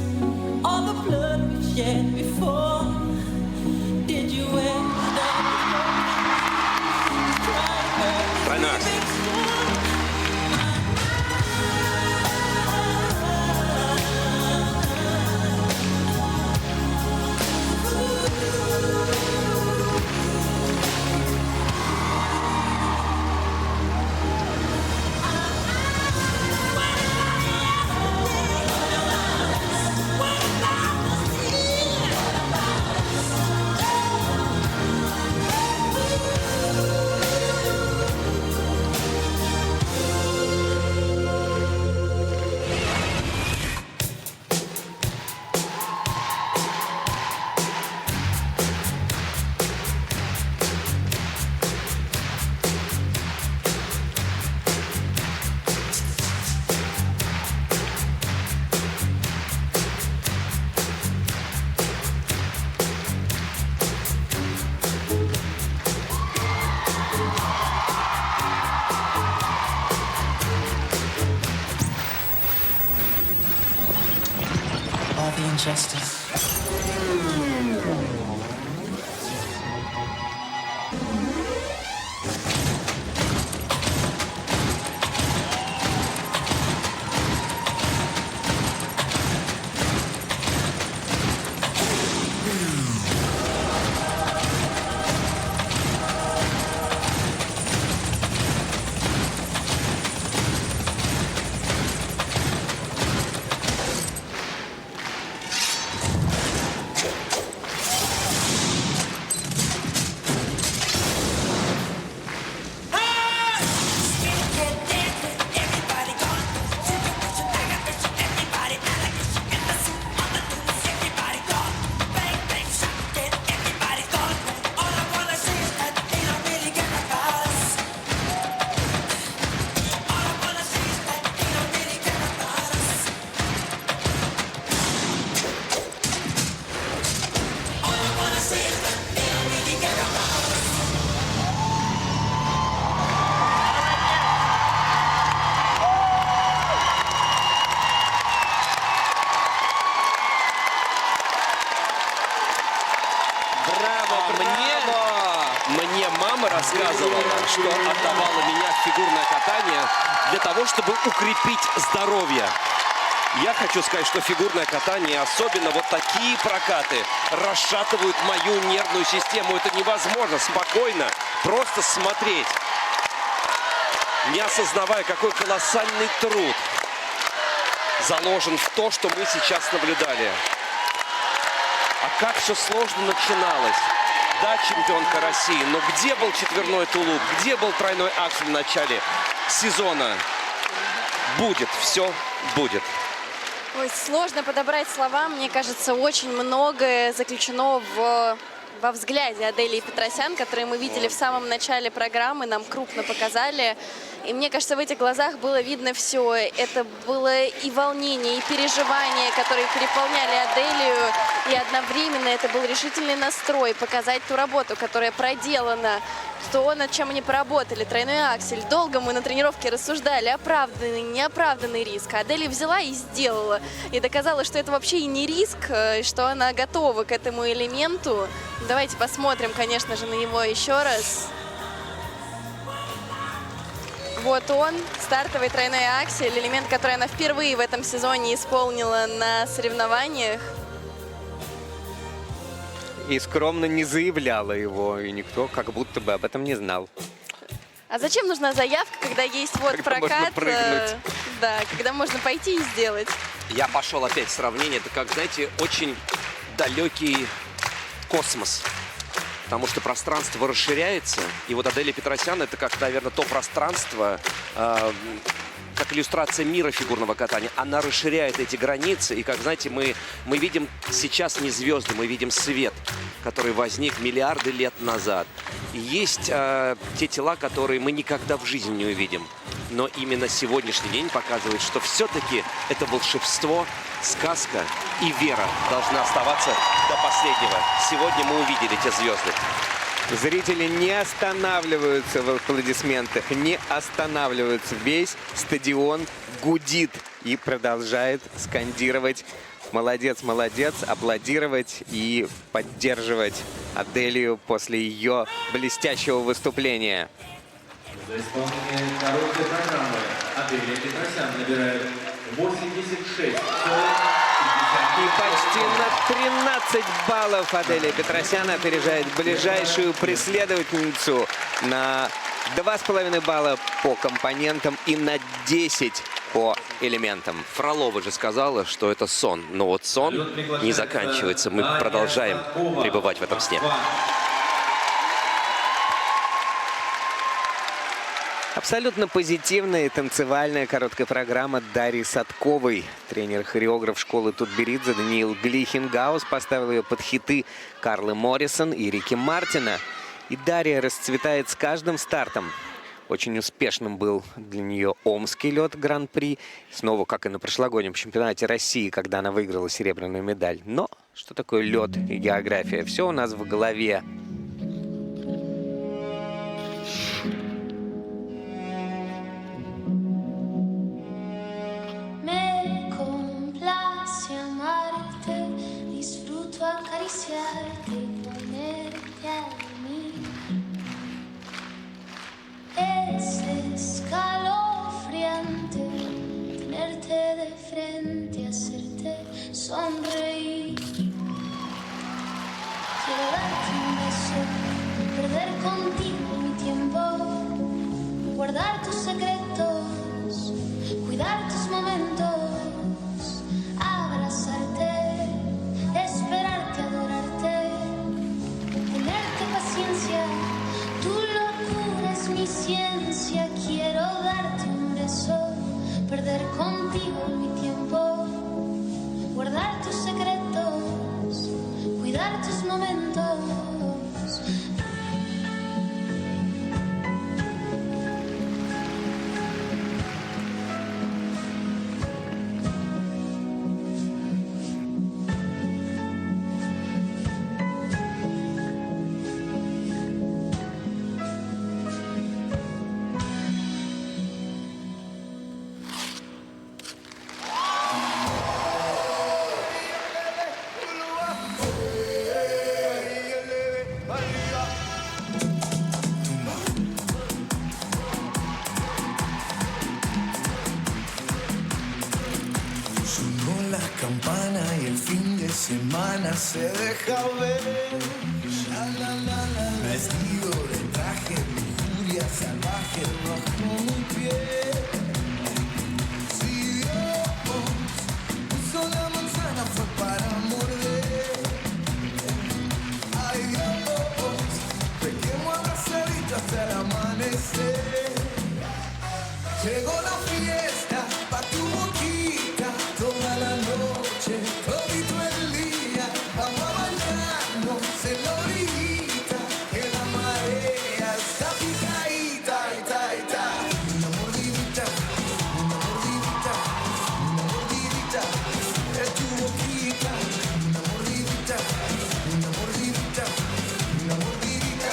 all the blood we shed before? Did you ever stop to notice? Тройной аксель. Manchester. Мне мама рассказывала, что отдавала меня в фигурное катание для того, чтобы укрепить здоровье. Я хочу сказать, что фигурное катание, особенно вот такие прокаты, расшатывают мою нервную систему. Это невозможно спокойно просто смотреть, не осознавая, какой колоссальный труд заложен в то, что мы сейчас наблюдали. А как все сложно начиналось. Да, чемпионка России, но где был четверной тулуп, где был тройной аксель в начале сезона? Будет, все будет. Ой, сложно подобрать слова. Мне кажется, очень многое заключено во взгляде Аделии Петросян, который мы видели в самом начале программы, нам крупно показали. И мне кажется, в этих глазах было видно все. Это было и волнение, и переживания, которые переполняли Аделию. И одновременно это был решительный настрой показать ту работу, которая проделана, то, над чем они поработали. Тройной аксель. Долго мы на тренировке рассуждали, оправданный, неоправданный риск. Аделия взяла и сделала. И доказала, что это вообще и не риск, что она готова к этому элементу. Давайте посмотрим, конечно же, на него еще раз. Вот он, стартовый тройной аксель, элемент, который она впервые в этом сезоне исполнила на соревнованиях. И скромно не заявляла его, и никто как будто бы об этом не знал. А зачем нужна заявка, когда есть вот Когда прокат? можно прыгнуть. Да, когда можно пойти и сделать. Я пошел опять в сравнение. Это, как, знаете, очень далекий космос. Потому что пространство расширяется. И вот Аделия Петросян — это, как, наверное, то пространство, как иллюстрация мира фигурного катания. Она расширяет эти границы. И, как, знаете, мы видим сейчас не звезды, мы видим свет, который возник миллиарды лет назад. И есть те тела, которые мы никогда в жизни не увидим. Но именно сегодняшний день показывает, что все-таки это волшебство, сказка и вера должны оставаться до последнего. Сегодня мы увидели те звезды. Зрители не останавливаются в аплодисментах, не останавливаются. Весь стадион гудит и продолжает скандировать «Молодец, молодец», аплодировать и поддерживать Аделию после ее блестящего выступления. За исполнение короткой программы Аделия Петросян набирает 86. И почти на 13 баллов Аделия Петросян опережает ближайшую преследовательницу на 2,5 балла по компонентам и на 10 по элементам. Фролова же сказала, что это сон. Но вот сон не заканчивается. Мы продолжаем пребывать в этом сне. Абсолютно позитивная и танцевальная короткая программа Дарьи Садковой. Тренер-хореограф школы Тутберидзе Даниил Глихенгаус поставил ее под хиты Карлы Моррисон и Рики Мартина. И Дарья расцветает с каждым стартом. Очень успешным был для нее омский лед Гран-при. Снова, как и на прошлогоднем чемпионате России, когда она выиграла серебряную медаль. Но что такое лед и география? Все у нас в голове. Me complace amarte acariciarte y ponerte a dormir. Es escalofriante tenerte de frente, hacerte sonreír. Quiero darte un beso, perder contigo mi tiempo, guardar tus secretos, cuidar tus momentos, abrazarte, esperarte, adorarte, tenerte paciencia. Tu locura es mi ciencia. Quiero darte un beso, perder contigo mi tiempo, guardar tus secretos, cuidar tus momentos. Sonó la campana y el fin de semana se deja ver. Vestido de traje, mi furia salvaje bajo mi piel. Si Dios puso la manzana fue para morder. Ay Dios, pequemos abrazaditos hasta el amanecer. Llegó la fiesta pa' tu boquita, toda la noche, todito el día. Vamos a bañarnos en la orillita, que la marea está picadita, ita, ita. Una mordidita, una mordidita, una mordidita de tu boquita. Una mordidita, una mordidita, una mordidita.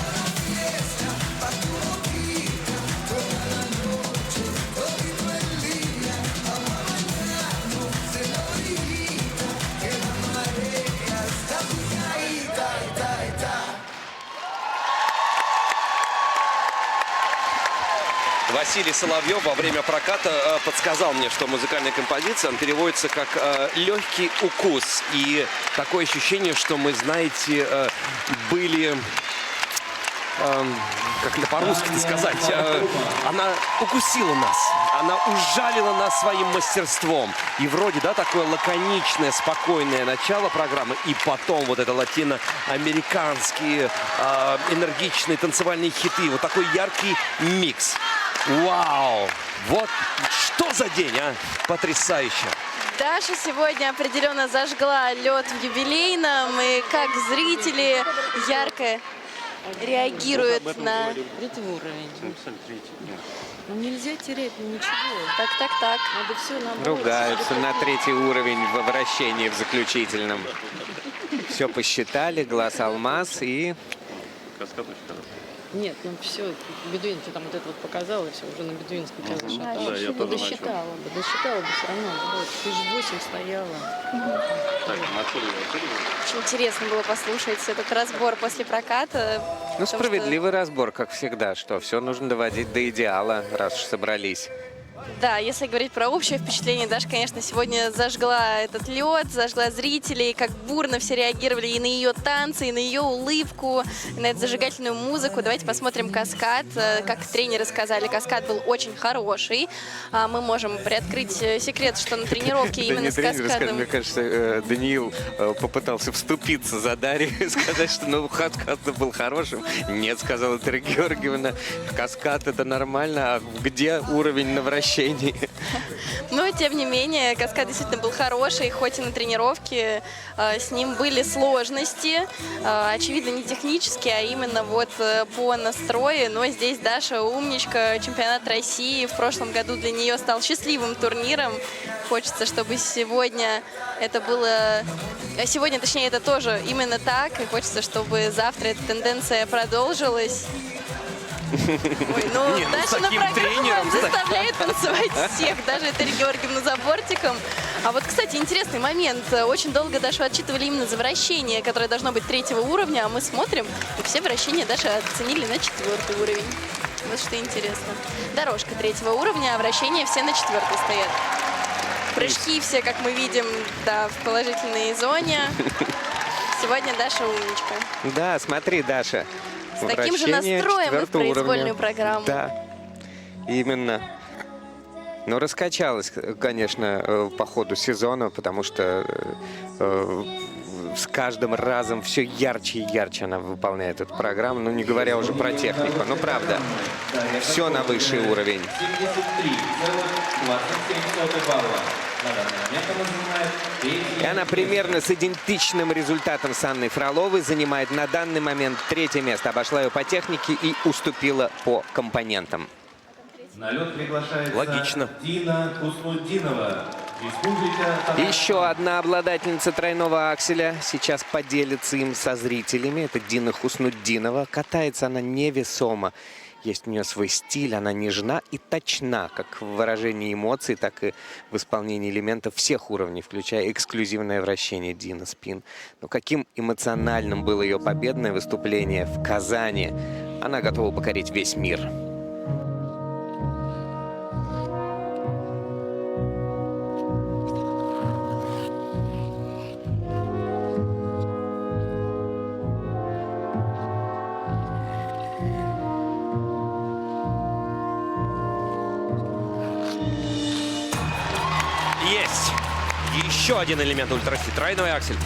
La fiesta pa' tu boquita, toda la noche, todito el día. Vamos a bañarnos en la orillita, que la marea está picadita, ita, ita. Василий Соловьев во время проката подсказал мне, что музыкальная композиция он переводится как «легкий укус». И такое ощущение, что мы, знаете, были... как это по-русски сказать, она укусила нас, она ужалила нас своим мастерством. И вроде, да, такое лаконичное, спокойное начало программы, и потом вот это латиноамериканские энергичные танцевальные хиты, вот такой яркий микс. Вау! Вот что за день, а? Потрясающе! Даша сегодня определенно зажгла лед в юбилейном, и как зрители ярко реагируют на... Третий уровень. Ну нельзя терять ничего. Так. Надо все наоборот. Ругаются на третий уровень во вращении в заключительном. Все посчитали, глаз алмаз и... Нет, ну все, Бедуин, ты там вот это вот показала, все, уже на бедуинском тебя зашатала. Да, я Ну, тоже досчитала бы все равно. Вот, ты же 8 стояла. Так, отсюда. Очень интересно было послушать этот разбор после проката. Ну, справедливый разбор, как всегда, что все нужно доводить до идеала, раз уж собрались. Да, если говорить про общее впечатление, Даша, конечно, сегодня зажгла этот лед, зажгла зрителей, как бурно все реагировали и на ее танцы, и на ее улыбку, и на эту зажигательную музыку. Давайте посмотрим каскад. Как тренеры сказали, каскад был очень хороший. Мы можем приоткрыть секрет, что на тренировке именно с каскадом... Мне кажется, Даниил попытался вступиться за Дарью, сказать, что ну, каскад был хорошим. Нет, сказала Ольга Георгиевна, каскад это нормально, а где уровень на вращении? Но, тем не менее, каскад действительно был хороший, хоть и на тренировке с ним были сложности, очевидно, не технические, а именно вот по настрою. Но здесь Даша умничка, чемпионат России в прошлом году для нее стал счастливым турниром. Хочется, чтобы сегодня это было... Сегодня, точнее, это тоже именно так, и хочется, чтобы завтра эта тенденция продолжилась. Ой, ну, Не, ну, Даша с на таким программу тренером, заставляет танцевать всех, даже Этель Георгиевну за бортиком. А вот, кстати, интересный момент. Очень долго Дашу отчитывали именно за вращение, которое должно быть 3-го уровня, а мы смотрим, и все вращения Даши оценили на 4-й уровень. Вот что интересно. Дорожка 3-го уровня, а вращения все на 4-й стоят. Прыжки все, как мы видим, да, в положительной зоне. Сегодня Даша умничка. Да, смотри, Даша. С таким же настроем и в произвольную программу. Да, именно. Ну, раскачалась, конечно, по ходу сезона, потому что с каждым разом все ярче и ярче она выполняет эту программу. Ну, не говоря уже про технику. Ну, правда, все на высший уровень. 73,27 балла. На данный момент она занимает И она примерно с идентичным результатом с Анной Фроловой занимает на данный момент 3-е место. Обошла ее по технике и уступила по компонентам. На лед приглашается Логично. Дина Хуснутдинова. Республика Еще одна обладательница тройного акселя сейчас поделится им со зрителями. Это Дина Хуснутдинова. Катается она невесомо. Есть у нее свой стиль, она нежна и точна, как в выражении эмоций, так и в исполнении элементов всех уровней, включая эксклюзивное вращение Дина Спин. Но каким эмоциональным было ее победное выступление в Казани. Она готова покорить весь мир. Есть! Еще один элемент ультрасти. Тройной аксель.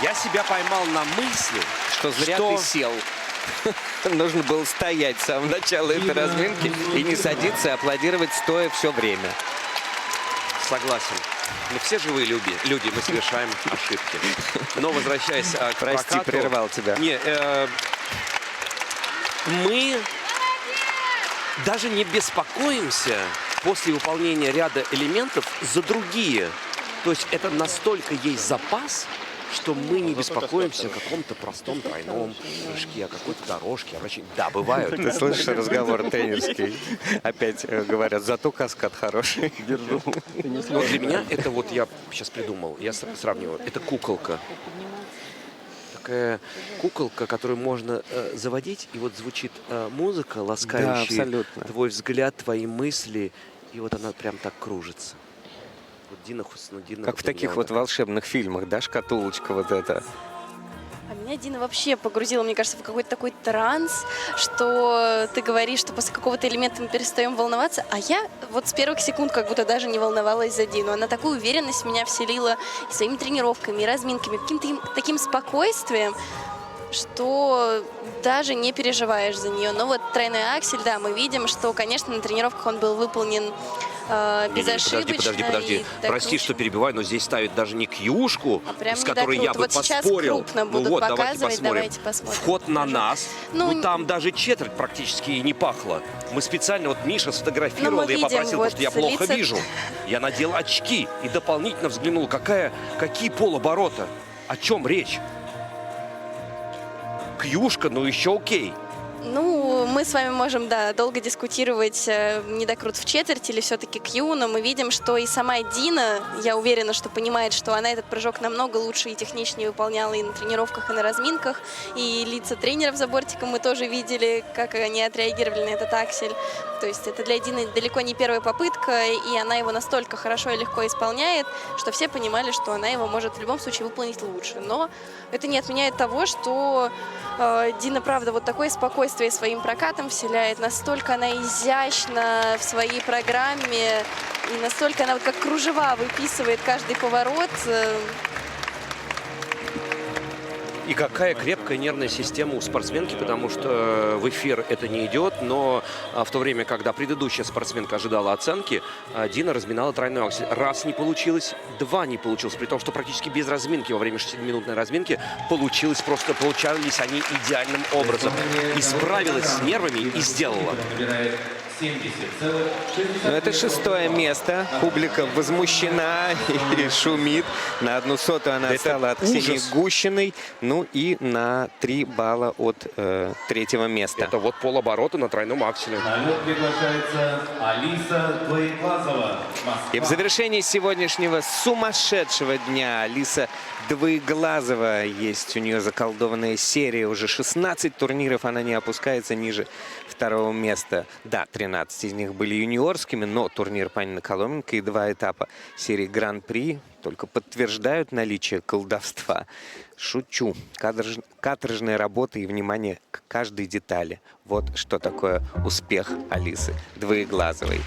Я себя поймал на мысли, что зря ты сел. Нужно было стоять с самого начала этой разминки и не садиться, и аплодировать стоя все время. Согласен. Мы все живые люди, мы совершаем ошибки. Но возвращаясь к Прости, прокату, прервал тебя. Мы даже не беспокоимся после выполнения ряда элементов за другие. То есть это настолько есть запас, что мы не беспокоимся о каком-то простом тройном прыжке, о какой-то дорожке. Да, бывают. Ты слышишь разговор тренерский? Опять говорят, зато каскад хороший. Держу. Но для меня это вот я сейчас придумал, я сравниваю. Это куколка. такая куколка, которую можно заводить, и вот звучит музыка, ласкающая абсолютно. твой взгляд, твои мысли, и вот она прям так кружится. Вот Дина Хуснутдинова. Как в таких вот волшебных фильмах, да, шкатулочка вот эта. А меня Дина вообще погрузила, мне кажется, в какой-то такой транс, что ты говоришь, что после какого-то элемента мы перестаем волноваться, а я вот с первых секунд как будто даже не волновалась за Дину. Она такую уверенность в меня вселила и своими тренировками, и разминками, каким-то таким спокойствием, что даже не переживаешь за нее. Но вот тройной аксель, да, мы видим, что, конечно, на тренировках он был выполнен безошибочно. Подожди. Прости, что перебиваю, но здесь ставят даже не кьюшку, с которой я бы вот сейчас поспорил. крупно будут показывать, давайте посмотрим. Вход на нас, там даже четверть практически не пахло. Мы специально, вот Миша сфотографировал, я попросил, потому что я плохо вижу. Я надел очки и дополнительно взглянул, какие полоборота, о чем речь. Кьюшка, ну еще окей. Ну, мы с вами можем, да, долго дискутировать, недокрут в четверть или все-таки Кью, но мы видим, что и сама Дина, я уверена, что понимает, что она этот прыжок намного лучше и техничнее выполняла и на тренировках, и на разминках, и лица тренеров за бортиком мы тоже видели, как они отреагировали на этот аксель. То есть это для Дины далеко не первая попытка, и она его настолько хорошо и легко исполняет, что все понимали, что она его может в любом случае выполнить лучше. Но это не отменяет того, что Дина, правда, вот такое спокойствие своим прокатом вселяет. Настолько она изящна в своей программе, и настолько она вот как кружева выписывает каждый поворот. И какая крепкая нервная система у спортсменки, потому что в эфир это не идет, но в то время, когда предыдущая спортсменка ожидала оценки, Дина разминала тройной аксель. Раз не получилось, два не получилось, при том, что практически без разминки, во время 6-минутной разминки, получились они идеальным образом. И справилась с нервами и сделала. Ну, это 6-е место. Публика возмущена и шумит. На 1/100 она отстала от Ксении Гущиной. Ну и на 3 балла от 3-го места. Это вот полоборота на тройном акселе. На лед приглашается Алиса Двоеглазова. И в завершении сегодняшнего сумасшедшего дня Алиса Двоеглазова. Есть у нее заколдованная серия. Уже 16 турниров она не опускается ниже 2-го места. Да, 13 из них были юниорскими, но турнир Панина Коломенко и 2 этапа серии Гран-при только подтверждают наличие колдовства. Шучу. Каторжная работа и внимание к каждой детали. Вот что такое успех Алисы Двоеглазовой.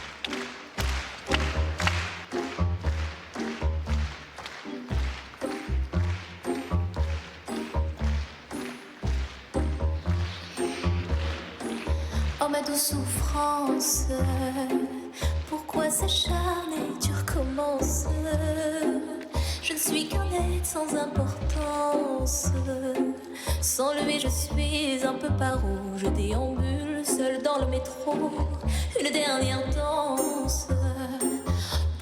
Oh ma douce souffrance, pourquoi s'acharner, tu recommences. Je ne suis qu'un être sans importance. Sans lui je suis un peu paro. Je déambule seul dans le métro. Une dernière danse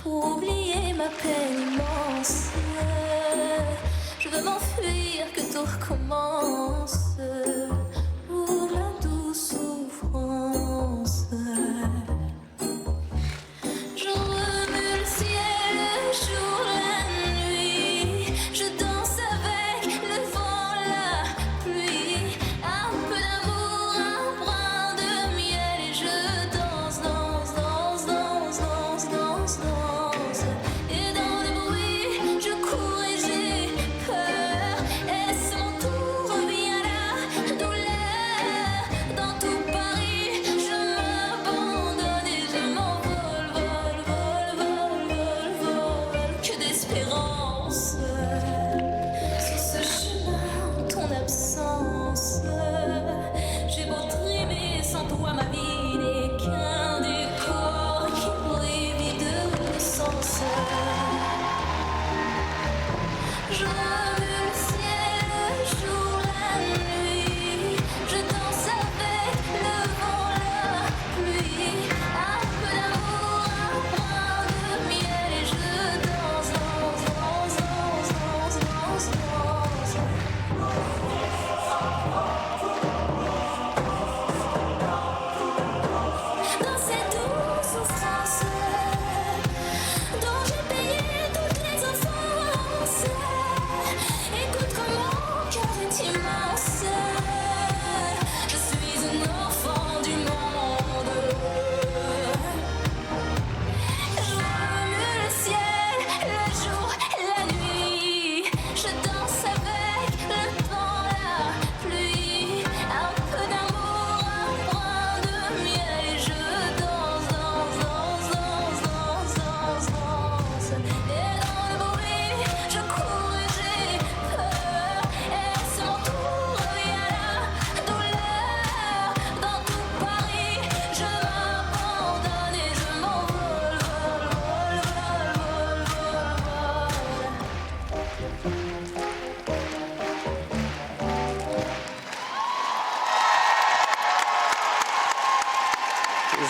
pour oublier ma peine immense. Je veux m'enfuir, que tout recommence. Oh ma douce souffrance. Je remue le ciel, le jour, la nuit. Je danse avec le vent, la pluie. Un peu d'amour, un brin de miel. Et je danse, danse, danse, danse, danse, danse, danse. Et dans le bruit, je cours et j'ai peur. Et c'est mon tour.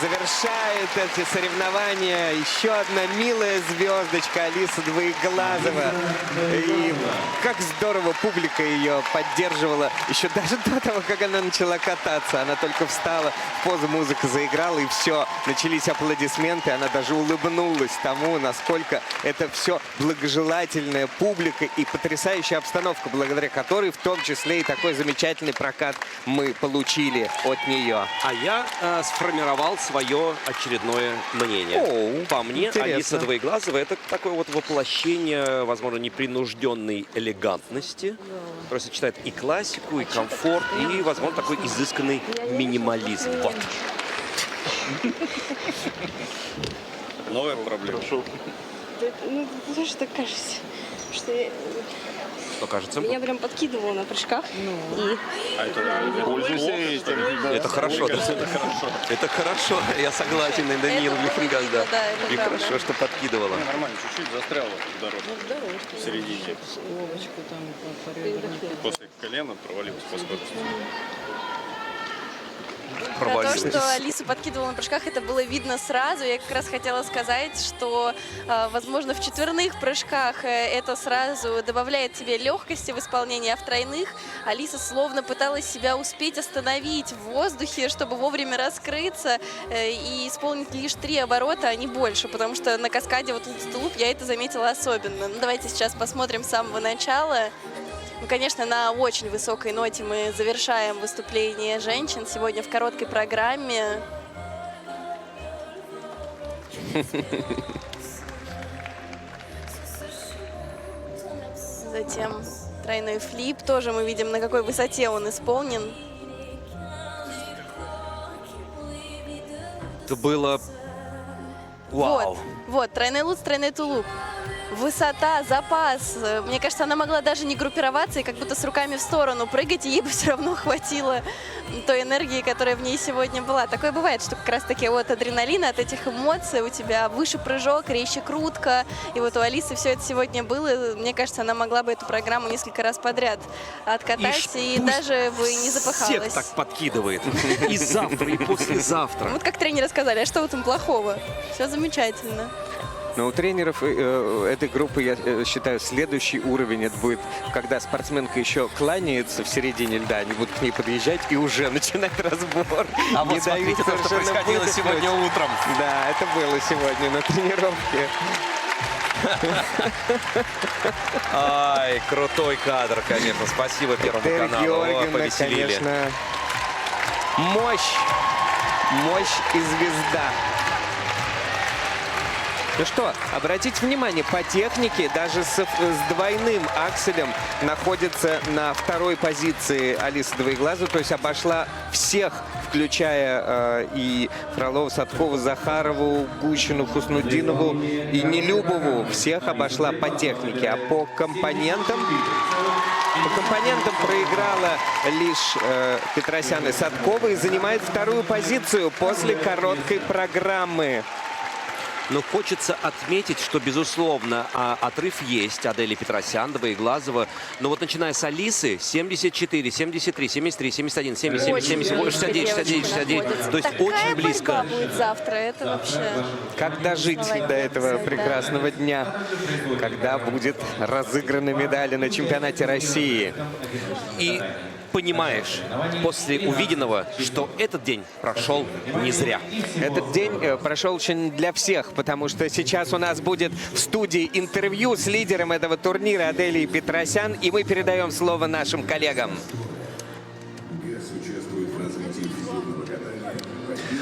завершает эти соревнования еще одна милая звездочка Алиса Двоеглазова. И как здорово публика ее поддерживала еще даже до того, как она начала кататься. Она только встала, в позу, музыка заиграла, и все. Начались аплодисменты. Она даже улыбнулась тому, насколько это все благожелательная публика и потрясающая обстановка, благодаря которой в том числе и такой замечательный прокат мы получили от нее. А я сформировал свое очередное мнение. По мне, интересно. Алиса Двоеглазова — это такое вот воплощение, возможно, непринужденной элегантности, которая сочетает и классику, и комфорт, и, возможно, такой изысканный минимализм. Вот. Новая проблема. Ну, потому что кажется, что Что кажется? меня прям подкидывало на прыжках. Пользуйся этим. Это хорошо, да. Это хорошо, я согласен, Даниил Лихенгас, да. И хорошо, что подкидывала. Нормально, чуть-чуть застряла в дороге. В середине. После колена провалилась по скорости. Про то, что Алису подкидывала на прыжках, это было видно сразу. Я как раз хотела сказать, что, возможно, в четверных прыжках это сразу добавляет тебе легкости в исполнении, а в тройных Алиса словно пыталась себя успеть остановить в воздухе, чтобы вовремя раскрыться и исполнить лишь 3 оборота, а не больше, потому что на каскаде вот луп я это заметила особенно. Ну, давайте сейчас посмотрим с самого начала. Ну, конечно, на очень высокой ноте мы завершаем выступление женщин сегодня в короткой программе. Затем тройной флип. Тоже мы видим, на какой высоте он исполнен. Это было... Вау. Вот, тройной луц, тройной тулуп. Высота, запас. Мне кажется, она могла даже не группироваться и как будто с руками в сторону прыгать, и ей бы все равно хватило той энергии, которая в ней сегодня была. Такое бывает, что как раз-таки от адреналина, от этих эмоций у тебя выше прыжок, резче крутка. И вот у Алисы все это сегодня было. Мне кажется, она могла бы эту программу несколько раз подряд откатать, и даже бы не запахалась. Всех так подкидывает. И завтра, и послезавтра. Вот как тренеры сказали, а что в этом плохого? Все замечательно. Но у тренеров этой группы, я считаю, следующий уровень это будет, когда спортсменка еще кланяется в середине льда, они будут к ней подъезжать и уже начинать разбор. А вот смотрите, то, что происходило сегодня утром. Да, это было сегодня на тренировке. Ай, крутой кадр, конечно. Спасибо Первому каналу. Георгиевна, Повеселили. конечно, мощь и звезда. Ну что, обратите внимание, по технике даже с двойным акселем находится на второй позиции Алиса Двоеглазова, то есть обошла всех, включая и Фролову, Садкову, Захарову, Гущину, Хуснудинову и Нелюбову. Всех обошла по технике, а по компонентам проиграла лишь Петросян и Садкова и занимает вторую позицию после короткой программы. Но хочется отметить, что, безусловно, отрыв есть. Адели Петросян, Двоеглазова. Но вот начиная с Алисы, 74, 73, 73, 71, 77, 78, 69, 69, 69. То есть очень близко. Будет завтра, это вообще... Как дожить до этого прекрасного дня, когда будет разыграны медали на чемпионате России? И понимаешь после увиденного, что этот день прошел не зря. Этот день прошел очень для всех, потому что сейчас у нас будет в студии интервью с лидером этого турнира Аделией Петросян, и мы передаем слово нашим коллегам.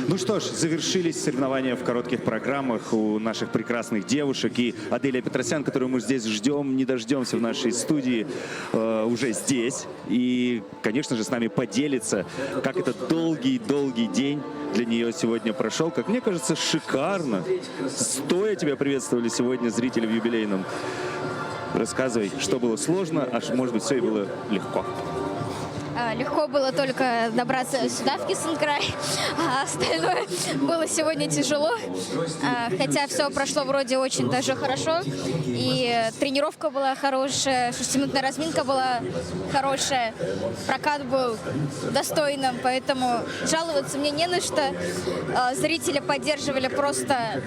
Ну что ж, завершились соревнования в коротких программах у наших прекрасных девушек. И Аделия Петросян, которую мы здесь ждем, не дождемся в нашей студии, уже здесь. И, конечно же, с нами поделится, как этот долгий-долгий день для нее сегодня прошел. Как мне кажется, шикарно. Стоя тебя приветствовали сегодня зрители в юбилейном. Рассказывай, что было сложно, а может быть, все и было легко. Легко было только добраться сюда, в Кисенкрай, а остальное было сегодня тяжело. Хотя все прошло вроде очень даже хорошо. И тренировка была хорошая, 6-минутная разминка была хорошая, прокат был достойным, поэтому жаловаться мне не на что. Зрители поддерживали просто,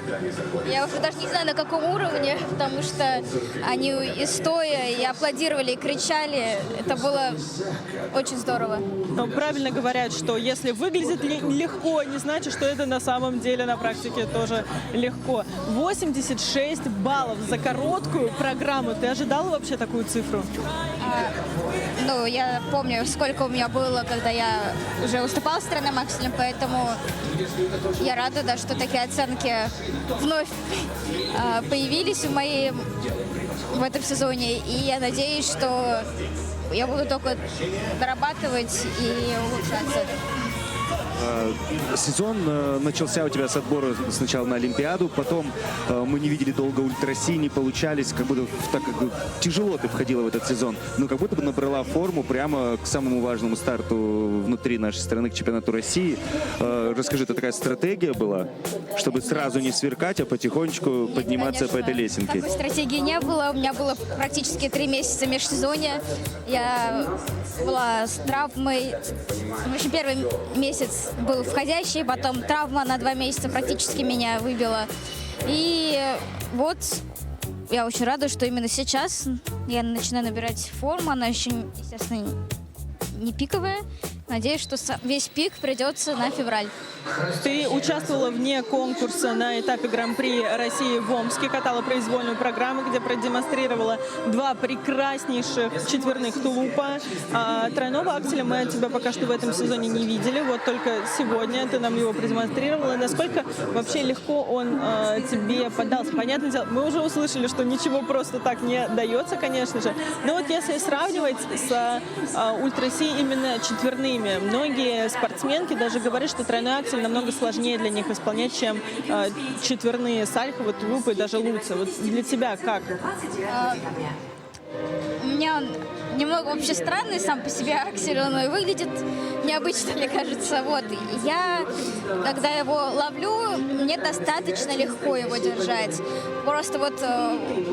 я уже даже не знаю на каком уровне, потому что они и стоя, и аплодировали, и кричали. Это было очень здорово. Но правильно говорят, что если выглядит легко, не значит, что это на самом деле на практике тоже легко. 86 баллов за короткую программу. Ты ожидала вообще такую цифру? Ну, я помню, сколько у меня было, когда я уже выступала с тройным акселем, поэтому я рада, да, что такие оценки вновь появились в этом сезоне. И я надеюсь, что я буду только дорабатывать и улучшаться. Сезон начался у тебя с отбора сначала на Олимпиаду, потом мы не видели долго ультраси, не получались, как будто так как бы тяжело ты входила в этот сезон, но как будто бы набрала форму прямо к самому важному старту внутри нашей страны, к чемпионату России. Расскажи, это такая стратегия была, чтобы сразу не сверкать, а потихонечку подниматься по этой лесенке? Такой стратегии не было. У меня было практически 3 месяца межсезонья. Я была с травмой. В общем, первый месяц был входящий, потом травма на 2 месяца практически меня выбила. И вот я очень рада, что именно сейчас я начинаю набирать форму. Она еще, естественно, не пиковая. Надеюсь, что весь пик придется на февраль. Ты участвовала вне конкурса на этапе Гран-при России в Омске, катала произвольную программу, где продемонстрировала 2 прекраснейших четверных тулупа. Тройного акселя мы от тебя пока что в этом сезоне не видели. Вот только сегодня ты нам его продемонстрировала. Насколько вообще легко он тебе поддался? Понятное дело, мы уже услышали, что ничего просто так не дается, конечно же. Но вот если сравнивать с ультраси именно четверными, многие спортсменки даже говорят, что тройной аксель намного сложнее для них исполнять, чем четверные сальховые, тулупы и даже луцы. Вот для тебя как? У меня он немного вообще странный сам по себе аксель, он и выглядит необычно, мне кажется. Вот. Я, когда его ловлю, мне достаточно легко его держать. Просто вот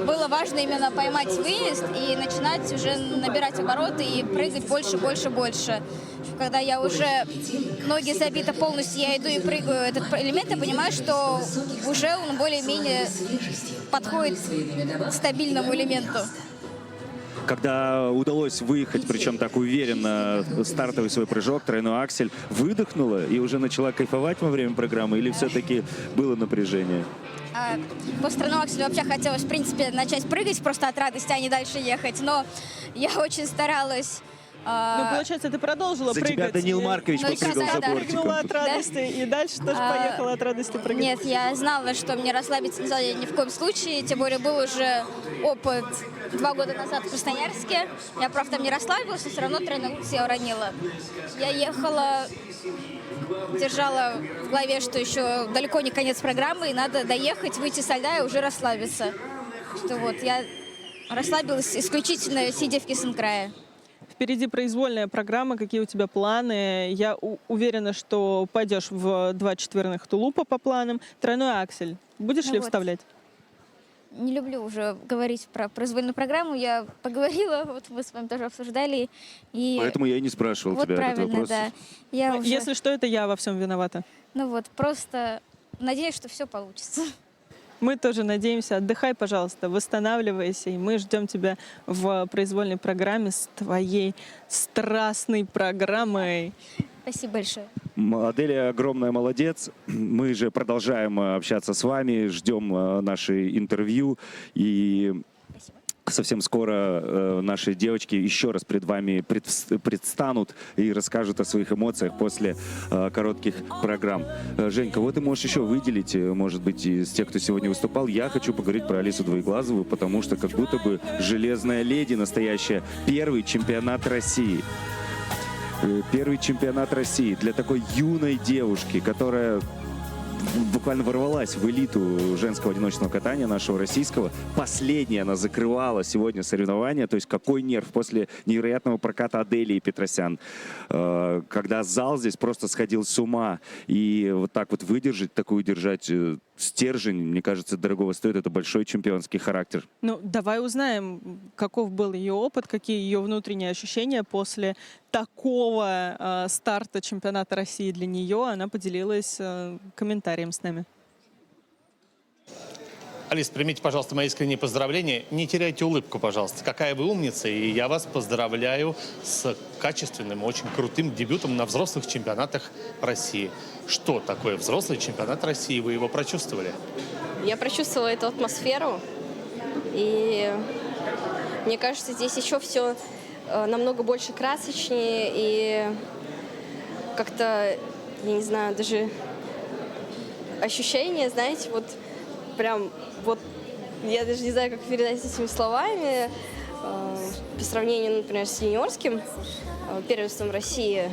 было важно именно поймать выезд и начинать уже набирать обороты и прыгать больше, больше, больше. Когда я уже ноги забиты полностью, я иду и прыгаю этот элемент, я понимаю, что уже он более-менее подходит к стабильному элементу. Когда удалось выехать, причем так уверенно, стартовый свой прыжок, тройной аксель, выдохнула и уже начала кайфовать во время программы, или все-таки было напряжение? После тройного акселя вообще хотелось, в принципе, начать прыгать просто от радости, а не дальше ехать, но я очень старалась. Ну, получается, ты продолжила прыгать. За тебя Данил Маркович попрыгал за бортиком. Прыгнула от радости и дальше тоже поехала от радости прыгать. Нет, я знала, что мне расслабиться нельзя ни в коем случае, тем более был уже опыт 2 года назад в Красноярске. Я, правда, там не расслабилась, но все равно тройной аксель я уронила. Я ехала, держала в голове, что еще далеко не конец программы, и надо доехать, выйти со льда и уже расслабиться. Что вот, я расслабилась исключительно сидя в Кисенкрае. Впереди произвольная программа. Какие у тебя планы? Я уверена, что пойдешь в 2 четверных тулупа по планам. Тройной аксель. Будешь ли вставлять? Не люблю уже говорить про произвольную программу. Я поговорила, вот мы с вами тоже обсуждали. И Поэтому я и не спрашивал вот тебя этот правильно, вопрос. да. Я уже... Если что, это я во всем виновата. Ну вот, просто надеюсь, что все получится. Мы тоже надеемся. Отдыхай, пожалуйста, восстанавливайся. И мы ждем тебя в произвольной программе с твоей страстной программой. Спасибо большое. Аделия огромная молодец. Мы же продолжаем общаться с вами, ждем наши интервью. И совсем скоро наши девочки еще раз перед вами предстанут и расскажут о своих эмоциях после коротких программ. Женька, вот ты можешь еще выделить, может быть, из тех, кто сегодня выступал. Я хочу поговорить про Алису Двоеглазову, потому что как будто бы железная леди настоящая. Первый чемпионат России. Первый чемпионат России для такой юной девушки, которая буквально ворвалась в элиту женского одиночного катания нашего российского. Последняя она закрывала сегодня соревнования. То есть какой нерв после невероятного проката Аделии Петросян, когда зал здесь просто сходил с ума. И вот так вот выдержать, такую держать стержень, мне кажется, дорогого стоит. Это большой чемпионский характер. Ну, давай узнаем, каков был ее опыт, какие ее внутренние ощущения после такого старта чемпионата России для нее. Она поделилась комментарием с нами. Алис, примите, пожалуйста, мои искренние поздравления. Не теряйте улыбку, пожалуйста. Какая вы умница, и я вас поздравляю с качественным, очень крутым дебютом на взрослых чемпионатах России. Что такое взрослый чемпионат России? Вы его прочувствовали? Я прочувствовала эту атмосферу, и мне кажется, здесь еще все намного больше красочнее, и как-то, я не знаю, даже ощущение, знаете, вот прям, вот, я даже не знаю, как передать этими словами, по сравнению, например, с юниорским первенством России,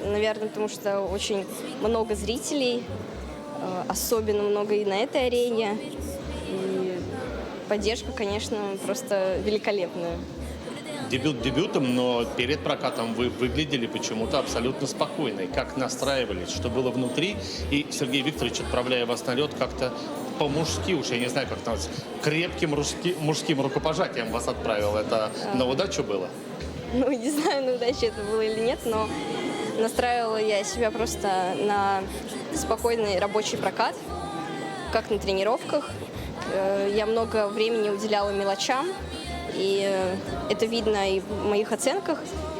наверное, потому что очень много зрителей, особенно много и на этой арене, и поддержка, конечно, просто великолепная. Дебют дебютом, но перед прокатом вы выглядели почему-то абсолютно спокойной. Как настраивались, что было внутри, и Сергей Викторович, отправляя вас на лед, как-то по-мужски, уж я не знаю, как это называется, крепким мужским рукопожатием вас отправил. Это на удачу было? Ну, не знаю, на удачу это было или нет, но настраивала я себя просто на спокойный рабочий прокат, как на тренировках. Я много времени уделяла мелочам, и это видно и в моих оценках,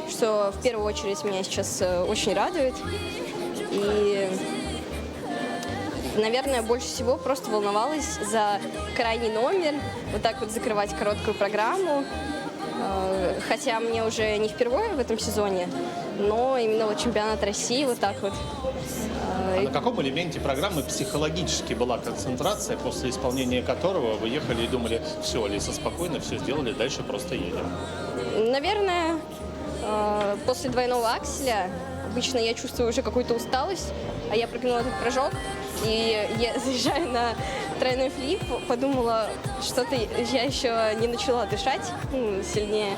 что в первую очередь меня сейчас очень радует. И, наверное, больше всего просто волновалась за крайний номер, вот так вот закрывать короткую программу. Хотя мне уже не впервые в этом сезоне, но именно вот чемпионат России вот так вот. А на каком элементе программы психологически была концентрация, после исполнения которого вы ехали и думали, все, Алиса, спокойно, все сделали, дальше просто едем? Наверное, после двойного акселя обычно я чувствую уже какую-то усталость, а я прыгнула этот прыжок, и я заезжаю на тройной флип, подумала, что-то я еще не начала дышать сильнее,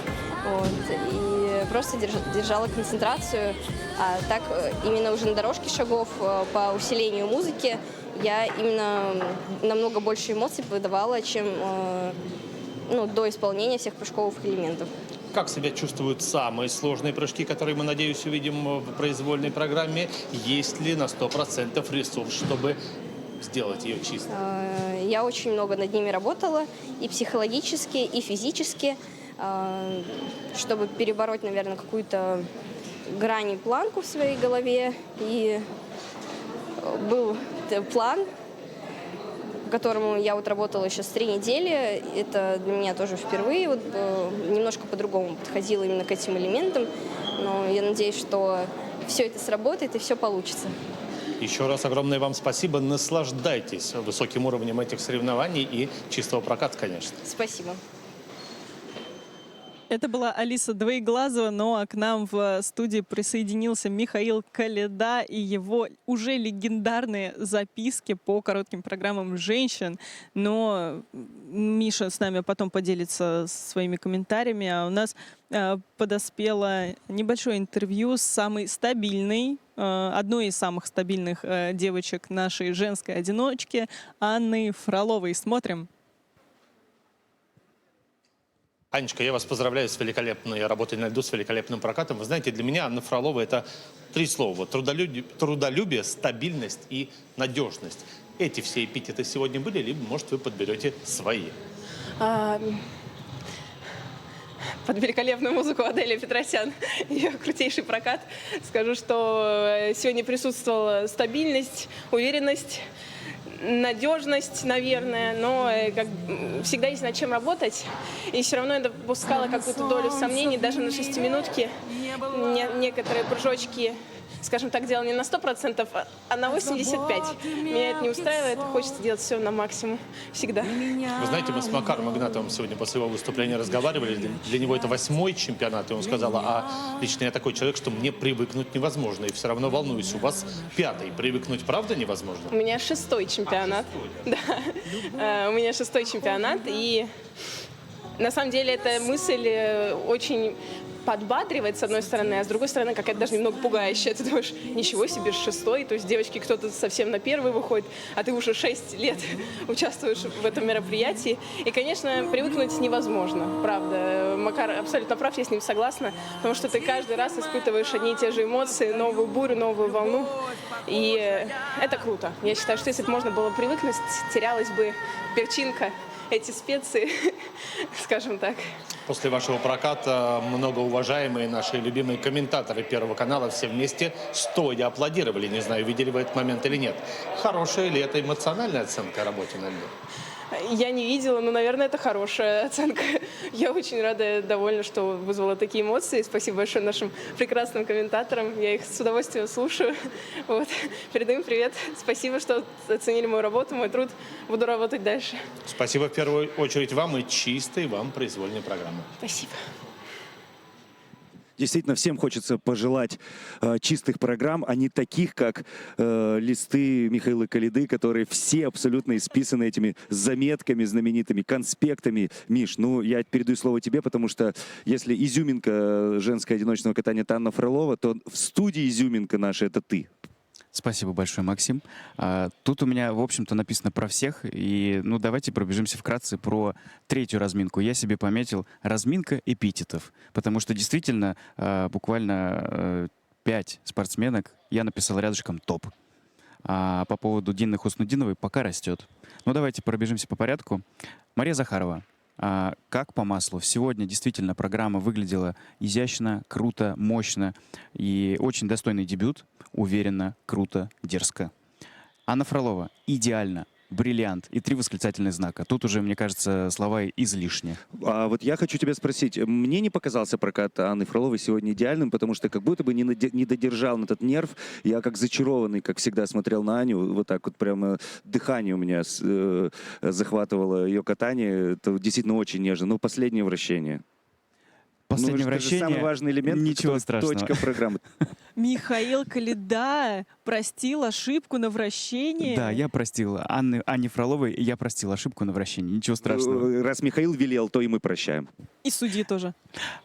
вот, и просто держала концентрацию. А так именно уже на дорожке шагов по усилению музыки я именно намного больше эмоций выдавала, чем до исполнения всех прыжковых элементов. Как себя чувствуют самые сложные прыжки, которые мы, надеюсь, увидим в произвольной программе? Есть ли на 100% ресурс, чтобы сделать ее чистой? Я очень много над ними работала, и психологически, и физически, чтобы перебороть, наверное, какую-то грань и планку в своей голове. И был план, по которому я вот работала сейчас 3 недели. Это для меня тоже впервые. Вот, немножко по-другому подходила именно к этим элементам. Но я надеюсь, что все это сработает и все получится. Еще раз огромное вам спасибо. Наслаждайтесь высоким уровнем этих соревнований и чистого проката, конечно. Спасибо. Это была Алиса Двоеглазова, но к нам в студии присоединился Михаил Коляда и его уже легендарные записки по коротким программам женщин. Но Миша с нами потом поделится своими комментариями. А у нас подоспело небольшое интервью с самой стабильной, одной из самых стабильных девочек нашей женской одиночки, Анной Фроловой. Смотрим. Анечка, я вас поздравляю с великолепной работой на льду, с великолепным прокатом. Вы знаете, для меня Анна Фролова — это 3 слова. Трудолюбие, стабильность и надежность. Эти все эпитеты сегодня были, либо, может, вы подберете свои. Под великолепную музыку Адели Петросян, ее крутейший прокат, скажу, что сегодня присутствовала стабильность, уверенность, надежность, наверное, но как всегда есть над чем работать. И все равно я допускала какую-то долю сомнений, даже на 6-минутке. Некоторые прыжочки скажем так, делал не на 100%, а на 85%. Меня это не устраивает, хочется делать все на максимум всегда. Вы знаете, мы с Макаром Игнатовым сегодня после его выступления разговаривали. Для него это 8-й чемпионат, и он сказал, а лично я такой человек, что мне привыкнуть невозможно, и все равно волнуюсь. У вас 5-й, привыкнуть правда невозможно? У меня 6-й чемпионат. Да. У меня 6-й чемпионат, и на самом деле эта мысль очень подбадривает, с одной стороны, а с другой стороны, какая-то даже немного пугающая. Ты думаешь, ничего себе, 6-й, то есть девочки кто-то совсем на 1-й выходит, а ты уже 6 лет участвуешь в этом мероприятии. И, конечно, привыкнуть невозможно, правда. Макар абсолютно прав, я с ним согласна, потому что ты каждый раз испытываешь одни и те же эмоции, новую бурю, новую волну, и это круто. Я считаю, что если бы можно было привыкнуть, терялась бы перчинка, эти специи, скажем так. После вашего проката многоуважаемые наши любимые комментаторы Первого канала все вместе стоя аплодировали. Не знаю, видели вы этот момент или нет. Хорошая ли это эмоциональная оценка работе на льду? Я не видела, но, наверное, это хорошая оценка. Я очень рада и довольна, что вызвала такие эмоции. Спасибо большое нашим прекрасным комментаторам. Я их с удовольствием слушаю. Вот. Передаю им привет. Спасибо, что оценили мою работу, мой труд. Буду работать дальше. Спасибо в первую очередь вам и чистой вам произвольной программы. Спасибо. Действительно, всем хочется пожелать чистых программ, а не таких, как листы Михаила Коляды, которые все абсолютно исписаны этими заметками знаменитыми, конспектами. Миш, ну я передаю слово тебе, потому что если изюминка женского одиночного катания — Анна Фролова, то в студии изюминка наша — это ты. Спасибо большое, Максим. Тут у меня, в общем-то, написано про всех. И, ну, давайте пробежимся вкратце про 3-ю разминку. Я себе пометил разминка эпитетов. Потому что действительно, буквально 5 спортсменок я написал рядышком топ. А по поводу Дины Хуснутдиновой пока растет. Ну, давайте пробежимся по порядку. Мария Захарова. Как по маслу. Сегодня действительно программа выглядела изящно, круто, мощно. И очень достойный дебют. Уверенно, круто, дерзко. Анна Фролова. Идеально. Бриллиант и 3 восклицательных знака. Тут уже, мне кажется, слова излишни. А вот я хочу тебя спросить. Мне не показался прокат Анны Фроловой сегодня идеальным, потому что как будто бы не додержал на этот нерв. Я как зачарованный, как всегда, смотрел на Аню. Вот так вот прямо дыхание у меня захватывало ее катание. Это действительно очень нежно. Но последнее вращение. Последнее вращение. Самый важный элемент. Ничего страшного. Точка программы. Михаил Коляда простил ошибку на вращении. Да, я простил. Анне Фроловой я простил ошибку на вращении. Ничего страшного. Раз Михаил велел, то и мы прощаем. И судьи тоже.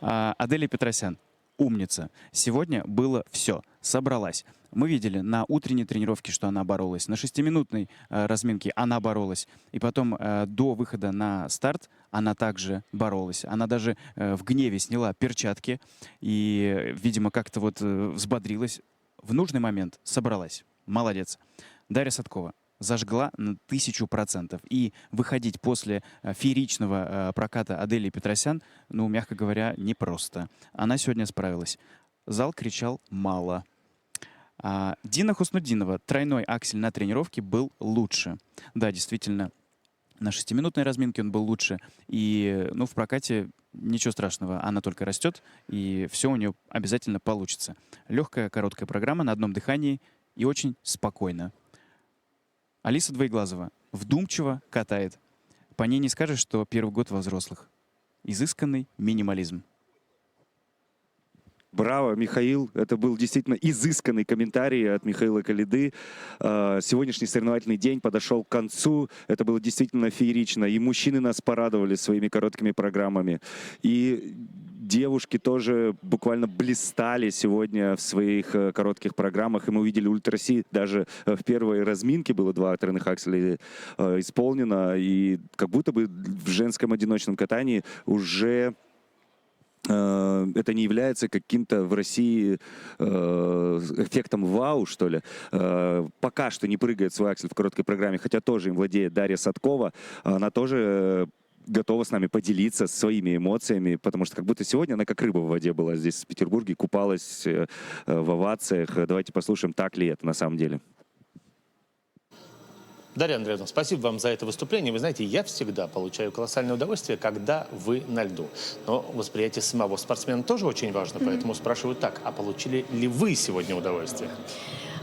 Аделия Петросян. Умница. Сегодня было все. Собралась. Мы видели на утренней тренировке, что она боролась. На 6-минутной разминке она боролась. И потом до выхода на старт она также боролась. Она даже в гневе сняла перчатки и, видимо, как-то вот взбодрилась. В нужный момент собралась. Молодец. Дарья Садкова зажгла на 1000%. И выходить после фееричного проката Аделии Петросян, ну, мягко говоря, непросто. Она сегодня справилась. Зал кричал «мало». Дина Хуснутдинова. Тройной аксель на тренировке был лучше. Да, действительно, на 6-минутной разминке он был лучше. И, ну, в прокате ничего страшного. Она только растет, и все у нее обязательно получится. Легкая, короткая программа на одном дыхании и очень спокойно. Алиса Двоеглазова. Вдумчиво катает. По ней не скажешь, что первый год во взрослых. Изысканный минимализм. Браво, Михаил. Это был действительно изысканный комментарий от Михаила Коляды. Сегодняшний соревновательный день подошел к концу. Это было действительно феерично. И мужчины нас порадовали своими короткими программами. И девушки тоже буквально блистали сегодня в своих коротких программах. И мы увидели ультраси. Даже в первой разминке было 2 тройных акселя исполнено. И как будто бы в женском одиночном катании уже это не является каким-то в России эффектом вау, что ли. Пока что не прыгает свой аксель в короткой программе, хотя тоже им владеет Дарья Садкова. Она тоже готова с нами поделиться своими эмоциями, потому что как будто сегодня она как рыба в воде была здесь в Петербурге, купалась в овациях. Давайте послушаем, так ли это на самом деле. Дарья Андреевна, спасибо вам за это выступление. Вы знаете, я всегда получаю колоссальное удовольствие, когда вы на льду. Но восприятие самого спортсмена тоже очень важно, поэтому спрашиваю так, а получили ли вы сегодня удовольствие?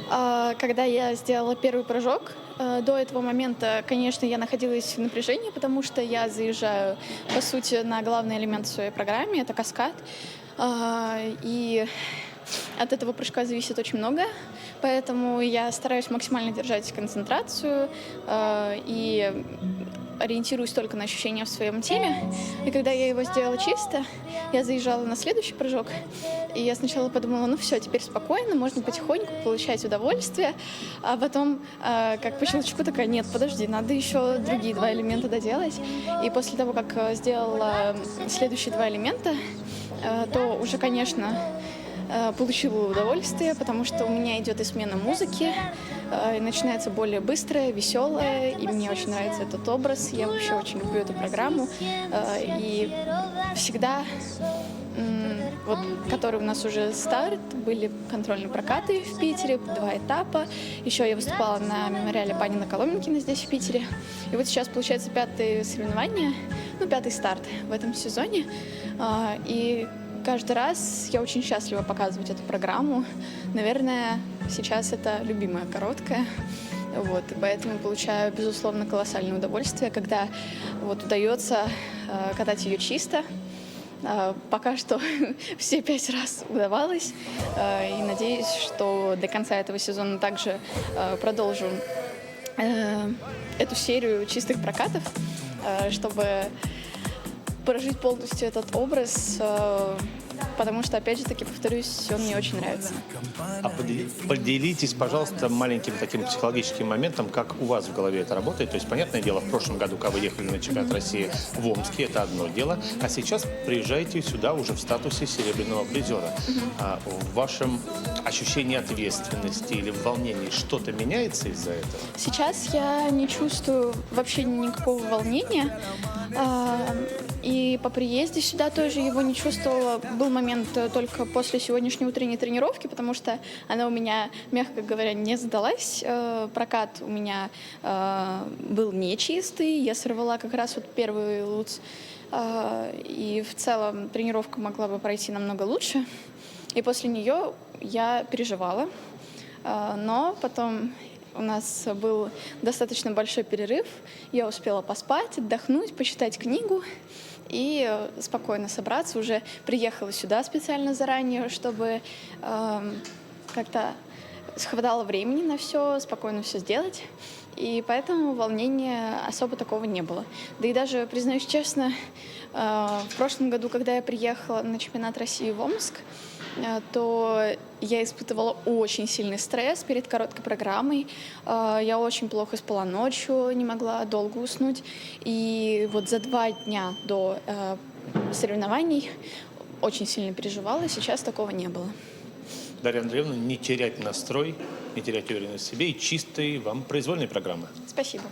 Когда я сделала первый прыжок, до этого момента, конечно, я находилась в напряжении, потому что я заезжаю, по сути, на главный элемент в своей программе, это каскад. И от этого прыжка зависит очень многое, поэтому я стараюсь максимально держать концентрацию и ориентируюсь только на ощущения в своем теле. И когда я его сделала чисто, я заезжала на следующий прыжок, и я сначала подумала, ну все, теперь спокойно, можно потихоньку получать удовольствие, а потом, как по щелчку, такая, нет, подожди, надо еще другие два элемента доделать. И после того, как сделала следующие два элемента, то уже, конечно, получила удовольствие, потому что у меня идет и смена музыки, и начинается более быстрая, веселая, и мне очень нравится этот образ, я вообще очень люблю эту программу, и всегда, вот, который у нас уже старт, были контрольные прокаты в Питере, 2 этапа, еще я выступала на мемориале Панина Коломенкина здесь в Питере, и вот сейчас получается 5-е соревнование, ну, 5-й старт в этом сезоне, и каждый раз я очень счастлива показывать эту программу. Наверное, сейчас это любимая короткая. Вот, и поэтому получаю, безусловно, колоссальное удовольствие, когда вот удается катать ее чисто. Пока что все 5 раз удавалось. И надеюсь, что до конца этого сезона также продолжу эту серию чистых прокатов, чтобы прожить полностью этот образ, потому что, опять же таки, повторюсь, он мне очень нравится. А поделитесь, пожалуйста, маленьким таким психологическим моментом, как у вас в голове это работает. То есть, понятное дело, в прошлом году, когда вы ехали на чемпионат России в Омске, это одно дело, а сейчас приезжаете сюда уже в статусе серебряного призера. А в вашем ощущении ответственности или в волнении что-то меняется из-за этого? Сейчас я не чувствую вообще никакого волнения. И по приезде сюда тоже его не чувствовала. Был момент только после сегодняшней утренней тренировки, потому что она у меня, мягко говоря, не сдалась. Прокат у меня был нечистый. Я сорвала как раз вот первый луц. И в целом тренировка могла бы пройти намного лучше. И после нее я переживала. Но потом у нас был достаточно большой перерыв. Я успела поспать, отдохнуть, почитать книгу и спокойно собраться. Уже приехала сюда специально заранее, чтобы как-то хватало времени на все, спокойно все сделать. И поэтому волнения особо такого не было. Да и даже, признаюсь честно, в прошлом году, когда я приехала на чемпионат России в Омск, то я испытывала очень сильный стресс перед короткой программой. Я очень плохо спала ночью, не могла долго уснуть. И вот за 2 дня до соревнований очень сильно переживала, сейчас такого не было. Дарья Андреевна, не терять настрой, не терять уверенность в себе и чистой вам произвольной программы. Спасибо.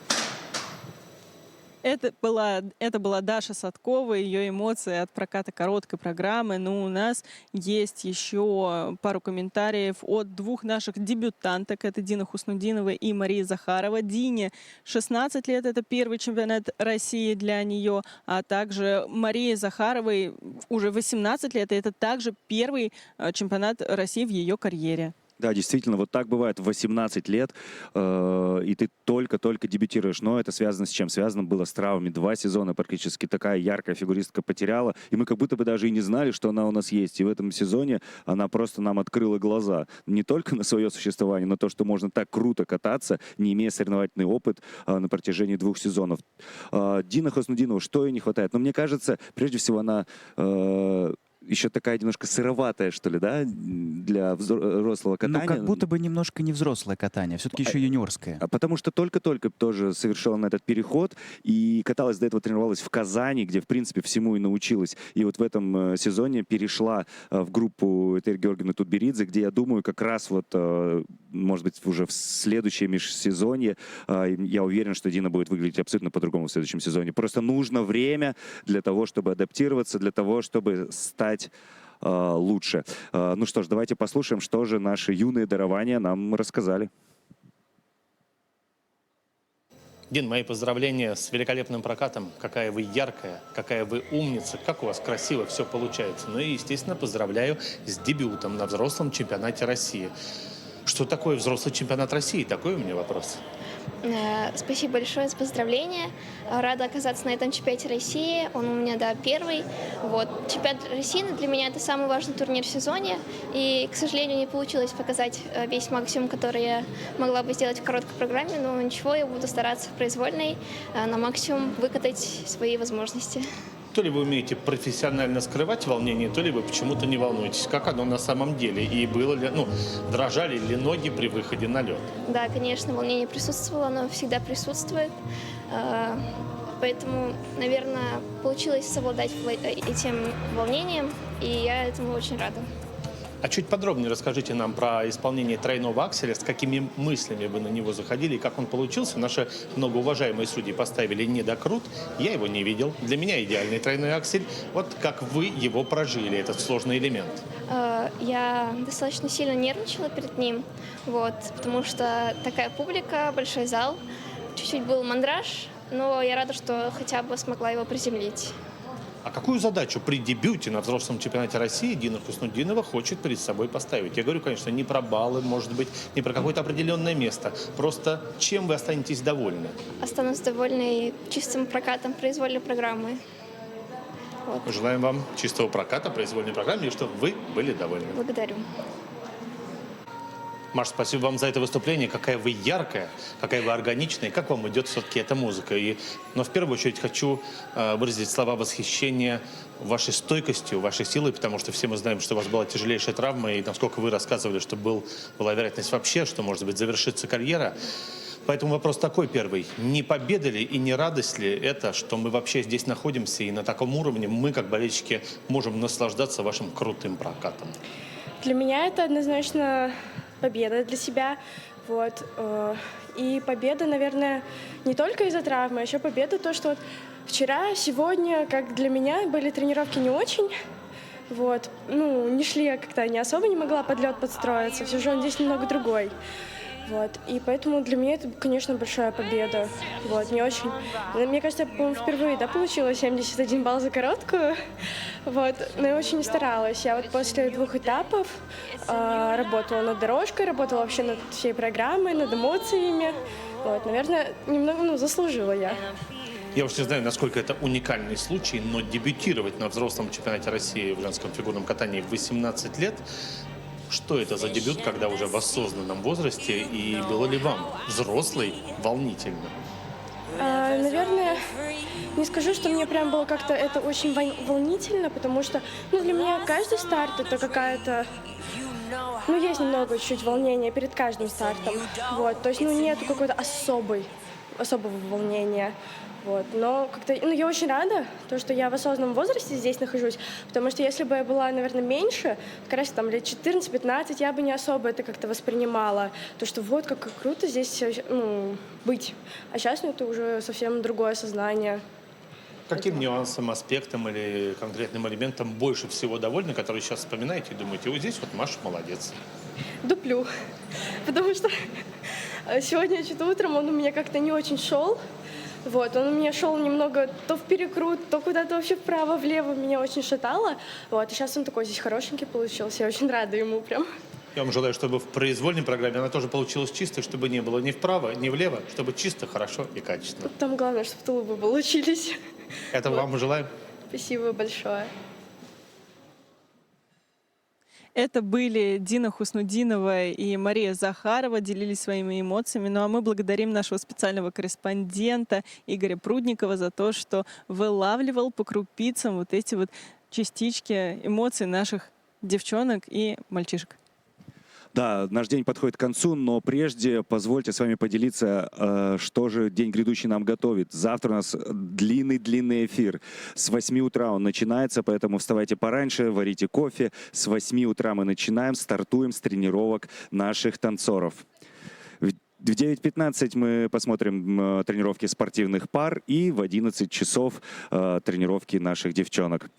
Это была Даша Садкова, ее эмоции от проката короткой программы. Но у нас есть еще пару комментариев от 2 наших дебютанток. Это Дина Хуснудинова и Мария Захарова. Дине 16 лет, это первый чемпионат России для нее. А также Марии Захаровой уже 18 лет, и это также первый чемпионат России в ее карьере. Да, действительно, вот так бывает в 18 лет, и ты только-только дебютируешь. Но это связано с чем? Связано было с травмами. 2 сезона практически такая яркая фигуристка потеряла, и мы как будто бы даже и не знали, что она у нас есть. И в этом сезоне она просто нам открыла глаза. Не только на свое существование, но то, что можно так круто кататься, не имея соревновательный опыт на протяжении 2 сезонов. Дина Хуснудинова, что ей не хватает? Но мне кажется, прежде всего, она еще такая немножко сыроватая, что ли, да, для взрослого катания. Ну, как будто бы немножко не взрослое катание, все-таки еще юниорское. Потому что только-только тоже совершила на этот переход и каталась до этого, тренировалась в Казани, где, в принципе, всему и научилась. И вот в этом сезоне перешла в группу Этери Георгиевны Тутберидзе, где, я думаю, как раз вот, может быть, уже в следующее межсезонье, я уверен, что Дина будет выглядеть абсолютно по-другому в следующем сезоне. Просто нужно время для того, чтобы адаптироваться, для того, чтобы стать лучше. Ну что ж, давайте послушаем, что же наши юные дарования нам рассказали. Дин, мои поздравления с великолепным прокатом. Какая вы яркая, какая вы умница, как у вас красиво все получается. Ну и, естественно, поздравляю с дебютом на взрослом чемпионате России. Что такое взрослый чемпионат России? Такой у меня вопрос. Спасибо большое за поздравления. Рада оказаться на этом чемпионате России. Он у меня, да, первый. Вот. Чемпионат России для меня это самый важный турнир в сезоне. И, к сожалению, не получилось показать весь максимум, который я могла бы сделать в короткой программе. Но ничего, я буду стараться в произвольной на максимум выкатать свои возможности. То ли вы умеете профессионально скрывать волнение, то ли вы почему-то не волнуетесь. Как оно на самом деле? И было ли, дрожали ли ноги при выходе на лед? Да, конечно, волнение присутствовало, оно всегда присутствует. Поэтому, наверное, получилось совладать этим волнением, и я этому очень рада. А чуть подробнее расскажите нам про исполнение тройного акселя, с какими мыслями вы на него заходили и как он получился. Наши многоуважаемые судьи поставили недокрут, я его не видел. Для меня идеальный тройной аксель. Вот как вы его прожили, этот сложный элемент? Я достаточно сильно нервничала перед ним, потому что такая публика, большой зал, чуть-чуть был мандраж, но я рада, что хотя бы смогла его приземлить. А какую задачу при дебюте на взрослом чемпионате России Дина Хуснутдинова хочет перед собой поставить? Я говорю, конечно, не про баллы, может быть, не про какое-то определенное место. Просто чем вы останетесь довольны? Останусь довольной чистым прокатом произвольной программы. Желаем вам чистого проката, произвольной программы, и чтобы вы были довольны. Благодарю. Маш, спасибо вам за это выступление. Какая вы яркая, какая вы органичная, и как вам идет все-таки эта музыка. Но в первую очередь хочу выразить слова восхищения вашей стойкостью, вашей силой, потому что все мы знаем, что у вас была тяжелейшая травма, и насколько вы рассказывали, что была вероятность вообще, что, может быть, завершится карьера. Поэтому вопрос такой первый. Не победа ли и не радость ли это, что мы вообще здесь находимся, и на таком уровне мы, как болельщики, можем наслаждаться вашим крутым прокатом? Для меня это однозначно победа для себя. И победа, наверное, не только из-за травмы, а еще победа то, что вчера, сегодня, как для меня, были тренировки не очень. Не шли, я как-то не особо не могла под лед подстроиться. Все же он здесь немного другой. И поэтому для меня это, конечно, большая победа. Мне кажется, я, по-моему, впервые получила 71 балл за короткую. Но я очень старалась. Я после 2 этапов работала над дорожкой, работала вообще над всей программой, над эмоциями. Наверное, немного заслужила я. Я уж не знаю, насколько это уникальный случай, но дебютировать на взрослом чемпионате России в женском фигурном катании в 18 лет. Что это за дебют, когда уже в осознанном возрасте, и было ли вам, взрослой, волнительно? Наверное, не скажу, что мне прям было как-то это очень волнительно, потому что для меня каждый старт это какая-то... есть немного чуть-чуть волнения перед каждым стартом. То есть, нету какой-то особого волнения. Но как-то, я очень рада, что я в осознанном возрасте здесь нахожусь, потому что если бы я была, наверное, меньше, как раз лет 14-15, я бы не особо это как-то воспринимала. То, что как круто здесь быть. А сейчас это уже совсем другое сознание. Каким нюансом, аспектом или конкретным элементом больше всего довольны, которые сейчас вспоминаете и думаете, здесь Маша молодец? Дуплю. Потому что сегодня что-то утром он у меня как-то не очень шел. Он у меня шел немного то в перекрут, то куда-то вообще вправо-влево, меня очень шатало. И сейчас он такой здесь хорошенький получился, я очень рада ему прям. Я вам желаю, чтобы в произвольной программе она тоже получилась чистой, чтобы не было ни вправо, ни влево, чтобы чисто, хорошо и качественно. Там главное, чтобы тулубы получились. Этого вам и желаю. Спасибо большое. Это были Дина Хуснутдинова и Мария Захарова, делились своими эмоциями. Ну а мы благодарим нашего специального корреспондента Игоря Прудникова за то, что вылавливал по крупицам эти частички эмоций наших девчонок и мальчишек. Да, наш день подходит к концу, но прежде позвольте с вами поделиться, что же день грядущий нам готовит. Завтра у нас длинный эфир. С 8 утра он начинается, поэтому вставайте пораньше, варите кофе. С 8 утра мы начинаем, стартуем с тренировок наших танцоров. В 9:15 мы посмотрим тренировки спортивных пар и в 11 часов тренировки наших девчонок.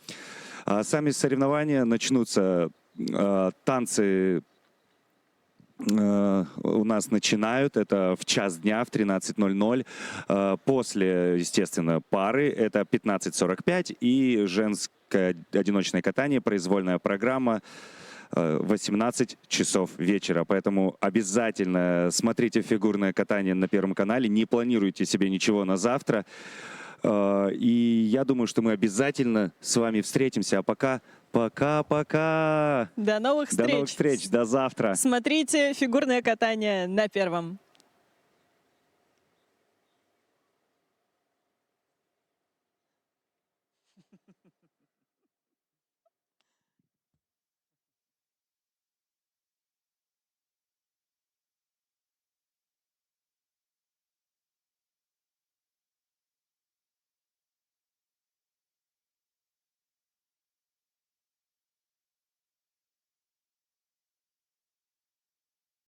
Сами соревнования начнутся танцы у нас начинают. Это в час дня, в 13:00. После, естественно, пары это 15:45 и женское одиночное катание, произвольная программа 18 часов вечера. Поэтому обязательно смотрите фигурное катание на Первом канале. Не планируйте себе ничего на завтра. И я думаю, что мы обязательно с вами встретимся. А пока пока-пока. До новых встреч. До новых встреч. До завтра. Смотрите фигурное катание на Первом.